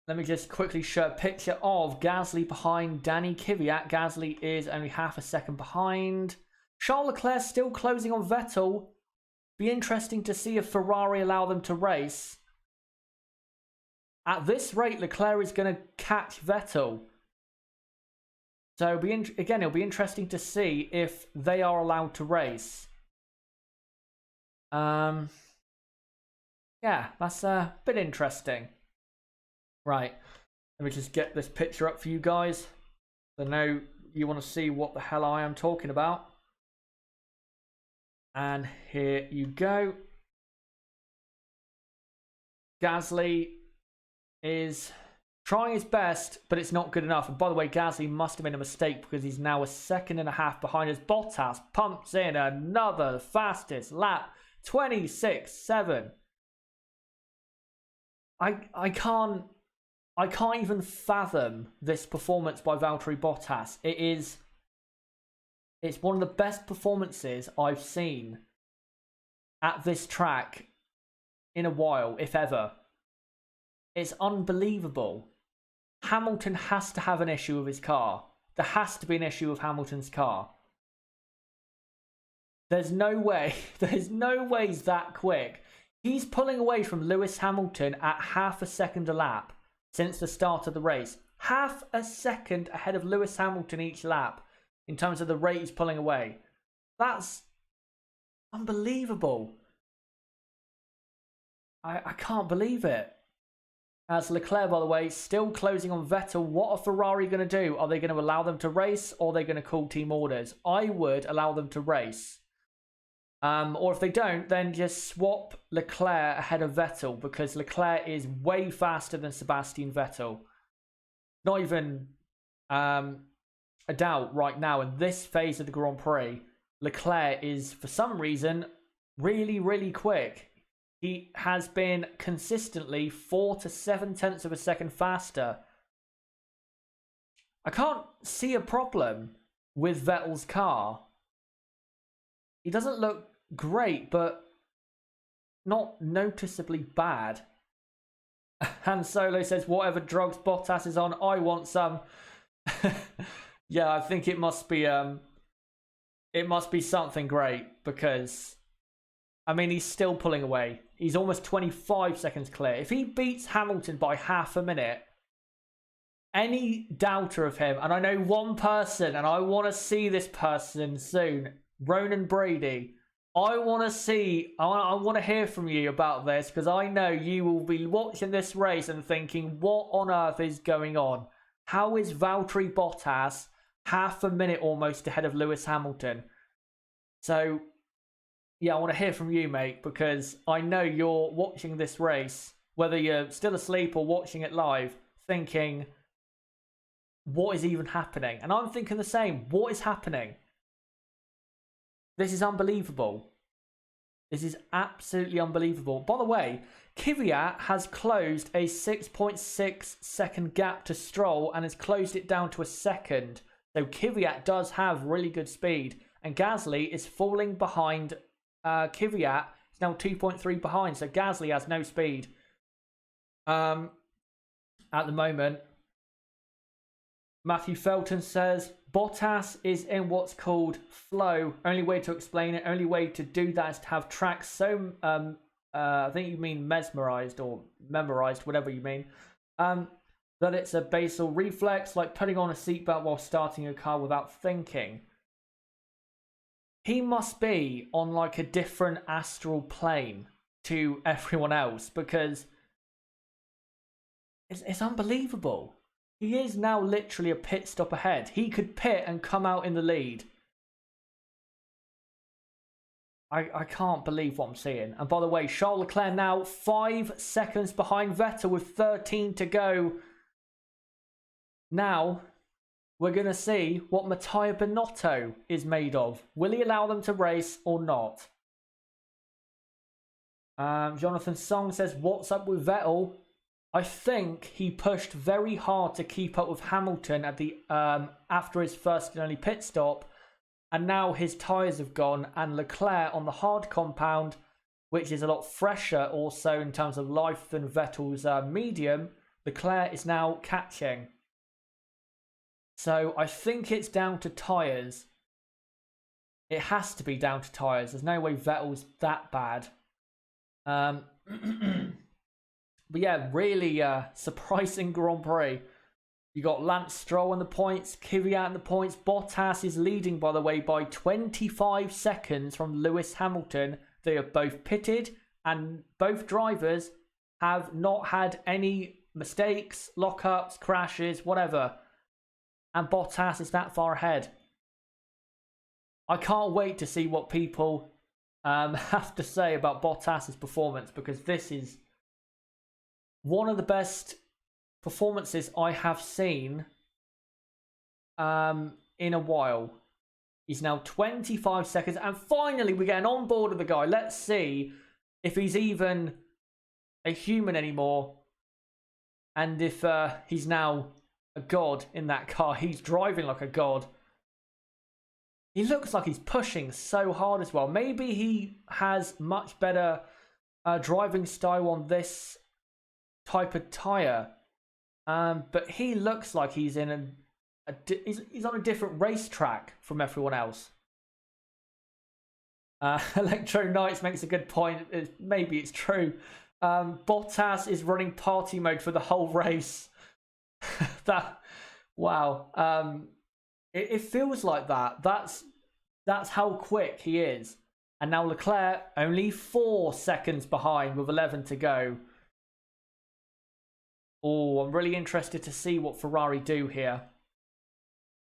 Let me just quickly show a picture of Gasly behind Danny Kvyat. Gasly is only half a second behind. Charles Leclerc still closing on Vettel. Be interesting to see if Ferrari allow them to race. At this rate, Leclerc is going to catch Vettel. So it'll be interesting to see if they are allowed to race. Yeah, that's a bit interesting. Right, let me just get this picture up for you guys. I know you want to see what the hell I am talking about. And here you go. Gasly is trying his best, but it's not good enough. And by the way, Gasly must have made a mistake because he's now a second and a half behind as Bottas pumps in another fastest lap. 26.7. I can't even fathom this performance by Valtteri Bottas. It's one of the best performances I've seen at this track in a while, if ever. It's unbelievable. Hamilton has to have an issue with his car. There has to be an issue with Hamilton's car. There's no way he's that quick. He's pulling away from Lewis Hamilton at half a second a lap since the start of the race. Half a second ahead of Lewis Hamilton each lap in terms of the rate he's pulling away. That's unbelievable. I can't believe it. As Leclerc, by the way, still closing on Vettel. What are Ferrari going to do? Are they going to allow them to race, or are they going to call team orders? I would allow them to race. Or if they don't, then just swap Leclerc ahead of Vettel, because Leclerc is way faster than Sebastian Vettel. Not even a doubt right now in this phase of the Grand Prix. Leclerc is, for some reason, really, really quick. He has been consistently 4 to 7 tenths of a second faster. I can't see a problem with Vettel's car. He doesn't look great, but not noticeably bad. Han Solo says, whatever drugs Bottas is on, I want some. Yeah, I think it must be something great, because I mean, he's still pulling away. He's almost 25 seconds clear. If he beats Hamilton by half a minute, any doubter of him, and I know one person, and I want to see this person soon, Ronan Brady. I want to hear from you about this, because I know you will be watching this race and thinking, what on earth is going on? How is Valtteri Bottas half a minute almost ahead of Lewis Hamilton? So, yeah, I want to hear from you, mate, because I know you're watching this race, whether you're still asleep or watching it live, thinking, what is even happening? And I'm thinking the same. What is happening? This is unbelievable. This is absolutely unbelievable. By the way, Kvyat has closed a 6.6 second gap to Stroll and has closed it down to a second. So Kvyat does have really good speed. And Gasly is falling behind Kvyat. Is now 2.3 behind. So Gasly has no speed at the moment. Matthew Felton says, Bottas is in what's called flow. Only way to explain it, only way to do that is to have tracks so, I think you mean mesmerized or memorized, whatever you mean, that it's a basal reflex, like putting on a seatbelt while starting a car without thinking. He must be on like a different astral plane to everyone else, because it's unbelievable. He is now literally a pit stop ahead. He could pit and come out in the lead. I can't believe what I'm seeing. And by the way, Charles Leclerc now 5 seconds behind Vettel with 13 to go. Now, we're going to see what Mattia Binotto is made of. Will he allow them to race or not? Jonathan Song says, what's up with Vettel? I think he pushed very hard to keep up with Hamilton at the after his first and only pit stop, and now his tyres have gone, and Leclerc on the hard compound, which is a lot fresher also in terms of life than Vettel's medium, Leclerc is now catching. So I think it's down to tyres. It has to be down to tyres. There's no way Vettel's that bad. But yeah, really surprising Grand Prix. You got Lance Stroll in the points, Kvyat in the points. Bottas is leading, by the way, by 25 seconds from Lewis Hamilton. They have both pitted, and both drivers have not had any mistakes, lockups, crashes, whatever. And Bottas is that far ahead. I can't wait to see what people have to say about Bottas's performance, because this is one of the best performances I have seen in a while. He's now 25 seconds. And finally, we get an on board of the guy. Let's see if he's even a human anymore. And if he's now a god in that car. He's driving like a god. He looks like he's pushing so hard as well. Maybe he has much better driving style on this type of tyre, but he looks like he's in he's on a different racetrack from everyone else. Electro Knights makes a good point. Maybe it's true. Bottas is running party mode for the whole race. Wow. It feels like that. That's how quick he is. And now Leclerc only 4 seconds behind with 11 to go. Oh, I'm really interested to see what Ferrari do here.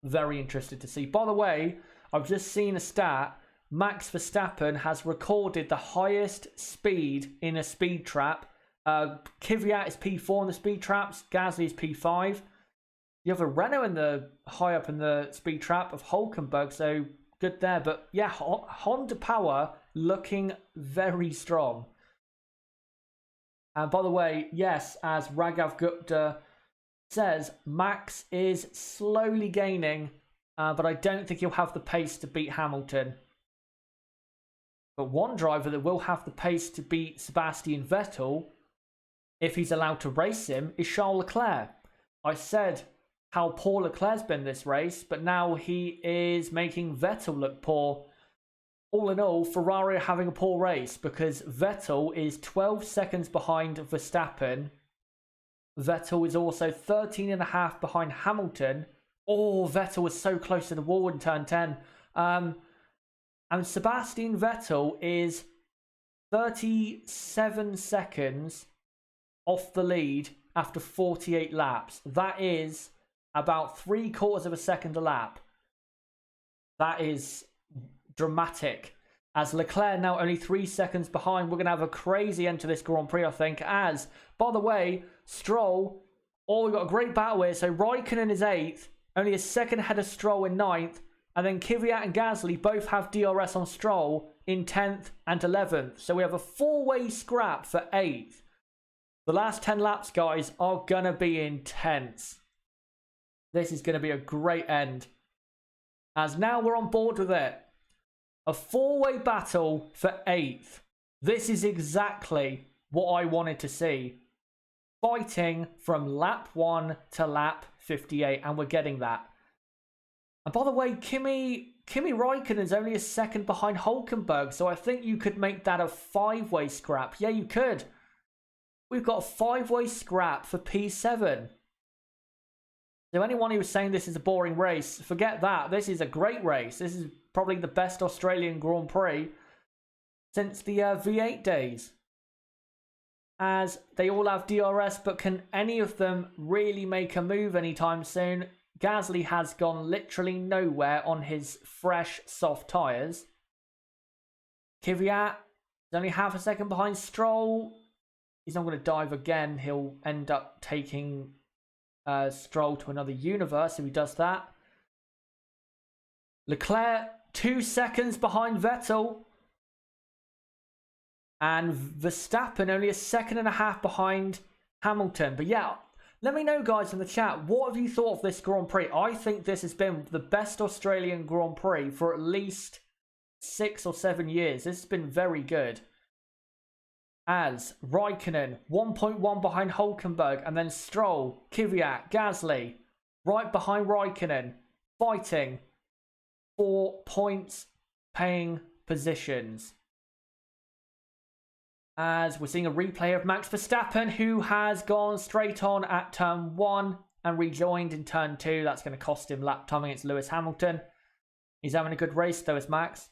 Very interested to see. By the way, I've just seen a stat. Max Verstappen has recorded the highest speed in a speed trap. Kvyat is P4 in the speed traps. Gasly is P5. You have a Renault in the high up in the speed trap of Hülkenberg, so good there. But yeah, Honda power looking very strong. And by the way, yes, as Raghav Gupta says, Max is slowly gaining, but I don't think he'll have the pace to beat Hamilton. But one driver that will have the pace to beat Sebastian Vettel, if he's allowed to race him, is Charles Leclerc. I said how poor Leclerc's been this race, but now he is making Vettel look poor. All in all, Ferrari are having a poor race because Vettel is 12 seconds behind Verstappen. Vettel is also 13.5 behind Hamilton. Oh, Vettel was so close to the wall in turn 10. And Sebastian Vettel is 37 seconds off the lead after 48 laps. That is about 3/4 of a second a lap. That is dramatic. As Leclerc now only 3 seconds behind. We're going to have a crazy end to this Grand Prix, I think. As, by the way, Stroll, we've got a great battle here. So Raikkonen is 8th, only a second ahead of Stroll in 9th. And then Kvyat and Gasly both have DRS on Stroll in 10th and 11th. So we have a 4-way scrap for 8th. The last 10 laps, guys, are going to be intense. This is going to be a great end. As now we're on board with it. A 4-way battle for 8th. This is exactly what I wanted to see. Fighting from lap 1 to lap 58. And we're getting that. And by the way, Kimi Raikkonen is only a second behind Hülkenberg. So I think you could make that a 5-way scrap. Yeah, you could. We've got a 5-way scrap for P7. So anyone who was saying this is a boring race, forget that. This is a great race. This is probably the best Australian Grand Prix since the V8 days. As they all have DRS, but can any of them really make a move anytime soon? Gasly has gone literally nowhere on his fresh, soft tyres. Kvyat is only half a second behind Stroll. He's not going to dive again. He'll end up taking Stroll to another universe if he does that. Leclerc, 2 seconds behind Vettel. And Verstappen only a 1.5 seconds behind Hamilton. But yeah, let me know, guys, in the chat, what have you thought of this Grand Prix? I think this has been the best Australian Grand Prix for at least 6 or 7 years. This has been very good. As Raikkonen, 1.1 behind Hülkenberg, and then Stroll, Kvyat, Gasly, right behind Raikkonen, fighting for points paying positions. As we're seeing a replay of Max Verstappen, who has gone straight on at turn 1 and rejoined in turn 2. That's going to cost him lap time against Lewis Hamilton. He's having a good race though, is Max.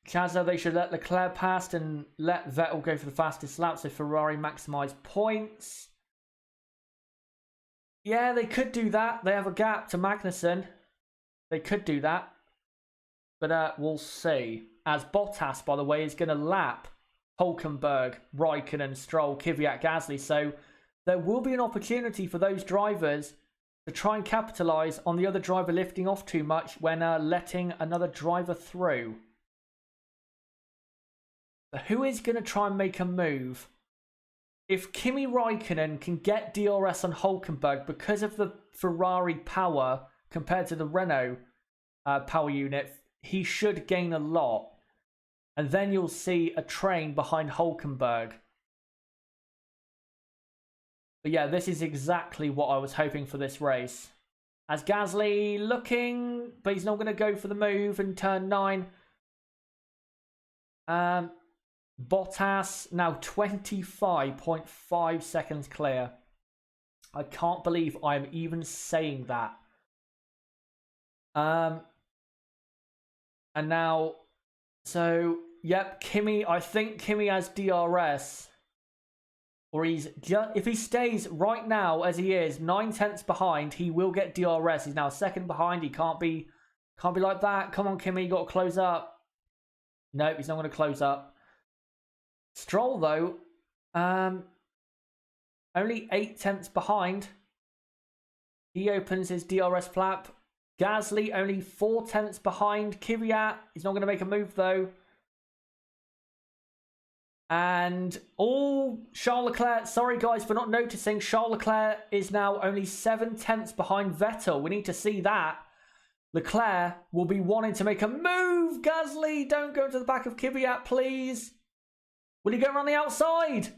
Chazza, they should let Leclerc past and let Vettel go for the fastest lap so Ferrari maximise points. Yeah, they could do that. They have a gap to Magnussen. They could do that. But we'll see. As Bottas, by the way, is going to lap Hülkenberg, Raikkonen, Stroll, Kvyat, Gasly. So there will be an opportunity for those drivers to try and capitalise on the other driver lifting off too much when letting another driver through. But who is going to try and make a move? If Kimi Raikkonen can get DRS on Hülkenberg because of the Ferrari power compared to the Renault power unit, he should gain a lot. And then you'll see a train behind Hülkenberg. But yeah, this is exactly what I was hoping for this race. As Gasly looking, but he's not going to go for the move in turn 9. Bottas now 25.5 seconds clear. I can't believe I'm even saying that. And now, so, yep, Kimi, I think Kimi has DRS. Or he's just, if he stays right now as he is, 9/10 behind, he will get DRS. He's now second behind. He can't be like that. Come on, Kimi, you got to close up. Nope, he's not going to close up. Stroll though, only 8/10 behind. He opens his DRS flap. Gasly only 4/10 behind. Kvyat, he's not going to make a move though. And, Charles Leclerc, sorry guys for not noticing, Charles Leclerc is now only 7/10 behind Vettel. We need to see that. Leclerc will be wanting to make a move. Gasly, don't go to the back of Kvyat, please. Will he go around the outside?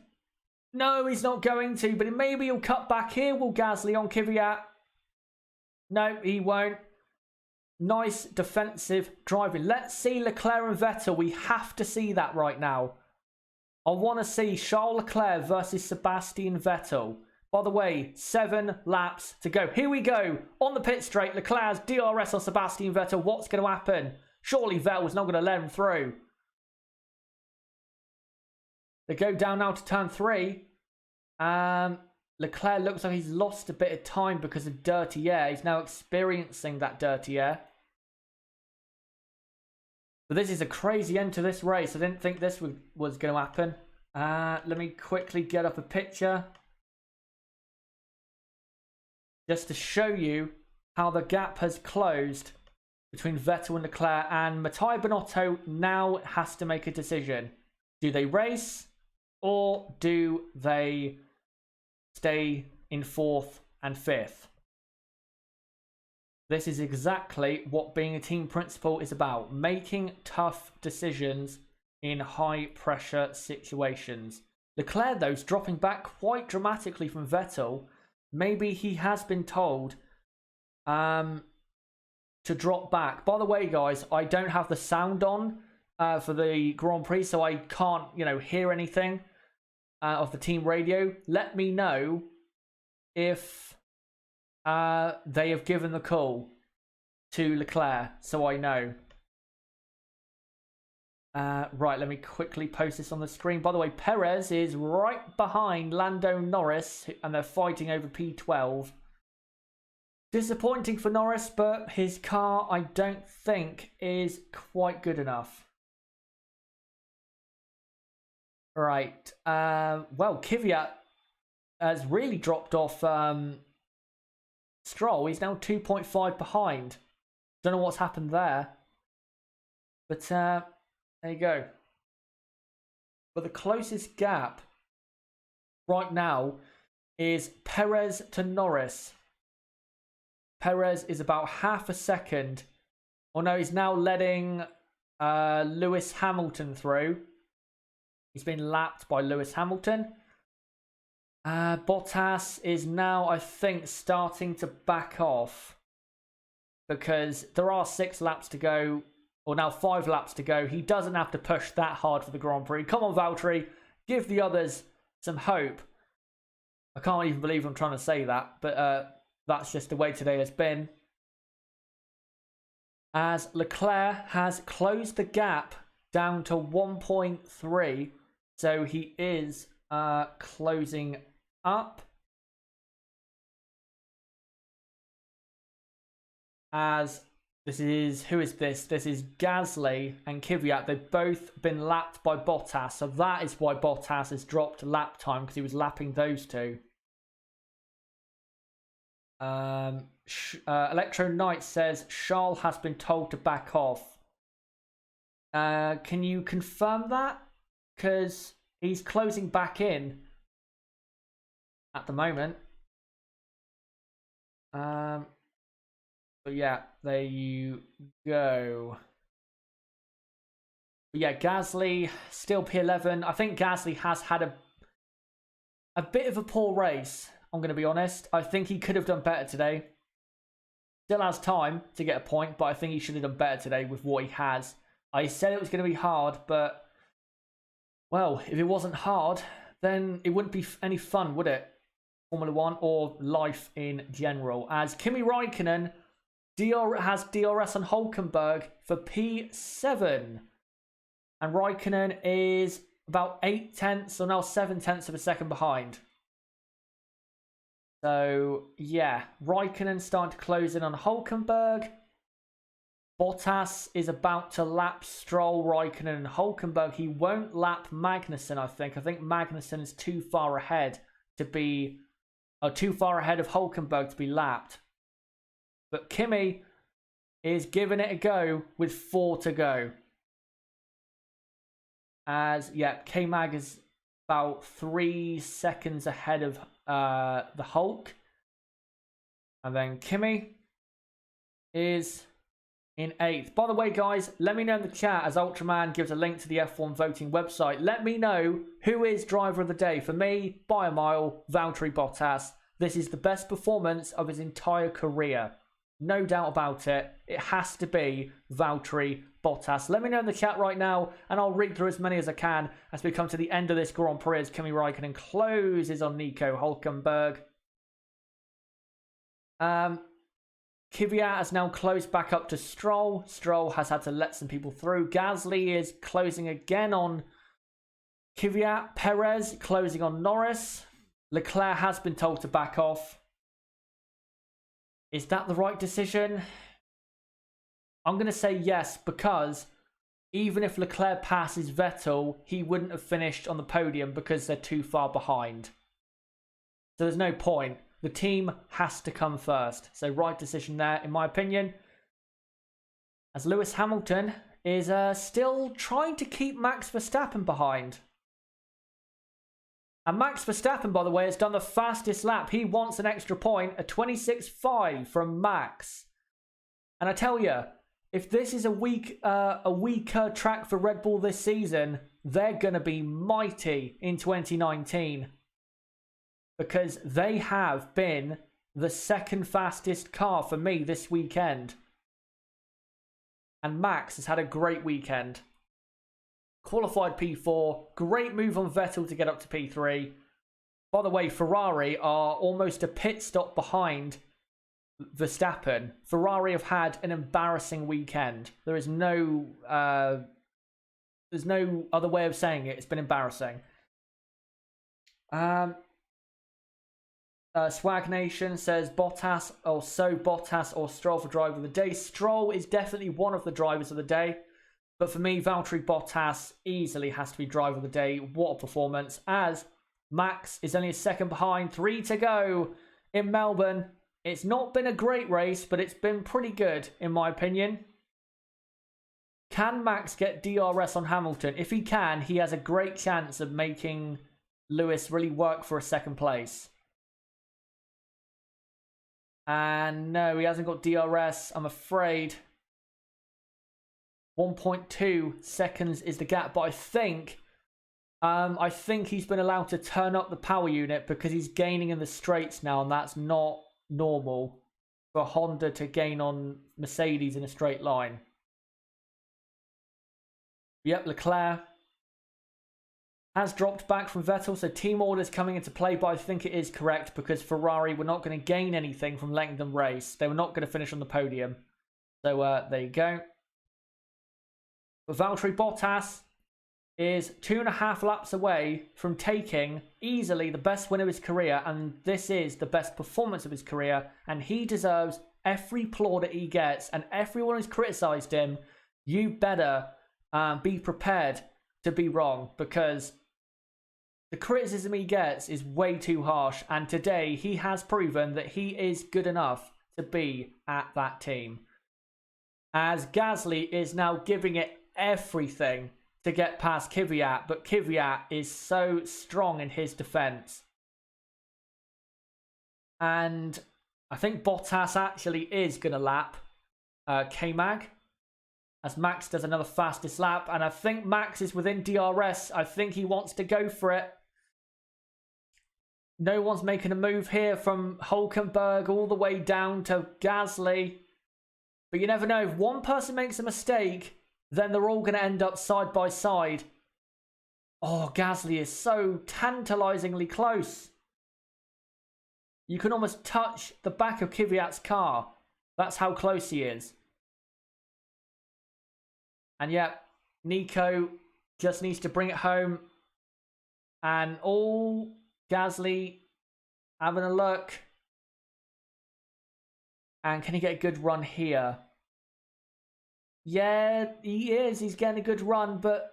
No, he's not going to, but maybe he'll cut back here, will Gasly on Kvyat? No, he won't. Nice defensive driving. Let's see Leclerc and Vettel. We have to see that right now. I want to see Charles Leclerc versus Sebastian Vettel. By the way, 7 laps to go. Here we go. On the pit straight, Leclerc's DRS on Sebastian Vettel. What's going to happen? Surely Vettel's not going to let him through. They go down now to turn 3. Leclerc looks like he's lost a bit of time because of dirty air. He's now experiencing that dirty air. But this is a crazy end to this race. I didn't think this was going to happen. Let me quickly get up a picture. Just to show you how the gap has closed between Vettel and Leclerc. And Mattia Binotto now has to make a decision. Do they race or do they stay in 4th and 5th? This is exactly what being a team principal is about. Making tough decisions in high pressure situations. Leclerc, though, is dropping back quite dramatically from Vettel. Maybe he has been told to drop back. By the way, guys, I don't have the sound on for the Grand Prix, so I can't, hear anything of the team radio. Let me know if they have given the call to Leclerc, so I know. Right, let me quickly post this on the screen. By the way, Perez is right behind Lando Norris, and they're fighting over P12. Disappointing for Norris, but his car, I don't think, is quite good enough. Right, well, Kvyat has really dropped off Stroll. He's now 2.5 behind. Don't know what's happened there. But there you go. But the closest gap right now is Perez to Norris. Perez is about half a second. Oh no, he's now letting Lewis Hamilton through. He's been lapped by Lewis Hamilton. Bottas is now, I think, starting to back off. Because there are 6 laps to go. Or now 5 laps to go. He doesn't have to push that hard for the Grand Prix. Come on, Valtteri. Give the others some hope. I can't even believe I'm trying to say that. But that's just the way today has been. As Leclerc has closed the gap down to 1.3. So he is closing up. As this is, who is this? This is Gasly and Kvyat. They've both been lapped by Bottas. So that is why Bottas has dropped lap time, because he was lapping those two. Electro Knight says Charles has been told to back off. Can you confirm that? Because he's closing back in at the moment. But yeah, there you go. But yeah, Gasly still P11. I think Gasly has had a bit of a poor race. I'm going to be honest. I think he could have done better today. Still has time to get a point, but I think he should have done better today with what he has. I said it was going to be hard, but well, if it wasn't hard, then it wouldn't be any fun, would it? Formula 1 or life in general. As Kimi Raikkonen has DRS on Hulkenberg for P7. And Raikkonen is about 8 tenths or now 7 tenths of a second behind. So, yeah, Raikkonen starting to close in on Hulkenberg. Bottas is about to lap Stroll, Raikkonen, and Hulkenberg. He won't lap Magnussen, I think. I think Magnussen is too far ahead to be... too far ahead of Hulkenberg to be lapped. But Kimi is giving it a go with 4 to go. As, yeah, K-Mag is about 3 seconds ahead of the Hulk. And then Kimi is in 8th. By the way, guys, let me know in the chat as Ultraman gives a link to the F1 voting website. Let me know who is driver of the day. For me, by a mile, Valtteri Bottas. This is the best performance of his entire career. No doubt about it. It has to be Valtteri Bottas. Let me know in the chat right now, and I'll read through as many as I can as we come to the end of this Grand Prix as Kimi Raikkonen closes on Nico Hulkenberg. Kvyat has now closed back up to Stroll. Stroll has had to let some people through. Gasly is closing again on Kvyat. Perez closing on Norris. Leclerc has been told to back off. Is that the right decision? I'm going to say yes, because even if Leclerc passes Vettel, he wouldn't have finished on the podium because they're too far behind. So there's no point. The team has to come first. So right decision there, in my opinion. As Lewis Hamilton is still trying to keep Max Verstappen behind. And Max Verstappen, by the way, has done the fastest lap. He wants an extra point, a 26.5 from Max. And I tell you, if this is a weaker track for Red Bull this season, they're going to be mighty in 2019. Because they have been the second fastest car for me this weekend. And Max has had a great weekend. Qualified P4. Great move on Vettel to get up to P3. By the way, Ferrari are almost a pit stop behind Verstappen. Ferrari have had an embarrassing weekend. There is no there's no other way of saying it. It's been embarrassing. Swag Nation says Bottas or Stroll for driver of the day. Stroll is definitely one of the drivers of the day. But for me, Valtteri Bottas easily has to be driver of the day. What a performance. As Max is only a second behind. 3 to go in Melbourne. It's not been a great race, but it's been pretty good, in my opinion. Can Max get DRS on Hamilton? If he can, he has a great chance of making Lewis really work for a second place. And no, he hasn't got DRS, I'm afraid. 1.2 seconds is the gap, but I think he's been allowed to turn up the power unit because he's gaining in the straights now, and that's not normal for Honda to gain on Mercedes in a straight line. Yep, Leclerc has dropped back from Vettel, so team orders coming into play, but I think it is correct because Ferrari were not going to gain anything from letting them race. They were not going to finish on the podium. So there you go. But Valtteri Bottas is 2.5 laps away from taking easily the best win of his career, and this is the best performance of his career, and he deserves every plaudit he gets, and everyone who's criticised him, you better be prepared to be wrong, because the criticism he gets is way too harsh, and today he has proven that he is good enough to be at that team. As Gasly is now giving it everything to get past Kvyat, but Kvyat is so strong in his defense. And I think Bottas actually is going to lap K-Mag as Max does another fastest lap, and I think Max is within DRS. I think he wants to go for it. No one's making a move here from Hulkenberg all the way down to Gasly. But you never know. If one person makes a mistake, then they're all going to end up side by side. Oh, Gasly is so tantalizingly close. You can almost touch the back of Kvyat's car. That's how close he is. And yeah, Nico just needs to bring it home. And all Gasly having a look. And can he get a good run here? Yeah, he is. He's getting a good run, but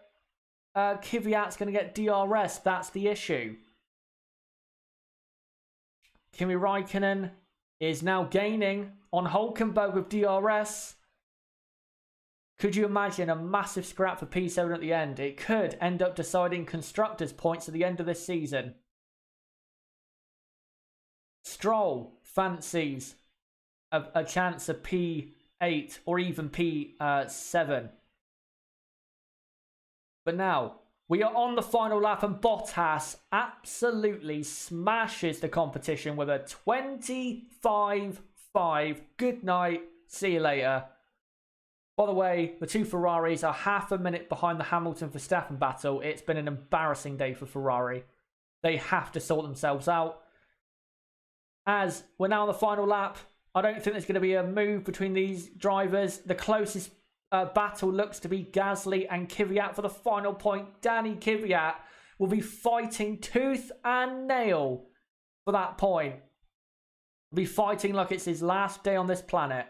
Kvyat's going to get DRS. That's the issue. Kimi Räikkönen is now gaining on Hülkenberg with DRS. Could you imagine a massive scrap for P7 at the end? It could end up deciding constructors' points at the end of this season. Stroll fancies a chance of P8 or even P7. But now, we are on the final lap and Bottas absolutely smashes the competition with a 25-5. Good night, see you later. By the way, the two Ferraris are half a minute behind the Hamilton-Verstappen battle. It's been an embarrassing day for Ferrari. They have to sort themselves out. As we're now on the final lap, I don't think there's going to be a move between these drivers. The closest battle looks to be Gasly and Kvyat for the final point. Danny Kvyat will be fighting tooth and nail for that point. Be fighting like it's his last day on this planet.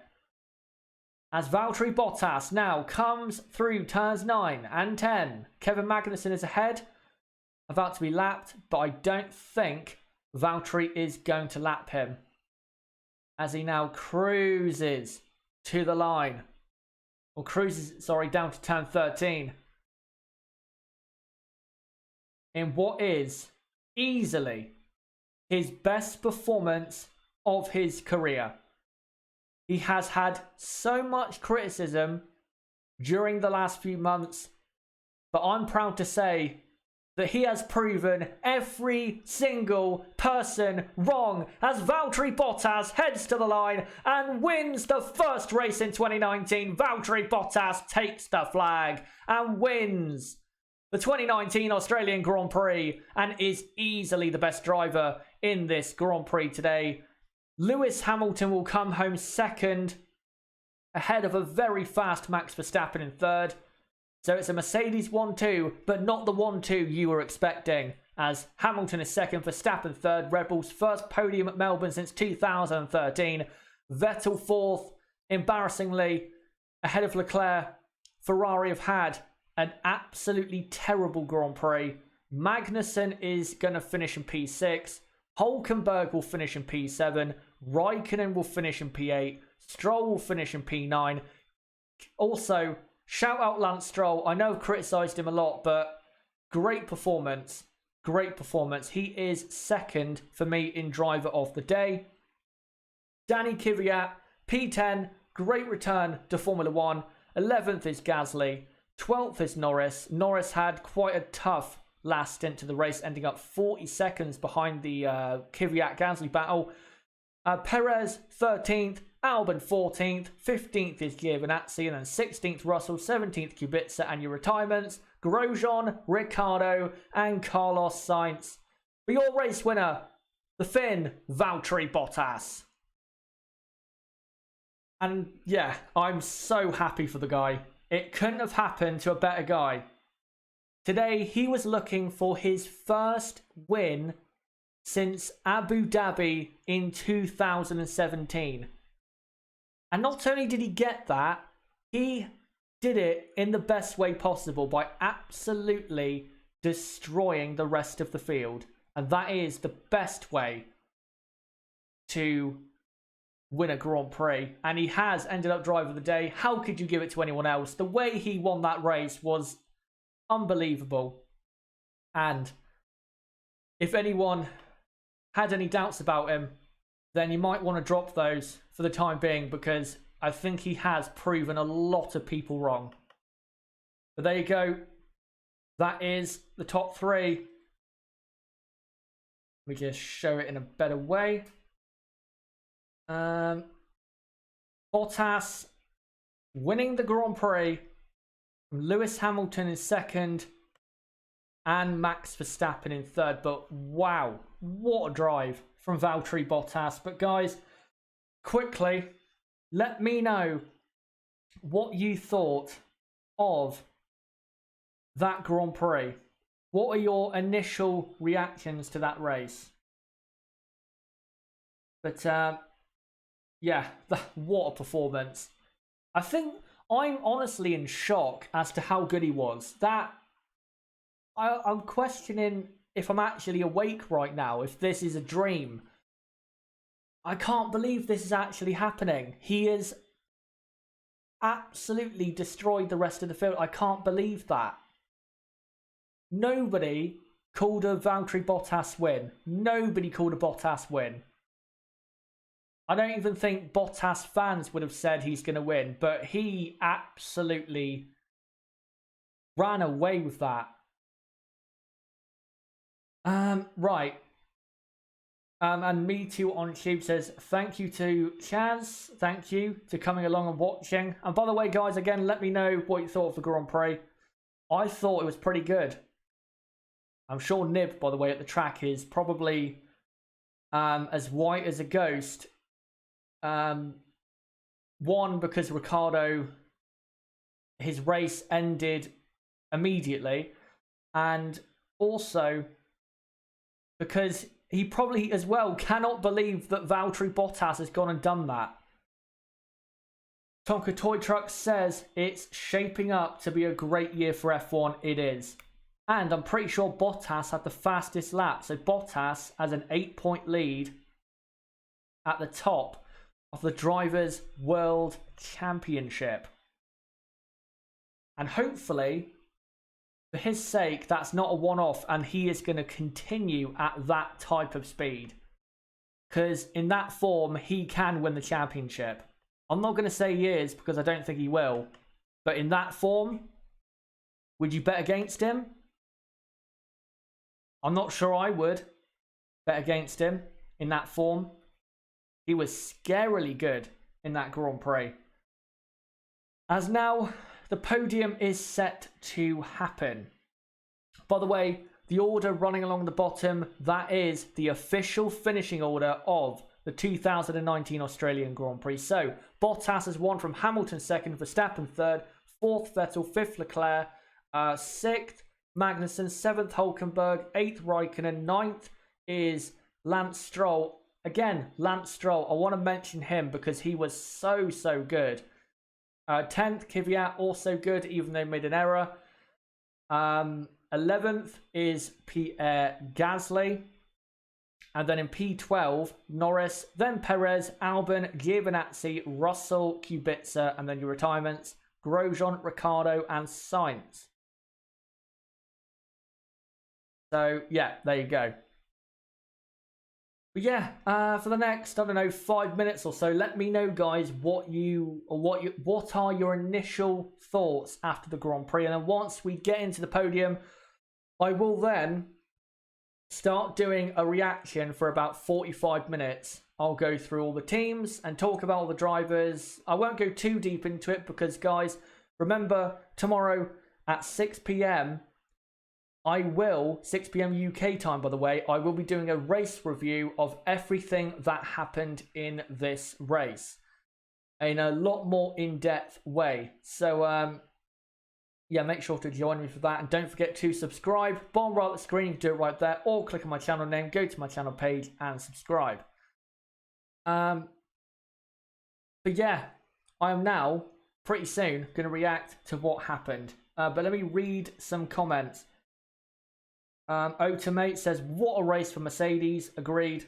As Valtteri Bottas now comes through turns 9 and 10. Kevin Magnussen is ahead, about to be lapped, but I don't think Valtteri is going to lap him. As he now cruises to the line. Or cruises, sorry, down to turn 13. In what is easily his best performance of his career. He has had so much criticism during the last few months, but I'm proud to say that he has proven every single person wrong as Valtteri Bottas heads to the line and wins the first race in 2019. Valtteri Bottas takes the flag and wins the 2019 Australian Grand Prix and is easily the best driver in this Grand Prix today. Lewis Hamilton will come home second, ahead of a very fast Max Verstappen in third. So it's a Mercedes 1-2, but not the 1-2 you were expecting, as Hamilton is second, Verstappen third, Red Bull's first podium at Melbourne since 2013. Vettel fourth, embarrassingly, ahead of Leclerc. Ferrari have had an absolutely terrible Grand Prix. Magnussen is going to finish in P6. Hülkenberg will finish in P7. Raikkonen will finish in P8. Stroll will finish in P9. Also, shout out Lance Stroll. I know I've criticised him a lot, but great performance. Great performance. He is second for me in driver of the day. Danny Kvyat, P10. Great return to Formula 1. 11th is Gasly. 12th is Norris. Norris had quite a tough last stint to the race, ending up 40 seconds behind the Kvyat-Gasly battle. Perez, 13th. Albon 14th, 15th is Giovinazzi, and then 16th Russell, 17th Kubica, and your retirements, Grosjean, Ricciardo, and Carlos Sainz. For your race winner, the Finn, Valtteri Bottas. And yeah, I'm so happy for the guy. It couldn't have happened to a better guy. Today, he was looking for his first win since Abu Dhabi in 2017. And not only did he get that, he did it in the best way possible by absolutely destroying the rest of the field. And that is the best way to win a Grand Prix. And he has ended up driver of the day. How could you give it to anyone else? The way he won that race was unbelievable. And if anyone had any doubts about him, then you might want to drop those for the time being, because I think he has proven a lot of people wrong. But there you go. That is the top three. Let me just show it in a better way. Bottas winning the Grand Prix. Lewis Hamilton in second. And Max Verstappen in third. But wow, what a drive from Valtteri Bottas. But guys, quickly, let me know what you thought of that Grand Prix. What are your initial reactions to that race? But yeah, what a performance. I think I'm honestly in shock as to how good he was. I'm questioning if I'm actually awake right now, if this is a dream. I can't believe this is actually happening. He has absolutely destroyed the rest of the field. I can't believe that. Nobody called a Valtteri Bottas win. Nobody called a Bottas win. I don't even think Bottas fans would have said he's going to win, but he absolutely ran away with that. Right. And Me Too on Tube says, thank you to Chaz. Thank you to coming along and watching. And by the way, guys, again, let me know what you thought of the Grand Prix. I thought it was pretty good. I'm sure Nib, by the way, at the track is probably as white as a ghost. One, because Ricciardo, his race ended immediately. And also because he probably as well cannot believe that Valtteri Bottas has gone and done that. Tonka Toy Truck says it's shaping up to be a great year for F1. It is. And I'm pretty sure Bottas had the fastest lap. So Bottas has an 8-point lead at the top of the Drivers' World Championship. And hopefully, for his sake, that's not a one-off and he is going to continue at that type of speed. Because in that form, he can win the championship. I'm not going to say he is because I don't think he will. But in that form, would you bet against him? I'm not sure I would bet against him in that form. He was scarily good in that Grand Prix. As now, the podium is set to happen. By the way, the order running along the bottom, that is the official finishing order of the 2019 Australian Grand Prix. So, Bottas has won from Hamilton second, Verstappen third, fourth Vettel, fifth Leclerc, sixth Magnussen, 7th Hulkenberg, 8th Raikkonen, 9th is Lance Stroll. Again, Lance Stroll, I want to mention him because he was so good. 10th Kvyat, also good, even though he made an error. 11th is Pierre Gasly. And then in P12, Norris, then Perez, Albon, Giovinazzi, Russell, Kubica, and then your retirements, Grosjean, Ricciardo, and Sainz. So, yeah, there you go. But yeah, for the next, I don't know, 5 minutes or so, let me know, guys, what are your initial thoughts after the Grand Prix. And then once we get into the podium, I will then start doing a reaction for about 45 minutes. I'll go through all the teams and talk about all the drivers. I won't go too deep into it because, guys, remember, tomorrow at 6 p.m, 6 p.m. UK time, by the way, I will be doing a race review of everything that happened in this race in a lot more in-depth way. So, yeah, make sure to join me for that. And don't forget to subscribe. Bottom right of the screen, you can do it right there. Or click on my channel name, go to my channel page and subscribe. But yeah, I am now, pretty soon, going to react to what happened. But let me read some comments. Otomate says, what a race for Mercedes. Agreed.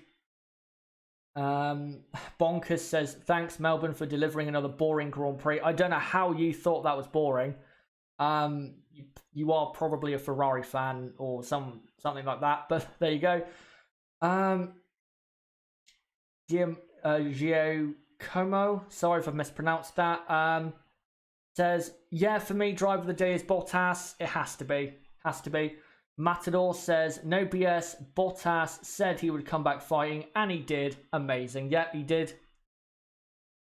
Bonkers says, thanks Melbourne for delivering another boring Grand Prix. I don't know how you thought that was boring. You are probably a Ferrari fan or something like that, but there you go. Gio Como, sorry if I've mispronounced that, says, yeah, for me, driver of the day is Bottas. It has to be. Matador says, no BS, Bottas said he would come back fighting, and he did. Amazing. Yep, he did.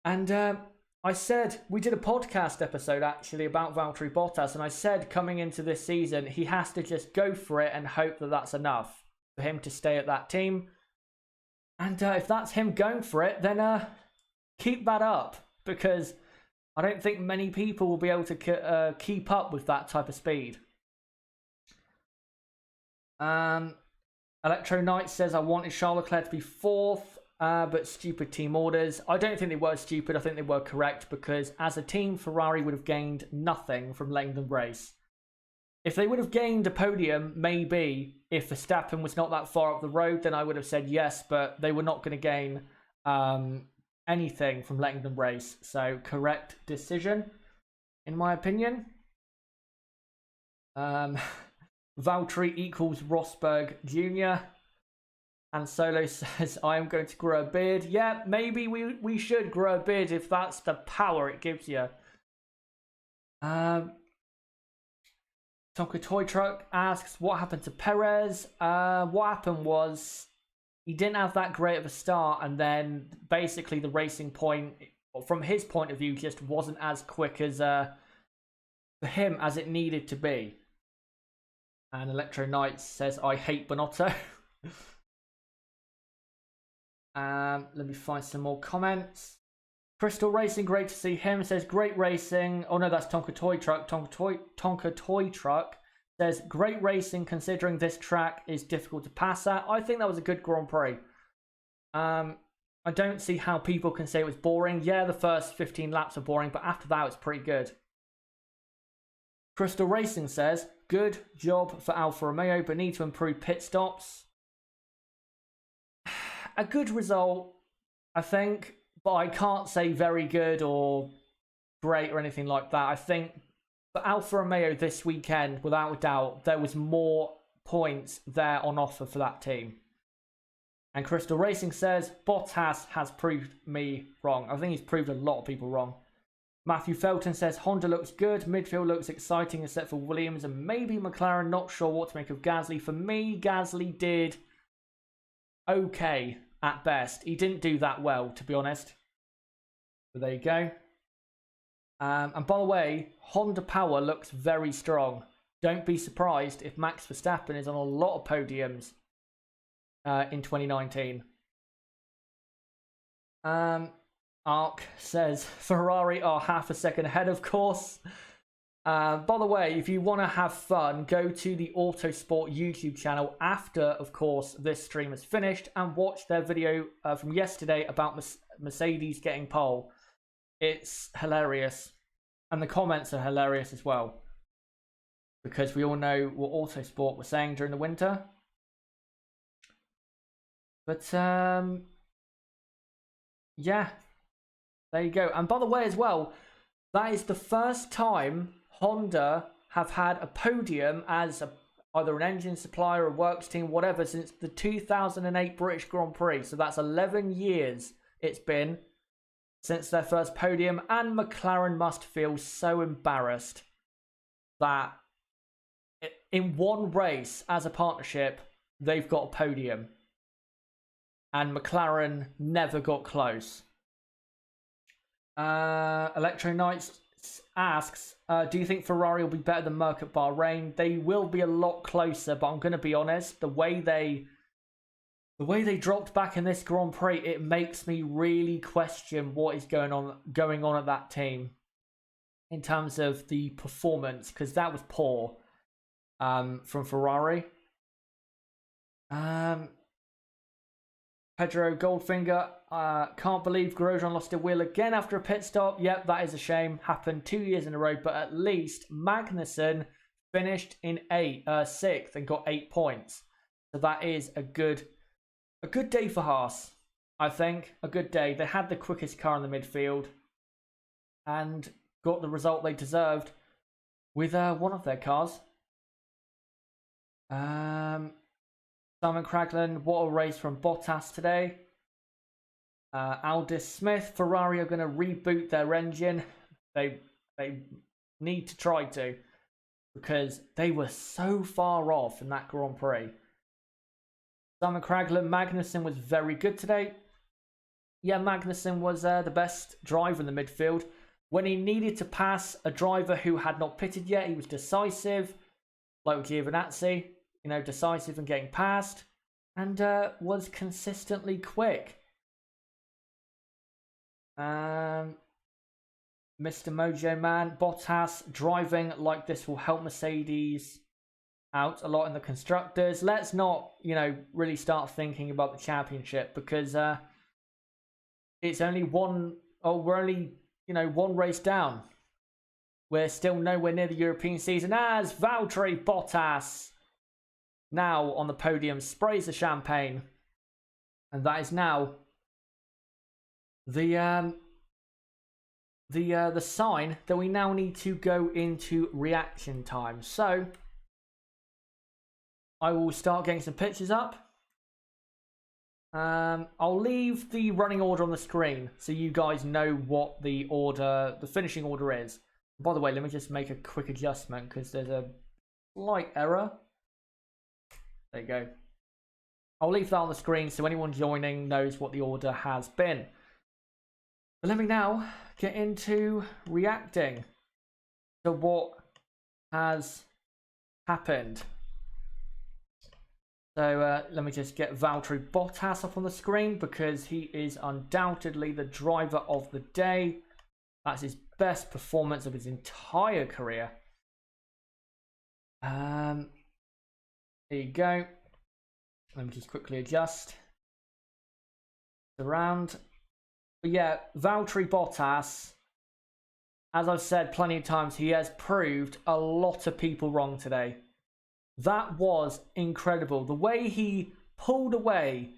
And I said, we did a podcast episode actually about Valtteri Bottas, and I said coming into this season, he has to just go for it and hope that that's enough for him to stay at that team. And if that's him going for it, then keep that up. because I don't think many people will be able to keep up with that type of speed. Electro Knight says, I wanted Charles Leclerc to be 4th, but stupid team orders. I don't think they were stupid. I think they were correct, because as a team, Ferrari would have gained nothing from letting them race. If they would have gained a podium, maybe, if Verstappen was not that far up the road, then I would have said yes, but they were not going to gain anything from letting them race. So, correct decision, in my opinion. Valtteri equals Rosberg Jr. And Solo says, I am going to grow a beard. Yeah, maybe we should grow a beard if that's the power it gives you. Tonka Toy Truck asks, what happened to Perez? What happened was he didn't have that great of a start, and then basically the racing point, from his point of view, just wasn't as quick as for him as it needed to be. And Electro Knight says, I hate Bonotto. Let me find some more comments. Crystal Racing, great to see him. Says, great racing. Oh no, that's Tonka Toy Truck. Tonka Toy Truck says, great racing considering this track is difficult to pass at. I think that was a good Grand Prix. I don't see how people can say it was boring. Yeah, the first 15 laps are boring, but after that it's pretty good. Crystal Racing says, good job for Alfa Romeo, but need to improve pit stops. A good result, I think, but I can't say very good or great or anything like that. I think for Alfa Romeo this weekend, without a doubt, there was more points there on offer for that team. And Crystal Racing says, Bottas has proved me wrong. I think he's proved a lot of people wrong. Matthew Felton says, Honda looks good. Midfield looks exciting except for Williams and maybe McLaren. Not sure what to make of Gasly. For me, Gasly did okay at best. He didn't do that well, to be honest. But there you go. And by the way, Honda power looks very strong. Don't be surprised if Max Verstappen is on a lot of podiums in 2019. Ark says, Ferrari are half a second ahead, of course. By the way, if you want to have fun, go to the Autosport YouTube channel after, of course, this stream is finished and watch their video from yesterday about Mercedes getting pole. It's hilarious. And the comments are hilarious as well. Because we all know what Autosport was saying during the winter. But, yeah. There you go. And by the way as well, that is the first time Honda have had a podium as either an engine supplier, a works team, whatever, since the 2008 British Grand Prix. So that's 11 years it's been since their first podium. And McLaren must feel so embarrassed that in one race as a partnership, they've got a podium. And McLaren never got close. Electro Knights asks, do you think Ferrari will be better than Merc at Bahrain? They will be a lot closer, but I'm going to be honest, the way they dropped back in this Grand Prix, it makes me really question what is going on at that team in terms of the performance, because that was poor from Ferrari. Pedro Goldfinger, can't believe Grosjean lost a wheel again after a pit stop. Yep, that is a shame. Happened 2 years in a row, but at least Magnussen finished in 6th and got 8 points. So that is a good day for Haas, I think. A good day. They had the quickest car in the midfield and got the result they deserved with one of their cars. Simon Craglan, what a race from Bottas today. Aldis Smith, Ferrari are going to reboot their engine. They need to try to, because they were so far off in that Grand Prix. Simon Craglan, Magnussen was very good today. Yeah, Magnussen was the best driver in the midfield. When he needed to pass a driver who had not pitted yet, he was decisive, like with Giovinazzi. You know, decisive and getting past, and was consistently quick. Mr. Mojo Man, Bottas driving like this will help Mercedes out a lot in the constructors. Let's not, really start thinking about the championship because it's only one. Oh, we're only, one race down. We're still nowhere near the European season as Valtteri Bottas now on the podium sprays the champagne, and that is now the sign that we now need to go into reaction time. So I will start getting some pictures up. I'll leave the running order on the screen so you guys know what the finishing order is. By the way, let me just make a quick adjustment because there's a slight error. There you go. I'll leave that on the screen so anyone joining knows what the order has been. But let me now get into reacting to what has happened. So let me just get Valtteri Bottas up on the screen because he is undoubtedly the driver of the day. That's his best performance of his entire career. There you go. Let me just quickly adjust around. But yeah, Valtteri Bottas, as I've said plenty of times, he has proved a lot of people wrong today. That was incredible. The way he pulled away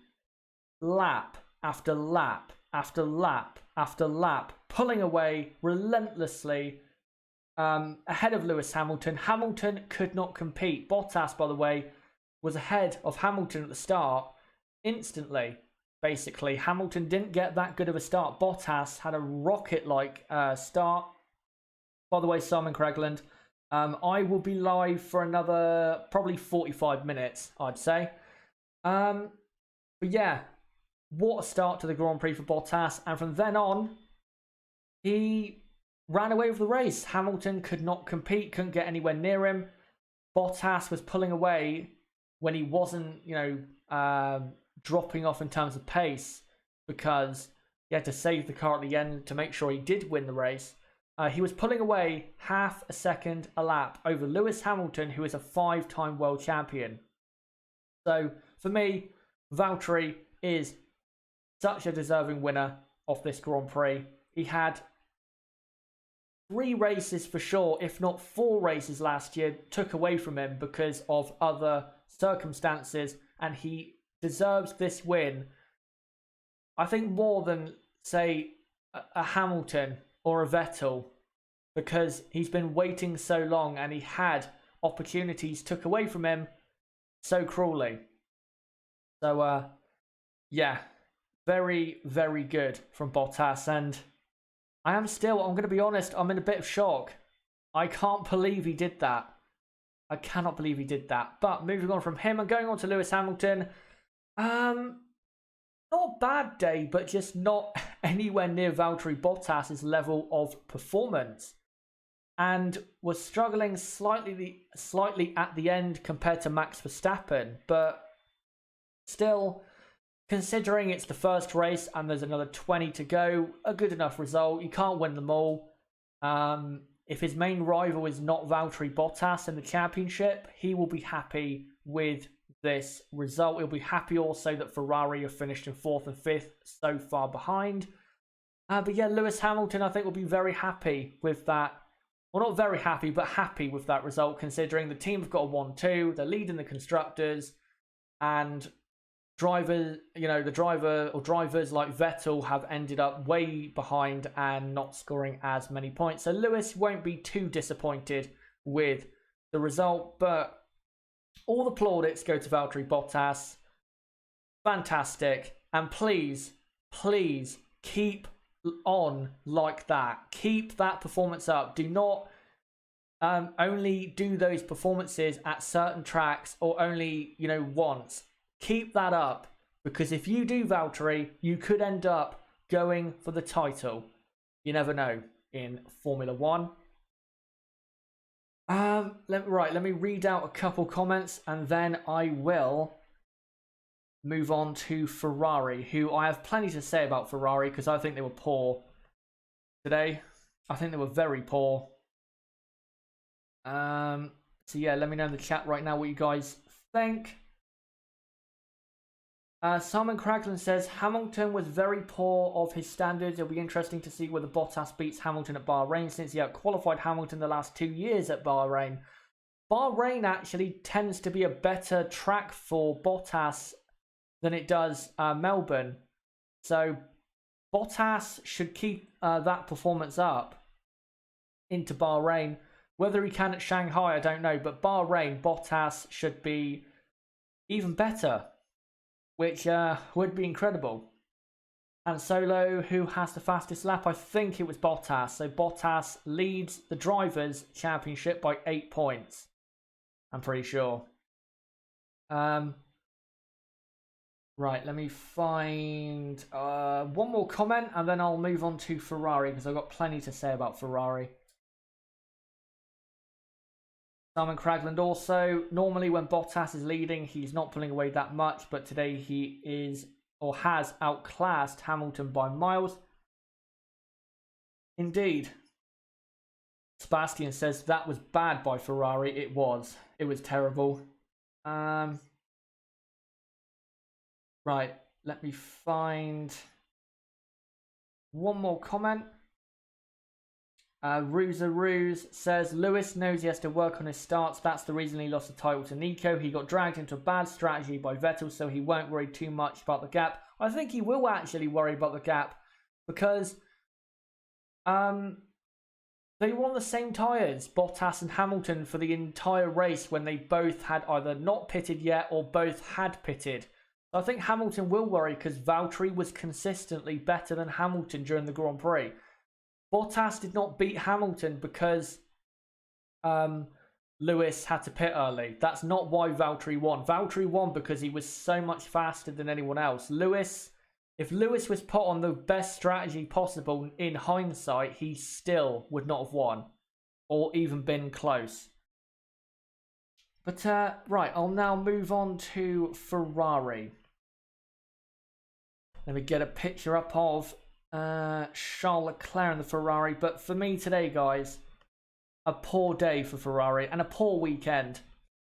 lap after lap after lap after lap, pulling away relentlessly ahead of Lewis Hamilton. Hamilton could not compete. Bottas, by the way, was ahead of Hamilton at the start instantly. Basically, Hamilton didn't get that good of a start. Bottas had a rocket-like start. By the way, Simon Craigland, I will be live for another probably 45 minutes, I'd say. But yeah, what a start to the Grand Prix for Bottas. And from then on, he ran away with the race. Hamilton could not compete, couldn't get anywhere near him. Bottas was pulling away when he wasn't, dropping off in terms of pace because he had to save the car at the end to make sure he did win the race. He was pulling away half a second a lap over Lewis Hamilton, who is a 5-time world champion. So for me, Valtteri is such a deserving winner of this Grand Prix. He had 3 races for sure, if not 4 races last year, took away from him because of other circumstances, and he deserves this win, I think, more than, say, a Hamilton or a Vettel, because he's been waiting so long and he had opportunities took away from him so cruelly. So, yeah, very, very good from Bottas. And I'm going to be honest, I'm in a bit of shock. I can't believe he did that. I cannot believe he did that. But moving on from him and going on to Lewis Hamilton, not a bad day, but just not anywhere near Valtteri Bottas' level of performance. And was struggling slightly at the end compared to Max Verstappen. But still, considering it's the first race and there's another 20 to go, a good enough result. You can't win them all. If his main rival is not Valtteri Bottas in the championship, he will be happy with this result. He'll be happy also that Ferrari have finished in 4th and 5th, so far behind. But yeah, Lewis Hamilton, I think, will be very happy with that. Well, not very happy, but happy with that result, considering the team have got a 1-2. They're leading the constructors, and drivers like Vettel have ended up way behind and not scoring as many points. So Lewis won't be too disappointed with the result, but all the plaudits go to Valtteri Bottas. Fantastic. And please, please keep on like that. Keep that performance up. Do not only do those performances at certain tracks or only, once. Keep that up, because if you do, Valtteri, you could end up going for the title. You never know in Formula 1. Let me read out a couple comments and then I will move on to Ferrari, who I have plenty to say about Ferrari because I think they were poor today. I think they were very poor. So yeah, let me know in the chat right now what you guys think. Simon Cragland says Hamilton was very poor of his standards. It'll be interesting to see whether Bottas beats Hamilton at Bahrain, since he outqualified Hamilton the last 2 years at Bahrain. Bahrain actually tends to be a better track for Bottas than it does Melbourne. So Bottas should keep that performance up into Bahrain. Whether he can at Shanghai, I don't know. But Bahrain, Bottas should be even better, which would be incredible. And Solo, who has the fastest lap? I think it was Bottas. So Bottas leads the Drivers' Championship by 8 points. I'm pretty sure. Right, let me find one more comment and then I'll move on to Ferrari because I've got plenty to say about Ferrari. Simon Cragland also, normally when Bottas is leading, he's not pulling away that much, but today he is or has outclassed Hamilton by miles. Indeed. Sebastian says that was bad by Ferrari. It was. It was terrible. Right, let me find one more comment. Ruse says Lewis knows he has to work on his starts. That's the reason he lost the title to Nico. He got dragged into a bad strategy by Vettel, so he won't worry too much about the gap. I think he will actually worry about the gap because they were on the same tyres, Bottas and Hamilton, for the entire race when they both had either not pitted yet or both had pitted. I think Hamilton will worry because Valtteri was consistently better than Hamilton during the Grand Prix. Bottas did not beat Hamilton because Lewis had to pit early. That's not why Valtteri won. Valtteri won because he was so much faster than anyone else. If Lewis was put on the best strategy possible in hindsight, he still would not have won or even been close. But right, I'll now move on to Ferrari. Let me get a picture up of Charles Leclerc in the Ferrari. But for me today, guys, a poor day for Ferrari and a poor weekend.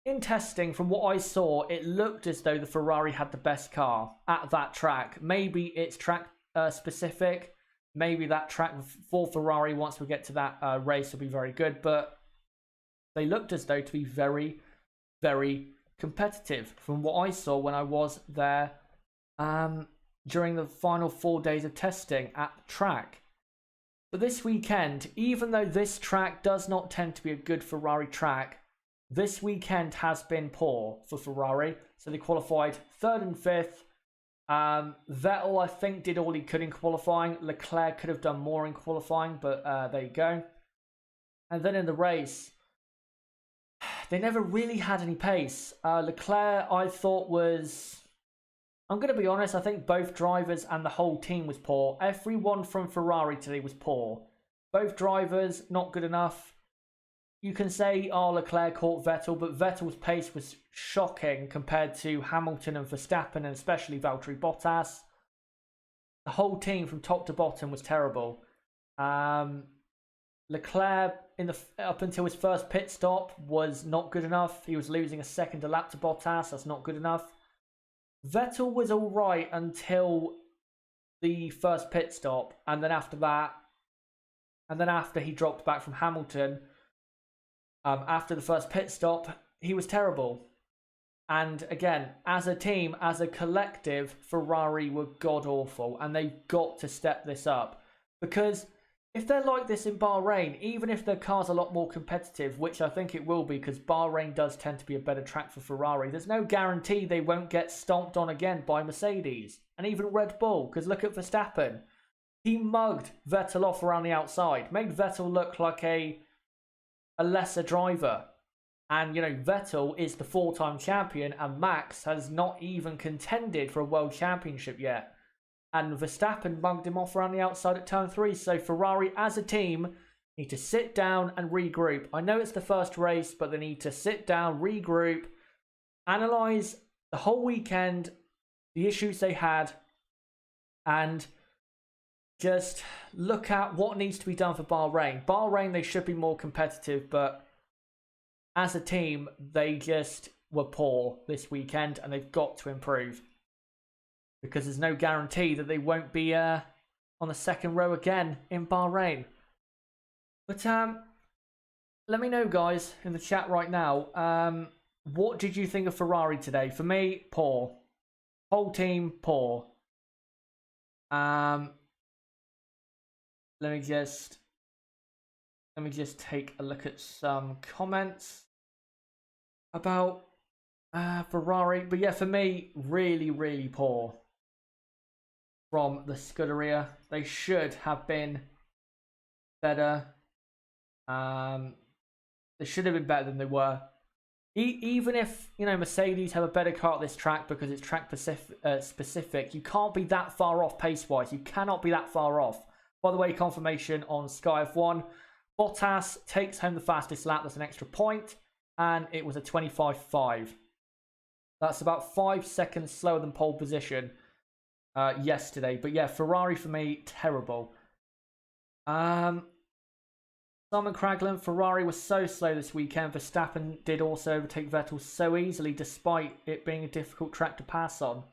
In testing, from what I saw, it looked as though the Ferrari had the best car at that track. Maybe it's track specific. Maybe that track for Ferrari, once we get to that race, will be very good. But they looked as though to be very, very competitive from what I saw when I was there during the final 4 days of testing at the track. But this weekend, even though this track does not tend to be a good Ferrari track, this weekend has been poor for Ferrari. So they qualified 3rd and 5th. Vettel, I think, did all he could in qualifying. Leclerc could have done more in qualifying, but there you go. And then in the race, they never really had any pace. Leclerc, I thought was... I'm going to be honest, I think both drivers and the whole team was poor. Everyone from Ferrari today was poor. Both drivers, not good enough. You can say, oh, Leclerc caught Vettel, but Vettel's pace was shocking compared to Hamilton and Verstappen, and especially Valtteri Bottas. The whole team from top to bottom was terrible. Leclerc, up until his first pit stop, was not good enough. He was losing a second a lap to Bottas. That's not good enough. Vettel was all right until the first pit stop, and then after that, and then after he dropped back from Hamilton, after the first pit stop, he was terrible. And again, as a team, as a collective, Ferrari were god-awful, and they've got to step this up. Because if they're like this in Bahrain, even if their car's a lot more competitive, which I think it will be, because Bahrain does tend to be a better track for Ferrari, there's no guarantee they won't get stomped on again by Mercedes, and even Red Bull, because look at Verstappen. He mugged Vettel off around the outside, made Vettel look like a lesser driver. And, you know, Vettel is the 4-time champion, and Max has not even contended for a world championship yet. And Verstappen mugged him off around the outside at turn 3. So Ferrari, as a team, need to sit down and regroup. I know it's the first race, but they need to sit down, regroup, analyse the whole weekend, the issues they had, and just look at what needs to be done for Bahrain. Bahrain, they should be more competitive, but as a team, they just were poor this weekend, and they've got to improve. Because there's no guarantee that they won't be on the second row again in Bahrain. But let me know, guys, in the chat right now. What did you think of Ferrari today? For me, poor. Whole team, poor. Let me just take a look at some comments about Ferrari. But yeah, for me, really, really poor from the Scuderia. They should have been better. They should have been better than they were. Even if, you know, Mercedes have a better car at this track because it's track specific, you can't be that far off pace-wise. You cannot be that far off. By the way, confirmation on Sky F1. Bottas takes home the fastest lap. That's an extra point. And it was a 25.5. That's about 5 seconds slower than pole position yesterday. But yeah, Ferrari for me, terrible. Simon Craglan, Ferrari was so slow this weekend. Verstappen did also overtake Vettel so easily despite it being a difficult track to pass on.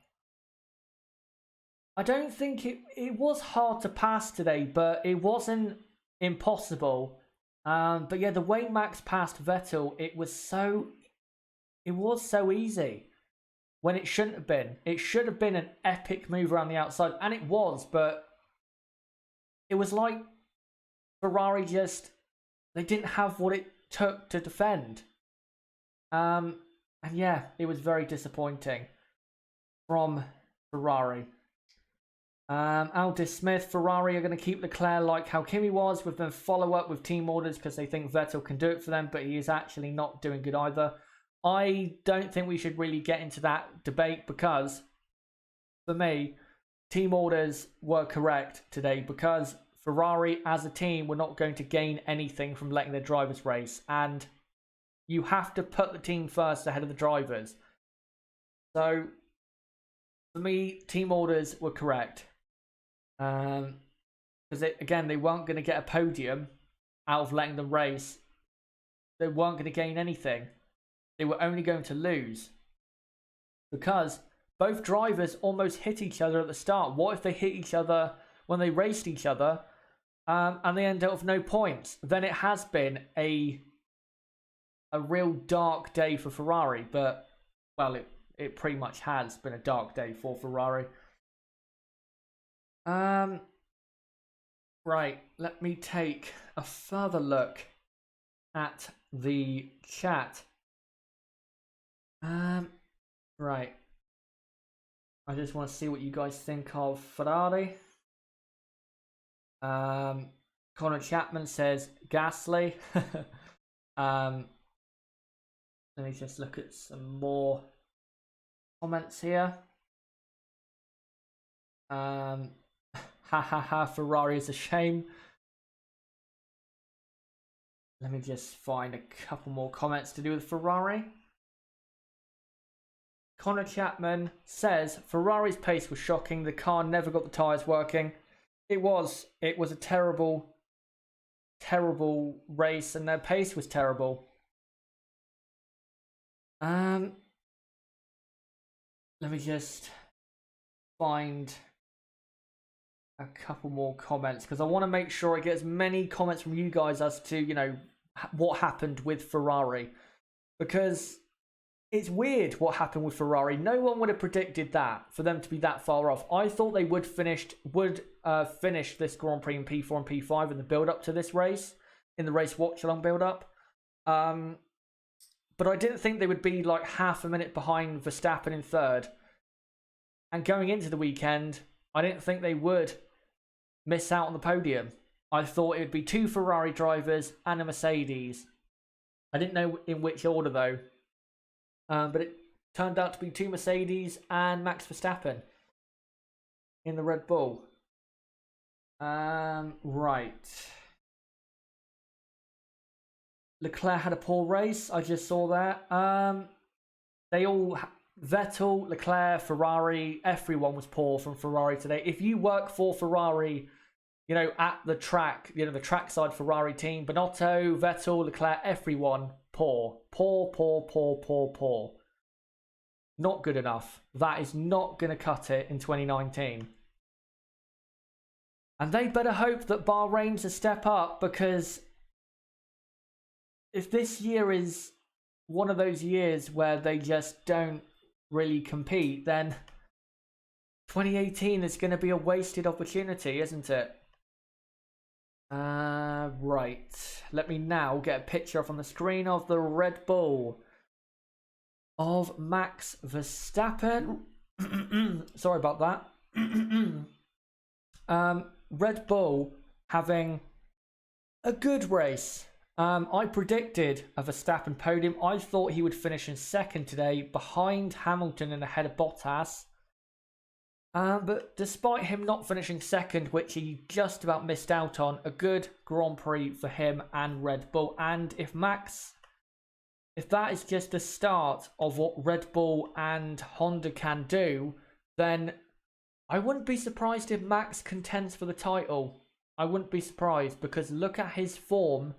I don't think it was hard to pass today, but it wasn't impossible. But yeah, the way Max passed Vettel, it was so easy when it shouldn't have been. It should have been an epic move around the outside, and it was, but it was like Ferrari just, they didn't have what it took to defend. And yeah, it was very disappointing from Ferrari. Aldis Smith, Ferrari are going to keep Leclerc like how Kimi was, with them follow up with team orders because they think Vettel can do it for them, but he is actually not doing good either. I don't think we should really get into that debate because, for me, team orders were correct today because Ferrari as a team were not going to gain anything from letting their drivers race, and you have to put the team first ahead of the drivers. So, for me, team orders were correct. Because again, they weren't going to get a podium out of letting them race. They weren't going to gain anything. They were only going to lose. Because both drivers almost hit each other at the start. What if they hit each other when they raced each other and they end up with no points? Then it has been a real dark day for Ferrari. But, well, it pretty much has been a dark day for Ferrari. Right, let me take a further look at the chat. Right. I just want to see what you guys think of Ferrari. Connor Chapman says Gasly. Let me just look at some more comments here. Ferrari is a shame. Let me just find a couple more comments to do with Ferrari. Connor Chapman says Ferrari's pace was shocking. The car never got the tyres working. It was a terrible race, and their pace was terrible. Let me just find a couple more comments because I want to make sure I get as many comments from you guys as to, you know, what happened with Ferrari, because it's weird what happened with Ferrari. No one would have predicted that, for them to be that far off. I thought they would finish this Grand Prix in P4 and P5 in the build up to this race, in the race Watchalong build up. But I didn't think they would be like half a minute behind Verstappen in third. And going into the weekend, I didn't think they would miss out on the podium. I thought it would be 2 Ferrari drivers and a Mercedes. I didn't know in which order though. But it turned out to be 2 Mercedes and Max Verstappen in the Red Bull. Right. Leclerc had a poor race. I just saw that. Vettel, Leclerc, Ferrari, everyone was poor from Ferrari today. If you work for Ferrari at the track, the trackside Ferrari team, Binotto, Vettel, Leclerc, everyone, poor. Poor, poor, poor, poor, poor. Not good enough. That is not going to cut it in 2019. And they better hope that Bahrain's a step up, because if this year is one of those years where they just don't really compete, then 2018 is going to be a wasted opportunity, isn't it? Right. Let me now get a picture up on the screen of the Red Bull of Max Verstappen. Sorry about that. Red Bull having a good race. I predicted a Verstappen podium. I thought he would finish in second today, behind Hamilton and ahead of Bottas. But despite him not finishing second, which he just about missed out on, a good Grand Prix for him and Red Bull. And if that is just the start of what Red Bull and Honda can do, then I wouldn't be surprised if Max contends for the title. I wouldn't be surprised, because look at his form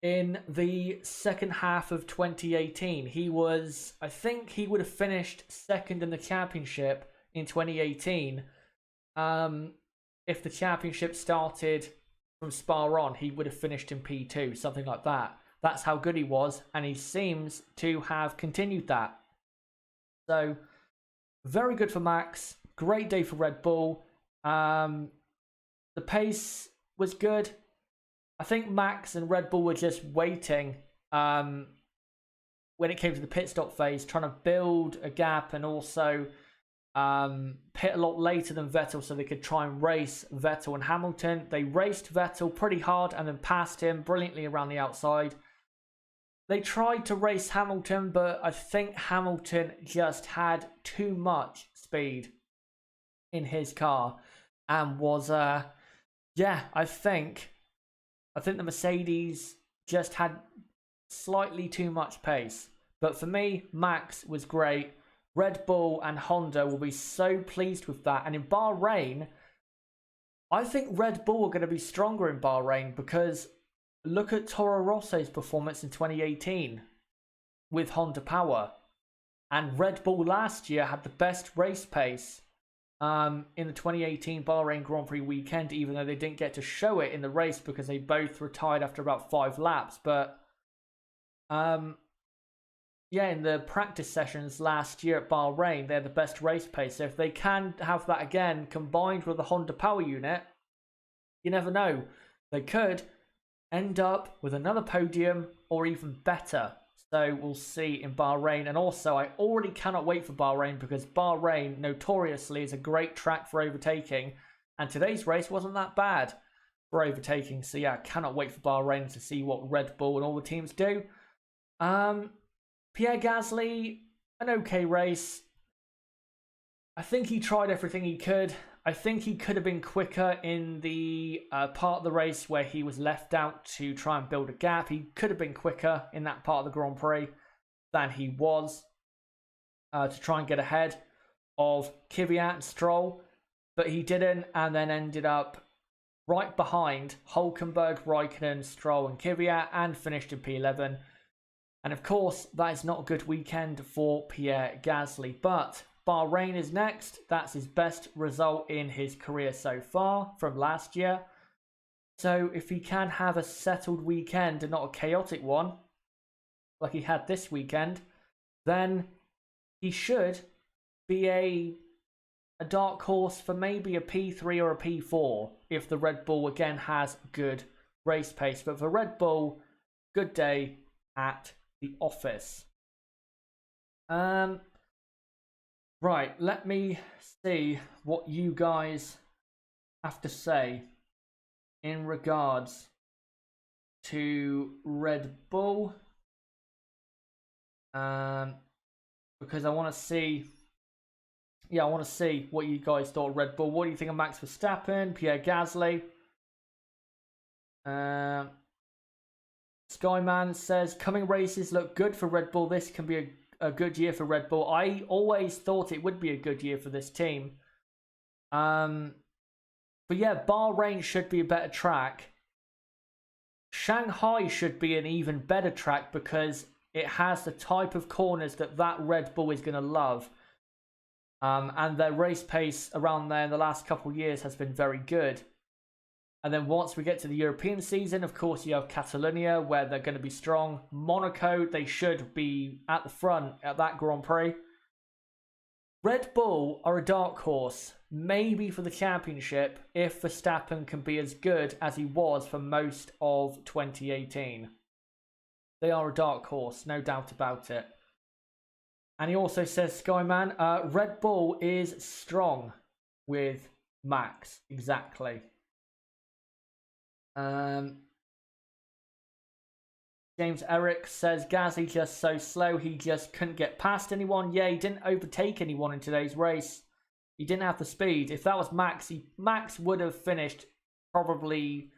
in the second half of 2018. I think he would have finished second in the championship in 2018. If the championship started from Spa on, he would have finished in P2, something like that. That's how good he was, and he seems to have continued that. So, very good for Max. Great day for Red Bull. The pace was good. I think Max and Red Bull were just waiting when it came to the pit stop phase, trying to build a gap and also pit a lot later than Vettel so they could try and race Vettel and Hamilton. They raced Vettel pretty hard and then passed him brilliantly around the outside. They tried to race Hamilton, but I think Hamilton just had too much speed in his car and was, I think the Mercedes just had slightly too much pace. But for me, Max was great. Red Bull and Honda will be so pleased with that. And in Bahrain, I think Red Bull are going to be stronger in Bahrain, because look at Toro Rosso's performance in 2018 with Honda Power. And Red Bull last year had the best race pace in the 2018 Bahrain Grand Prix weekend, even though they didn't get to show it in the race because they both retired after about 5 laps. But in the practice sessions last year at Bahrain, they had the best race pace. So if they can have that again combined with the Honda Power unit, you never know. They could end up with another podium or even better. So we'll see in Bahrain. And also, I already cannot wait for Bahrain, because Bahrain notoriously is a great track for overtaking. And today's race wasn't that bad for overtaking. So yeah, I cannot wait for Bahrain to see what Red Bull and all the teams do. Pierre Gasly, an okay race. I think he tried everything he could. I think he could have been quicker in the part of the race where he was left out to try and build a gap. He could have been quicker in that part of the Grand Prix than he was to try and get ahead of Kvyat and Stroll. But he didn't, and then ended up right behind Hülkenberg, Raikkonen, Stroll and Kvyat, and finished in P11. And of course, that is not a good weekend for Pierre Gasly. But Bahrain is next. That's his best result in his career so far from last year. So if he can have a settled weekend and not a chaotic one, like he had this weekend, then he should be a dark horse for maybe a P3 or a P4 if the Red Bull again has good race pace. But for Red Bull, good day at the office. Right, let me see what you guys have to say in regards to Red Bull. Because I want to see what you guys thought of Red Bull. What do you think of Max Verstappen, Pierre Gasly? Skyman says, coming races look good for Red Bull. This can be a good year for Red Bull. I always thought it would be a good year for this team. But yeah, Bahrain should be a better track. Shanghai should be an even better track because it has the type of corners that Red Bull is going to love. And their race pace around there in the last couple of years has been very good. And then once we get to the European season, of course, you have Catalonia, where they're going to be strong. Monaco, they should be at the front at that Grand Prix. Red Bull are a dark horse, maybe for the championship, if Verstappen can be as good as he was for most of 2018. They are a dark horse, no doubt about it. And he also says, Skyman, Red Bull is strong with Max. Exactly. James Eric says, Gasly just so slow, he just couldn't get past anyone. Yeah, he didn't overtake anyone in today's race. He didn't have the speed. If that was Max, Max would have finished probably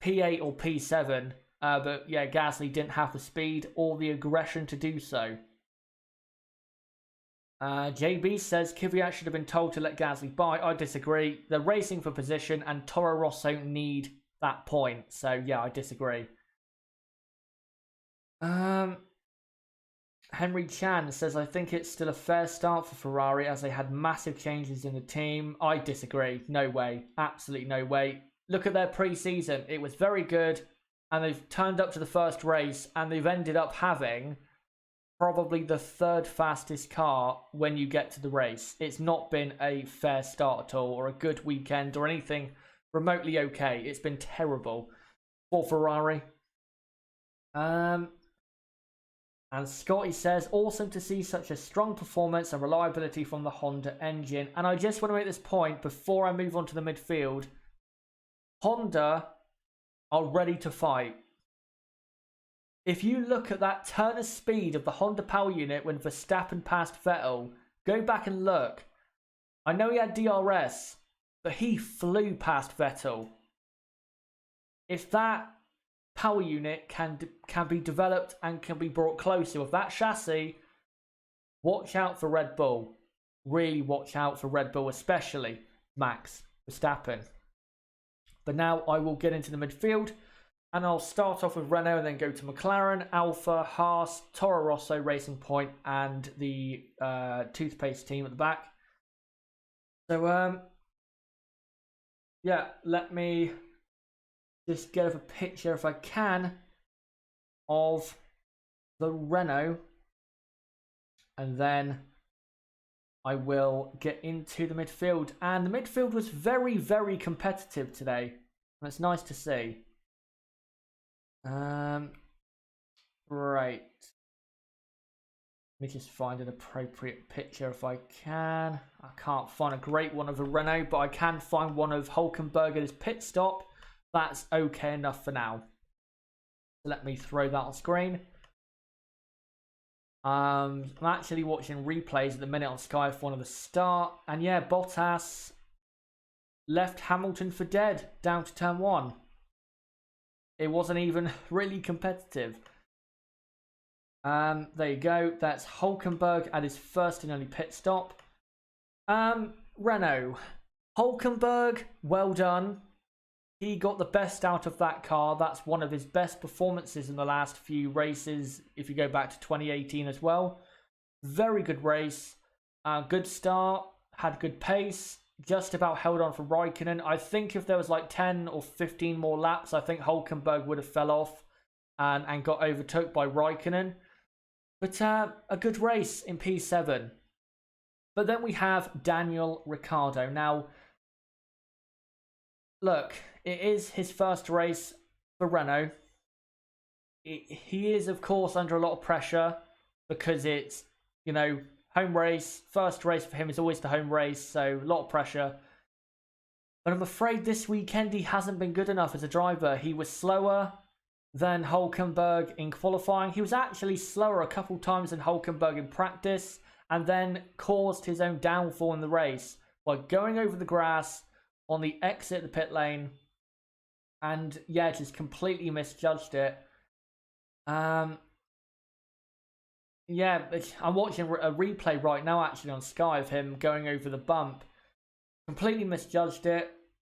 P8 or P7. But yeah, Gasly didn't have the speed or the aggression to do so. JB says, Kvyat should have been told to let Gasly by. I disagree. They're racing for position and Toro Rosso need that point. So yeah, I disagree. Henry Chan says, I think it's still a fair start for Ferrari as they had massive changes in the team. I disagree. No way. Absolutely no way. Look at their pre-season. It was very good. And they've turned up to the first race and they've ended up having probably the third fastest car when you get to the race. It's not been a fair start at all or a good weekend or anything remotely okay. It's been terrible for Ferrari. And Scotty says, awesome to see such a strong performance and reliability from the Honda engine. And I just want to make this point before I move on to the midfield. Honda are ready to fight. If you look at that turn of speed of the Honda power unit when Verstappen passed Vettel, go back and look. I know he had DRS, but he flew past Vettel. If that power unit can be developed and can be brought closer with that chassis, watch out for Red Bull. Really watch out for Red Bull, especially Max Verstappen. But now I will get into the midfield. And I'll start off with Renault and then go to McLaren, Alfa, Haas, Toro Rosso, Racing Point, and the toothpaste team at the back. So, yeah, let me just get a picture, if I can, of the Renault. And then I will get into the midfield. And the midfield was very, very competitive today. And it's nice to see. Right. Let me just find an appropriate picture if I can. I can't find a great one of the Renault, but I can find one of Hülkenberg at his pit stop. That's okay enough for now. So let me throw that on screen. I'm actually watching replays at the minute on Sky F1 of the start. And yeah, Bottas left Hamilton for dead down to turn 1. It wasn't even really competitive. There you go. That's Hülkenberg at his first and only pit stop. Renault. Hülkenberg, well done. He got the best out of that car. That's one of his best performances in the last few races, if you go back to 2018 as well. Very good race. Good start. Had good pace. Just about held on for Raikkonen. I think if there was like 10 or 15 more laps, I think Hülkenberg would have fell off and got overtook by Raikkonen. But a good race in P7. But then we have Daniel Ricciardo. Now, look, it is his first race for Renault. He is, of course, under a lot of pressure because it's, you know, home race. First race for him is always the home race, so a lot of pressure. But I'm afraid this weekend he hasn't been good enough as a driver. He was slower than Hülkenberg in qualifying. He was actually slower a couple times than Hülkenberg in practice and then caused his own downfall in the race by going over the grass on the exit of the pit lane and, yeah, just completely misjudged it. Yeah, I'm watching a replay right now actually on Sky of him going over the bump. Completely misjudged it.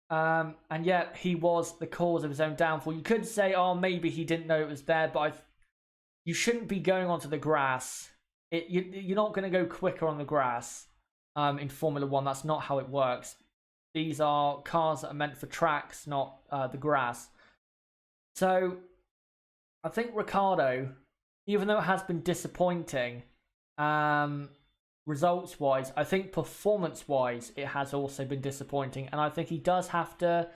And yet he was the cause of his own downfall. You could say, oh, maybe he didn't know it was there, but you shouldn't be going onto the grass. You're not going to go quicker on the grass in Formula One. That's not how it works. These are cars that are meant for tracks, not the grass. So I think Ricciardo, even though it has been disappointing results-wise, I think performance-wise it has also been disappointing. And I think he does have to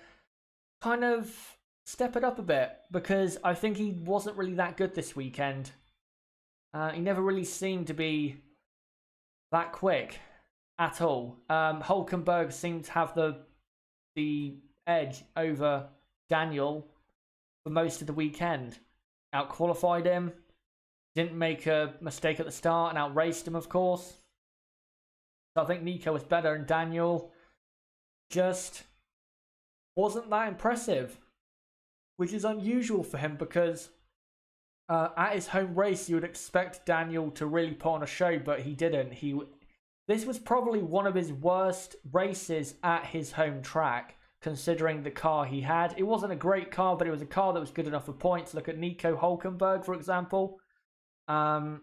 kind of step it up a bit, because I think he wasn't really that good this weekend. He never really seemed to be that quick at all. Hulkenberg seemed to have the edge over Daniel for most of the weekend. Out-qualified him, didn't make a mistake at the start, and out-raced him, of course. So I think Nico was better, and Daniel just wasn't that impressive, which is unusual for him, because at his home race you would expect Daniel to really put on a show, but he didn't. This was probably one of his worst races at his home track, considering the car he had. It wasn't a great car, but it was a car that was good enough for points. Look at Nico Hulkenberg, for example. But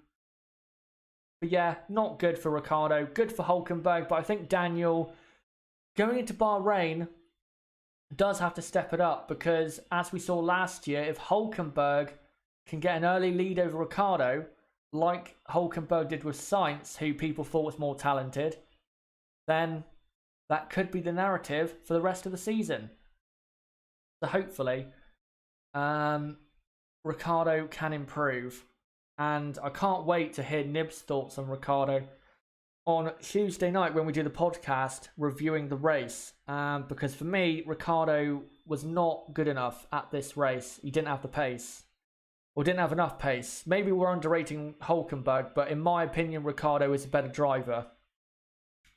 yeah, not good for Ricciardo. Good for Hulkenberg, but I think Daniel, going into Bahrain, does have to step it up, because as we saw last year, if Hulkenberg can get an early lead over Ricciardo, like Hulkenberg did with Sainz, who people thought was more talented, then that could be the narrative for the rest of the season. So hopefully, Ricciardo can improve. And I can't wait to hear Nib's thoughts on Ricciardo on Tuesday night when we do the podcast reviewing the race. Because for me, Ricciardo was not good enough at this race. He didn't have the pace. Or didn't have enough pace. Maybe we're underrating Hulkenberg, but in my opinion, Ricciardo is a better driver.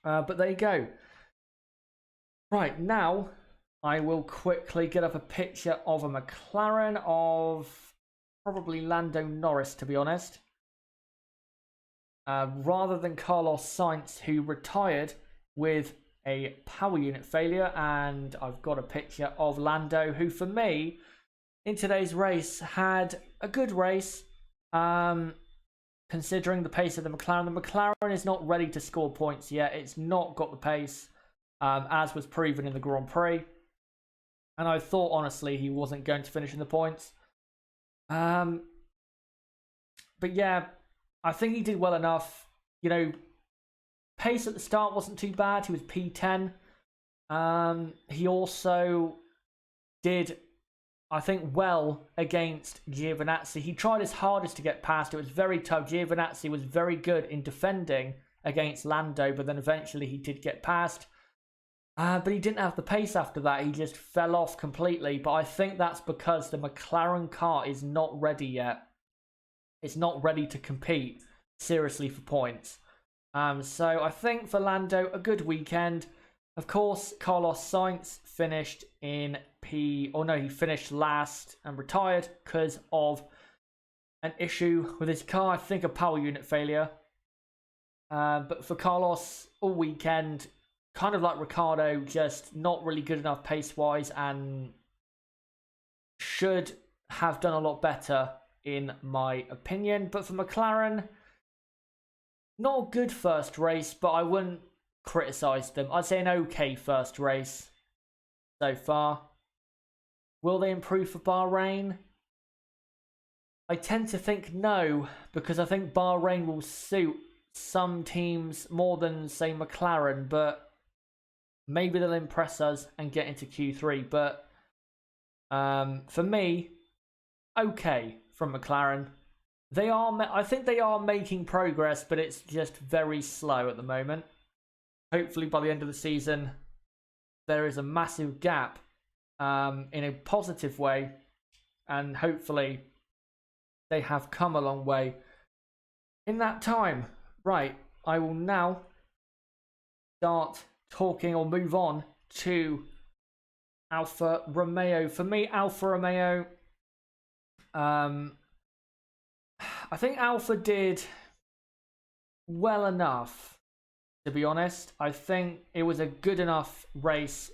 But there you go. Right, now I will quickly get up a picture of a McLaren of probably Lando Norris, to be honest. Rather than Carlos Sainz, who retired with a power unit failure. And I've got a picture of Lando, who for me, in today's race, had a good race, considering the pace of the McLaren. The McLaren is not ready to score points yet. It's not got the pace, as was proven in the Grand Prix. And I thought, honestly, he wasn't going to finish in the points. But yeah, I think he did well enough. You know, pace at the start wasn't too bad. He was P10. He also did, I think, well against Giovinazzi. He tried his hardest to get past. It was very tough. Giovinazzi was very good in defending against Lando, but then eventually he did get past. But he didn't have the pace after that. He just fell off completely. But I think that's because the McLaren car is not ready yet. It's not ready to compete seriously for points. So I think for Lando, a good weekend. Of course, Carlos Sainz finished in he finished last and retired because of an issue with his car. I think a power unit failure. But for Carlos, all weekend, kind of like Ricciardo, just not really good enough pace-wise and should have done a lot better, in my opinion. But for McLaren, not a good first race, but I wouldn't criticise them. I'd say an okay first race so far. Will they improve for Bahrain? I tend to think no, because I think Bahrain will suit some teams more than, say, McLaren, but maybe they'll impress us and get into Q3. But for me, okay from McLaren. I think they are making progress, but it's just very slow at the moment. Hopefully by the end of the season, there is a massive gap in a positive way, and hopefully they have come a long way in that time. Right, I will now start talking or move on to Alfa Romeo. For me, Alfa Romeo, I think Alfa did well enough, to be honest. I think it was a good enough race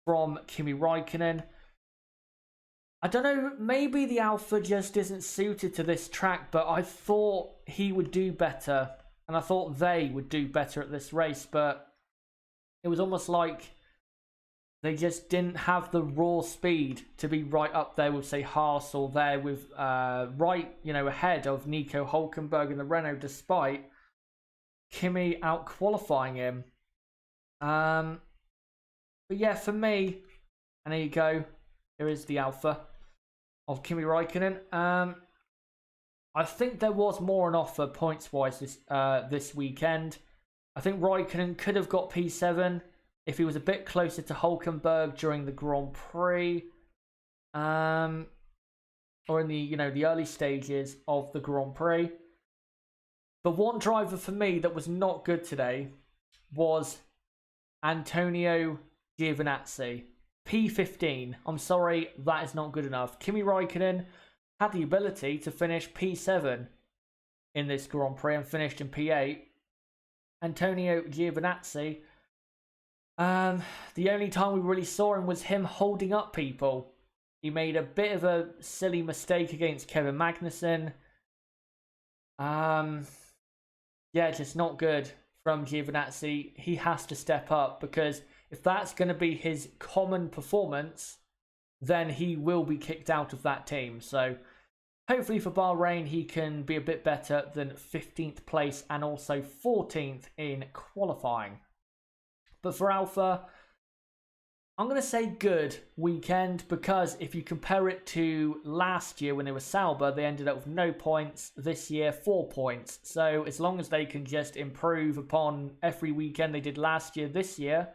from Kimi Raikkonen. I don't know, maybe the Alpha just isn't suited to this track, but I thought he would do better, and I thought they would do better at this race, but it was almost like they just didn't have the raw speed to be right up there with, say, Haas, or there with right, ahead of Nico Hülkenberg in the Renault, despite Kimi out qualifying him. But yeah, for me, and there you go. Here is the Alpha of Kimi Raikkonen. I think there was more on offer points-wise this weekend. I think Raikkonen could have got P7 if he was a bit closer to Hülkenberg during the Grand Prix, or in the the early stages of the Grand Prix. The one driver for me that was not good today was Antonio Giovinazzi. P15. I'm sorry, that is not good enough. Kimi Raikkonen had the ability to finish P7 in this Grand Prix and finished in P8. Antonio Giovinazzi, the only time we really saw him was him holding up people. He made a bit of a silly mistake against Kevin Magnussen. Yeah, just not good from Giovinazzi. He has to step up, because if that's going to be his common performance, then he will be kicked out of that team. So hopefully for Bahrain, he can be a bit better than 15th place and also 14th in qualifying. But for Alpha, I'm going to say good weekend, because if you compare it to last year when they were Sauber, they ended up with no points. This year, 4 points. So as long as they can just improve upon every weekend they did last year, this year,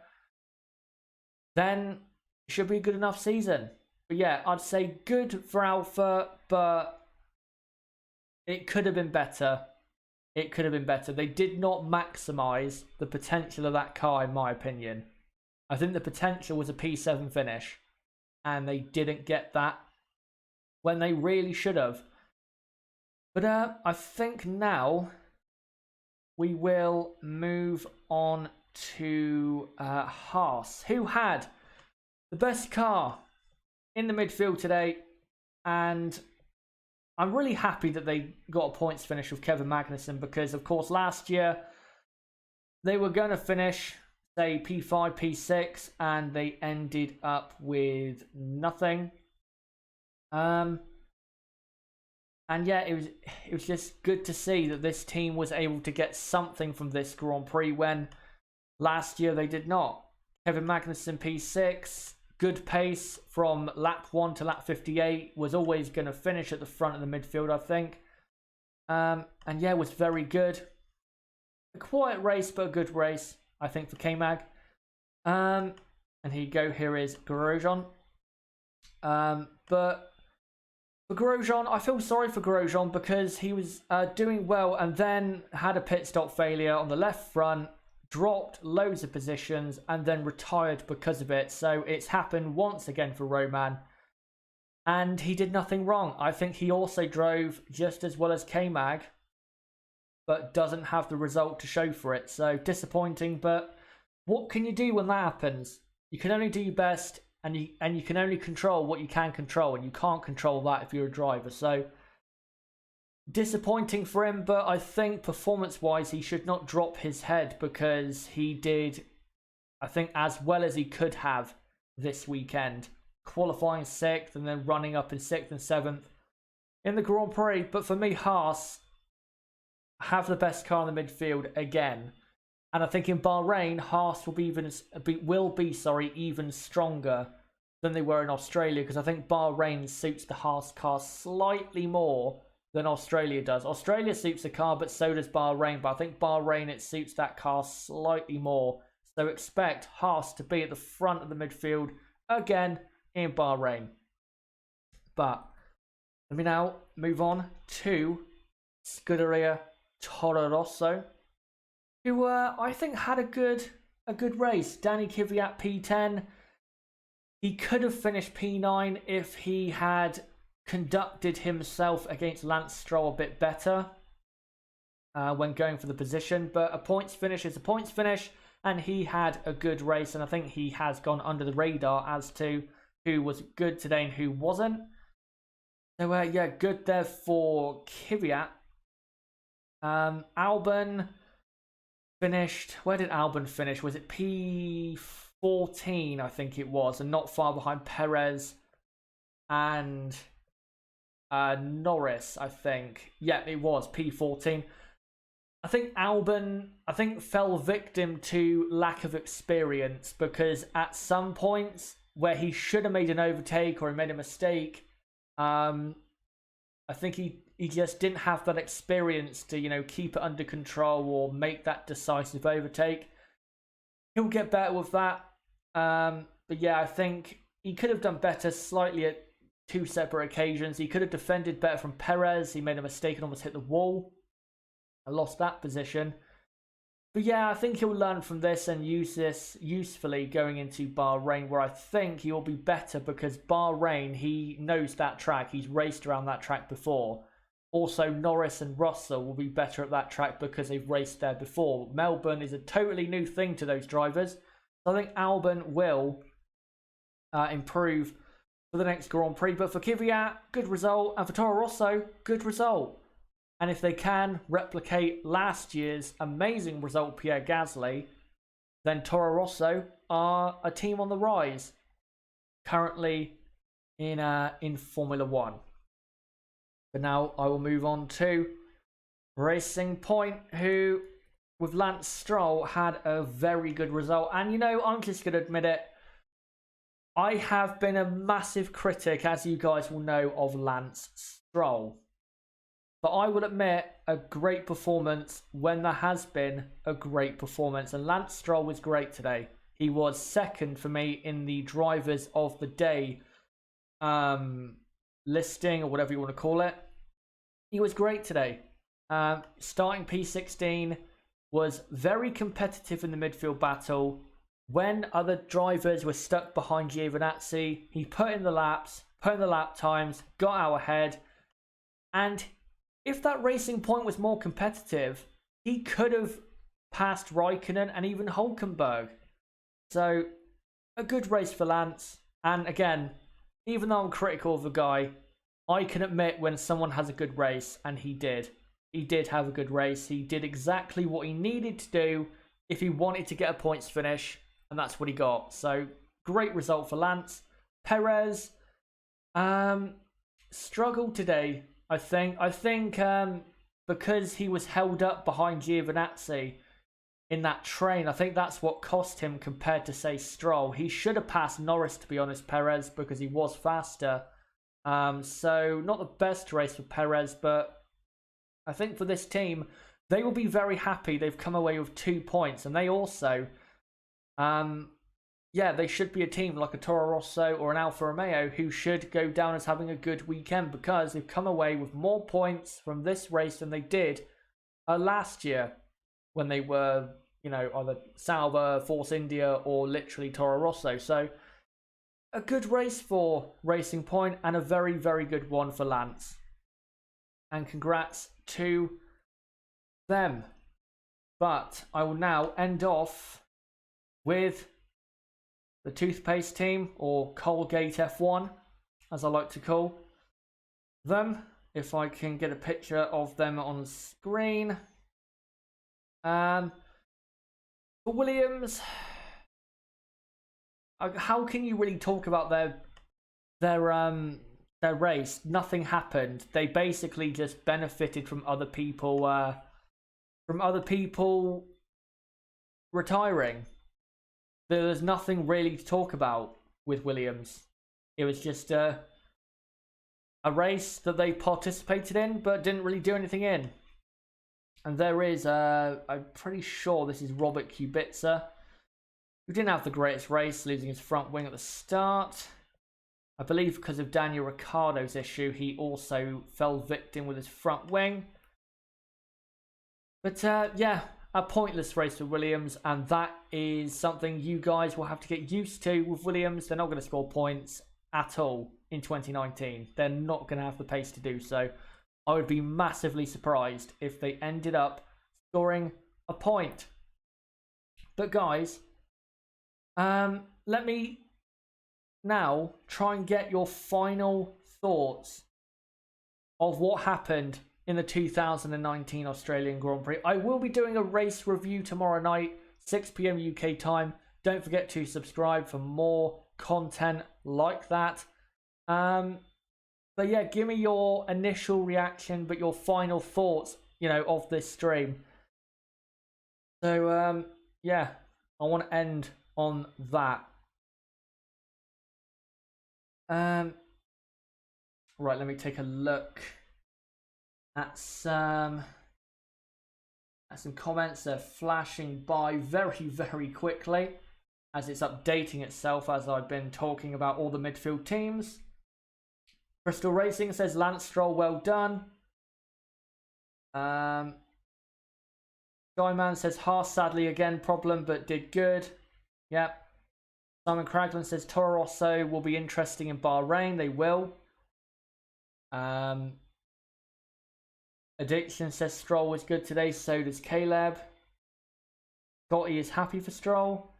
then it should be a good enough season. But yeah, I'd say good for Alpha, but it could have been better. It could have been better. They did not maximise the potential of that car, in my opinion. I think the potential was a P7 finish, and they didn't get that when they really should have. But I think now we will move on to Haas, who had the best car in the midfield today, and I'm really happy that they got a points finish with Kevin Magnussen, because of course last year they were going to finish, say, P5, P6, and they ended up with nothing. And yeah, it was just good to see that this team was able to get something from this Grand Prix when last year they did not. Kevin Magnussen P6, good pace from lap 1 to lap 58, was always going to finish at the front of the midfield, I think. And yeah, was very good. A quiet race, but a good race, I think, for K-Mag. And here you go, here is Grosjean. But for Grosjean, I feel sorry for Grosjean, because he was doing well and then had a pit stop failure on the left front, dropped loads of positions, and then retired because of it. So it's happened once again for Roman, and he did nothing wrong. I think he also drove just as well as K-Mag, but doesn't have the result to show for it. So disappointing, but what can you do when that happens? You can only do your best, and you can only control what you can control, and you can't control that if you're a driver. So disappointing for him, but I think performance-wise he should not drop his head, because he did, I think, as well as he could have this weekend, qualifying 6th and then running up in 6th and 7th in the Grand Prix. But for me, Haas have the best car in the midfield again, and I think in Bahrain Haas will be even stronger than they were in Australia, because I think Bahrain suits the Haas car slightly more than Australia does. Australia suits the car, but so does Bahrain. But I think Bahrain, it suits that car slightly more. So expect Haas to be at the front of the midfield again in Bahrain. But let me now move on to Scuderia Toro Rosso, who I think had a good race. Danny Kvyat P10. He could have finished P9 if he had conducted himself against Lance Stroll a bit better when going for the position. But a points finish is a points finish. and he had a good race, and I think he has gone under the radar as to who was good today and who wasn't. So yeah, good there for Kvyat. Albon finished. Where did Albon finish? Was it P14? I think it was, and not far behind Perez and Norris. I think. Yeah, it was P14. I think Albon, fell victim to lack of experience, because at some points where he should have made an overtake or he made a mistake, I think he just didn't have that experience to, keep it under control or make that decisive overtake. He'll get better with that. But yeah, I think he could have done better slightly at two separate occasions. He could have defended better from Perez. He made a mistake and almost hit the wall. I lost that position. But yeah, I think he'll learn from this and use this usefully going into Bahrain, where I think he will be better, because Bahrain, he knows that track. He's raced around that track before. Also, Norris and Russell will be better at that track because they've raced there before. Melbourne is a totally new thing to those drivers. So I think Albon will improve for the next Grand Prix. But for Kvyat, good result. And for Toro Rosso, good result. And if they can replicate last year's amazing result, Pierre Gasly, then Toro Rosso are a team on the rise, currently in Formula One. But now I will move on to Racing Point, who, with Lance Stroll, had a very good result. And I'm just going to admit it, I have been a massive critic, as you guys will know, of Lance Stroll. But I will admit, a great performance when there has been a great performance. And Lance Stroll was great today. He was second for me in the Drivers of the Day listing, or whatever you want to call it. He was great today. Starting P16, was very competitive in the midfield battle. When other drivers were stuck behind Giovinazzi, he put in the laps, put in the lap times, got out ahead. And if that Racing Point was more competitive, he could have passed Raikkonen and even Hulkenberg. So, a good race for Lance. And again, even though I'm critical of the guy, I can admit when someone has a good race, and he did. He did have a good race. He did exactly what he needed to do if he wanted to get a points finish, and that's what he got. So, great result for Lance. Perez struggled today, I think. Because he was held up behind Giovinazzi in that train, I think that's what cost him compared to, say, Stroll. He should have passed Norris, to be honest, Perez, because he was faster. So, not the best race for Perez, but I think for this team, they will be very happy. They've come away with 2 points, and they also, they should be a team like a Toro Rosso or an Alfa Romeo who should go down as having a good weekend, because they've come away with more points from this race than they did last year when they were, either Sauber, Force India, or literally Toro Rosso. So, a good race for Racing Point, and a very, very good one for Lance. And congrats to them. But I will now end off with the toothpaste team, or Colgate F1, as I like to call them. If I can get a picture of them on screen. For Williams, how can you really talk about their race? Nothing happened. They basically just benefited from other people retiring. There was nothing really to talk about with Williams. It was just a race that they participated in but didn't really do anything in. And there is, I'm pretty sure this is Robert Kubica, who didn't have the greatest race, losing his front wing at the start. I believe because of Daniel Ricciardo's issue, he also fell victim with his front wing. But a pointless race for Williams, and that is something you guys will have to get used to with Williams. They're not going to score points at all in 2019. They're not going to have the pace to do so. I would be massively surprised if they ended up scoring a point. But guys, let me now try and get your final thoughts of what happened in the 2019 Australian Grand Prix. I will be doing a race review tomorrow night, 6 p.m. UK time. Don't forget to subscribe for more content like that. But yeah, give me your initial reaction, but your final thoughts, of this stream. So, yeah, I want to end on that. Right, let me take a look at some comments. They're flashing by very, very quickly as it's updating itself as I've been talking about all the midfield teams. Crystal Racing says Lance Stroll, well done. Guyman says Haas sadly again problem, but did good. Yep. Simon Cragland says Toro Rosso will be interesting in Bahrain. They will. Addiction says Stroll was good today. So does Caleb. Gotti is happy for Stroll.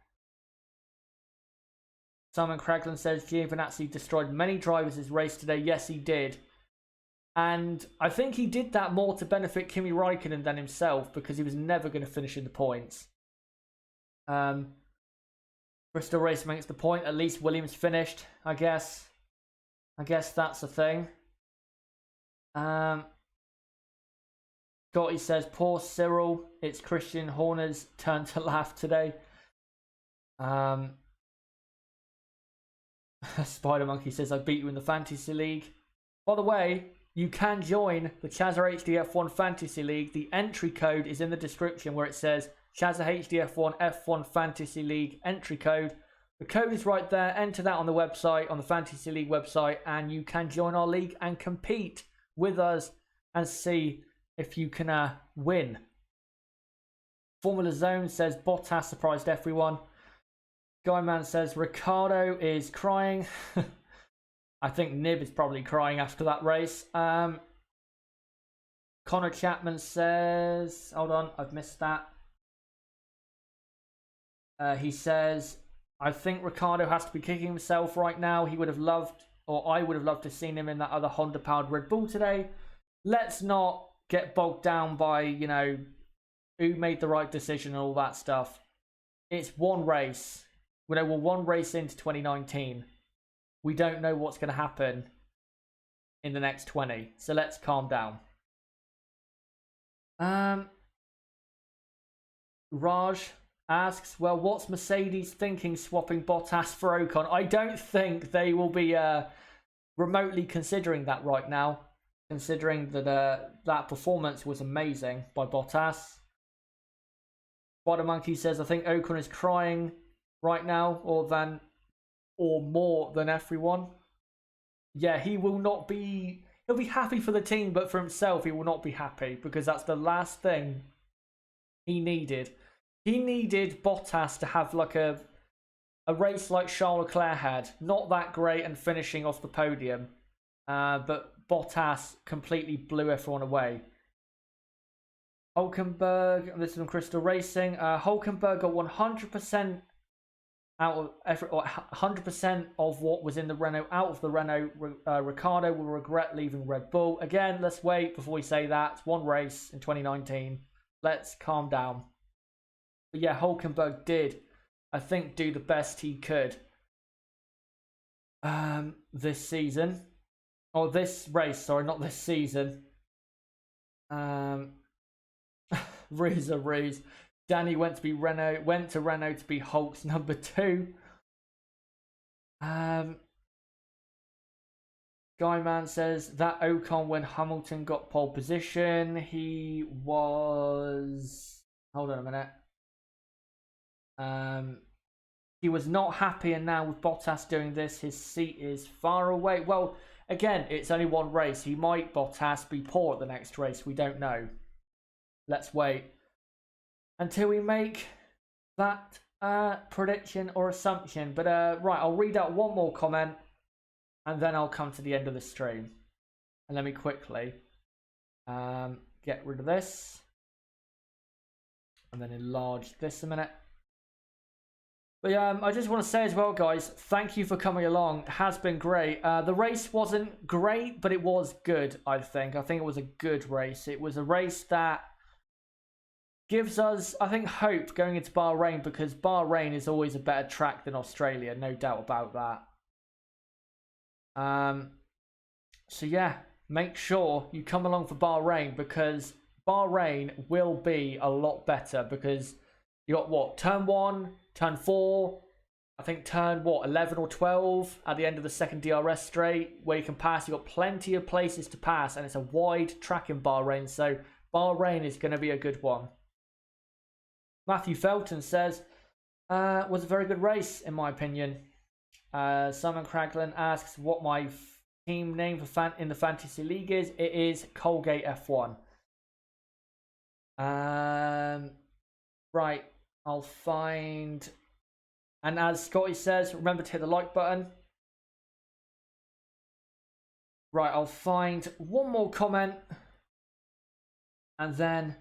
Simon Cragland says Giovinazzi destroyed many drivers his race today. Yes, he did. And I think he did that more to benefit Kimi Räikkönen than himself, because he was never going to finish in the points. Bristol Race makes the point. At least Williams finished, I guess. I guess that's the thing. Gotti says, poor Cyril. It's Christian Horner's turn to laugh today. Spider Monkey says, I beat you in the Fantasy League. By the way, you can join the Chazza HD F1 Fantasy League. The entry code is in the description where it says Chazza HD F1 Fantasy League entry code. The code is right there. Enter that on the website, on the Fantasy League website, and you can join our league and compete with us and see if you can win. Formula Zone says Bottas surprised everyone. Guyman says Ricciardo is crying. I think Nib is probably crying after that race. Connor Chapman says, hold on, I've missed that. He says, I think Ricciardo has to be kicking himself right now. He would have loved, or I would have loved to have seen him in that other Honda-powered Red Bull today. Let's not get bogged down by, who made the right decision and all that stuff. It's one race. We're one race into 2019. We don't know what's going to happen in the next 20. So let's calm down. Raj asks, well, what's Mercedes thinking swapping Bottas for Ocon? I don't think they will be remotely considering that right now, considering that that performance was amazing by Bottas. Spider Monkey says, I think Ocon is crying right now, or more than everyone. Yeah, he will not be... He'll be happy for the team, but for himself, he will not be happy, because that's the last thing he needed. He needed Bottas to have like a race like Charles Leclerc had. Not that great and finishing off the podium. But Bottas completely blew everyone away. Hulkenberg, this is from Crystal Racing. Hulkenberg got 100% out of 100% of what was in the Renault out of the Renault. Ricciardo will regret leaving Red Bull. Again, let's wait before we say that. It's one race in 2019. Let's calm down. But yeah, Hulkenberg did, I think, do the best he could this season. Or this race, sorry, not this season. Ruse. Danny went to Renault to be Hulk's number 2. Guyman says that Ocon when Hamilton got pole position, he was... Hold on a minute. He was not happy, and now with Bottas doing this, his seat is far away. Well, again, it's only one race. He might, Bottas, be poor at the next race. We don't know. Let's wait until we make that prediction or assumption. But right, I'll read out one more comment and then I'll come to the end of the stream. And let me quickly get rid of this and then enlarge this a minute. But I just want to say as well, guys, thank you for coming along. It has been great. The race wasn't great, but it was good, I think. I think it was a good race. It was a race that gives us, I think, hope going into Bahrain, because Bahrain is always a better track than Australia, no doubt about that. So yeah, make sure you come along for Bahrain, because Bahrain will be a lot better, because you got what, turn 1, turn 4, I think turn 11 or 12 at the end of the second DRS straight where you can pass. You've got plenty of places to pass, and it's a wide track in Bahrain, so Bahrain is going to be a good one. Matthew Felton says, was a very good race in my opinion. Simon Craglan asks what my team name for in the Fantasy League is. It is Colgate F1. Right, I'll find, and as Scotty says, remember to hit the like button. Right, I'll find one more comment, and then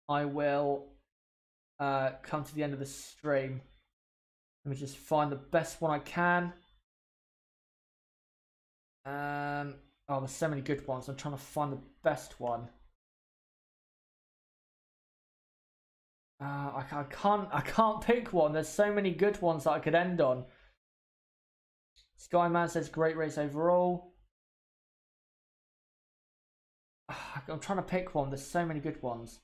I will come to the end of the stream. Let me just find the best one I can. Oh, there's so many good ones. I'm trying to find the best one. I can't pick one. There's so many good ones that I could end on. Skyman says great race overall. I'm trying to pick one. There's so many good ones.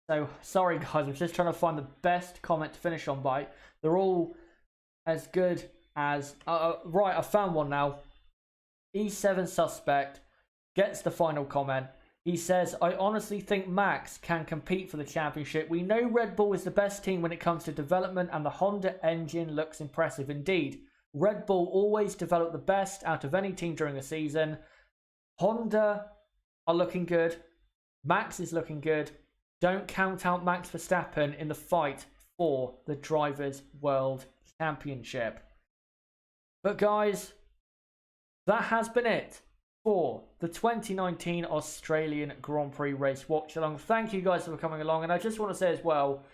So sorry guys, I'm just trying to find the best comment to finish on by. They're all as good as right, I found one now. E7 Suspect gets the final comment. He says, I honestly think Max can compete for the championship. We know Red Bull is the best team when it comes to development, and the Honda engine looks impressive indeed. Red Bull always develop the best out of any team during the season. Honda are looking good. Max is looking good. Don't count out Max Verstappen in the fight for the Drivers' World Championship. But guys, that has been it for the 2019 Australian Grand Prix race watch along. Thank you guys for coming along, and I just want to say as well,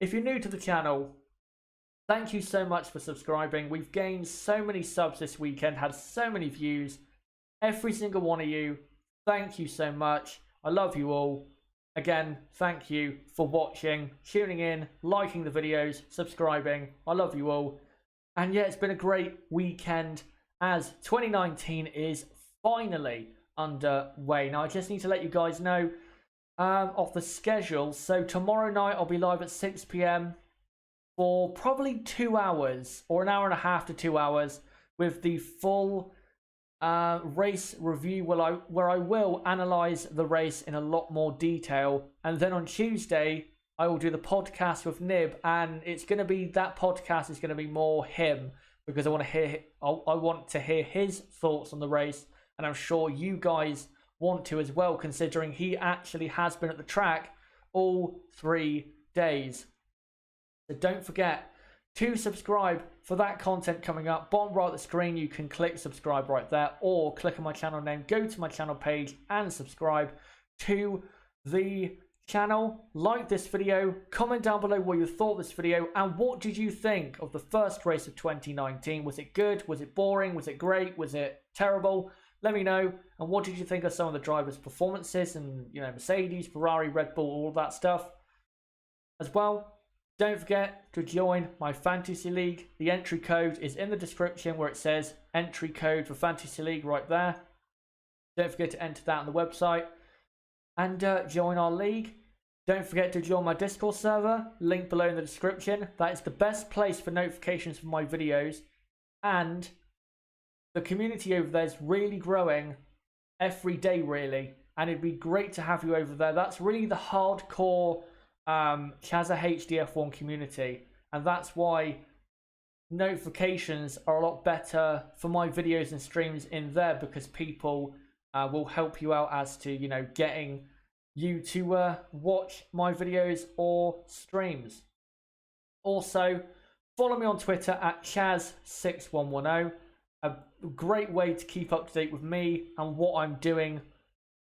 if you're new to the channel, thank you so much for subscribing. We've gained so many subs this weekend, had so many views. Every single one of you, thank you so much. I love you all. Again, thank you for watching, tuning in, liking the videos, subscribing. I love you all. And yeah, it's been a great weekend as 2019 is finally underway. Now, I just need to let you guys know of the schedule. So tomorrow night, I'll be live at 6 p.m. for probably 2 hours, or an hour and a half to 2 hours, with the full race review where I will analyze the race in a lot more detail. And then on Tuesday, I will do the podcast with Nib, and it's going to be, that podcast is going to be more him, because I want to hear his thoughts on the race, and I'm sure you guys want to as well, considering he actually has been at the track all 3 days. So don't forget to subscribe for that content coming up. Bottom right of the screen, you can click subscribe right there, or click on my channel name, go to my channel page and subscribe to the channel. Like this video, comment down below what you thought of this video, and what did you think of the first race of 2019? Was it good? Was it boring? Was it great? Was it terrible? Let me know. And what did you think of some of the drivers' performances, and Mercedes, Ferrari, Red Bull, all of that stuff as well. Don't forget to join my Fantasy League. The entry code is in the description where it says entry code for Fantasy League right there. Don't forget to enter that on the website and join our league. Don't forget to join my Discord server, link below in the description. That is the best place for notifications for my videos, and the community over there is really growing every day, really, and it'd be great to have you over there. That's really the hardcore Chazza HDF1 community, and that's why notifications are a lot better for my videos and streams in there, because people will help you out as to getting you to watch my videos or streams. Also, follow me on Twitter at Chaz6110. A great way to keep up to date with me and what I'm doing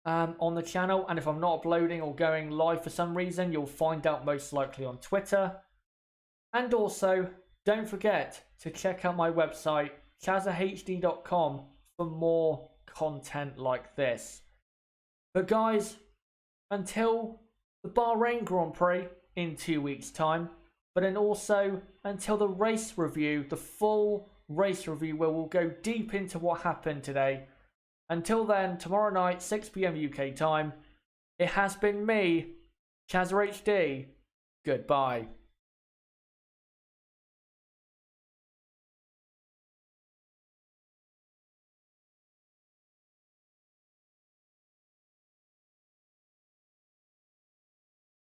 on the channel. And if I'm not uploading or going live for some reason, you'll find out most likely on Twitter. And also, don't forget to check out my website, chazahd.com, for more content like this. But guys, until the Bahrain Grand Prix in 2 weeks' time, but then also until the race review, the full race review where we'll go deep into what happened today. Until then, tomorrow night, 6 PM UK time, it has been me, ChazahD. Goodbye.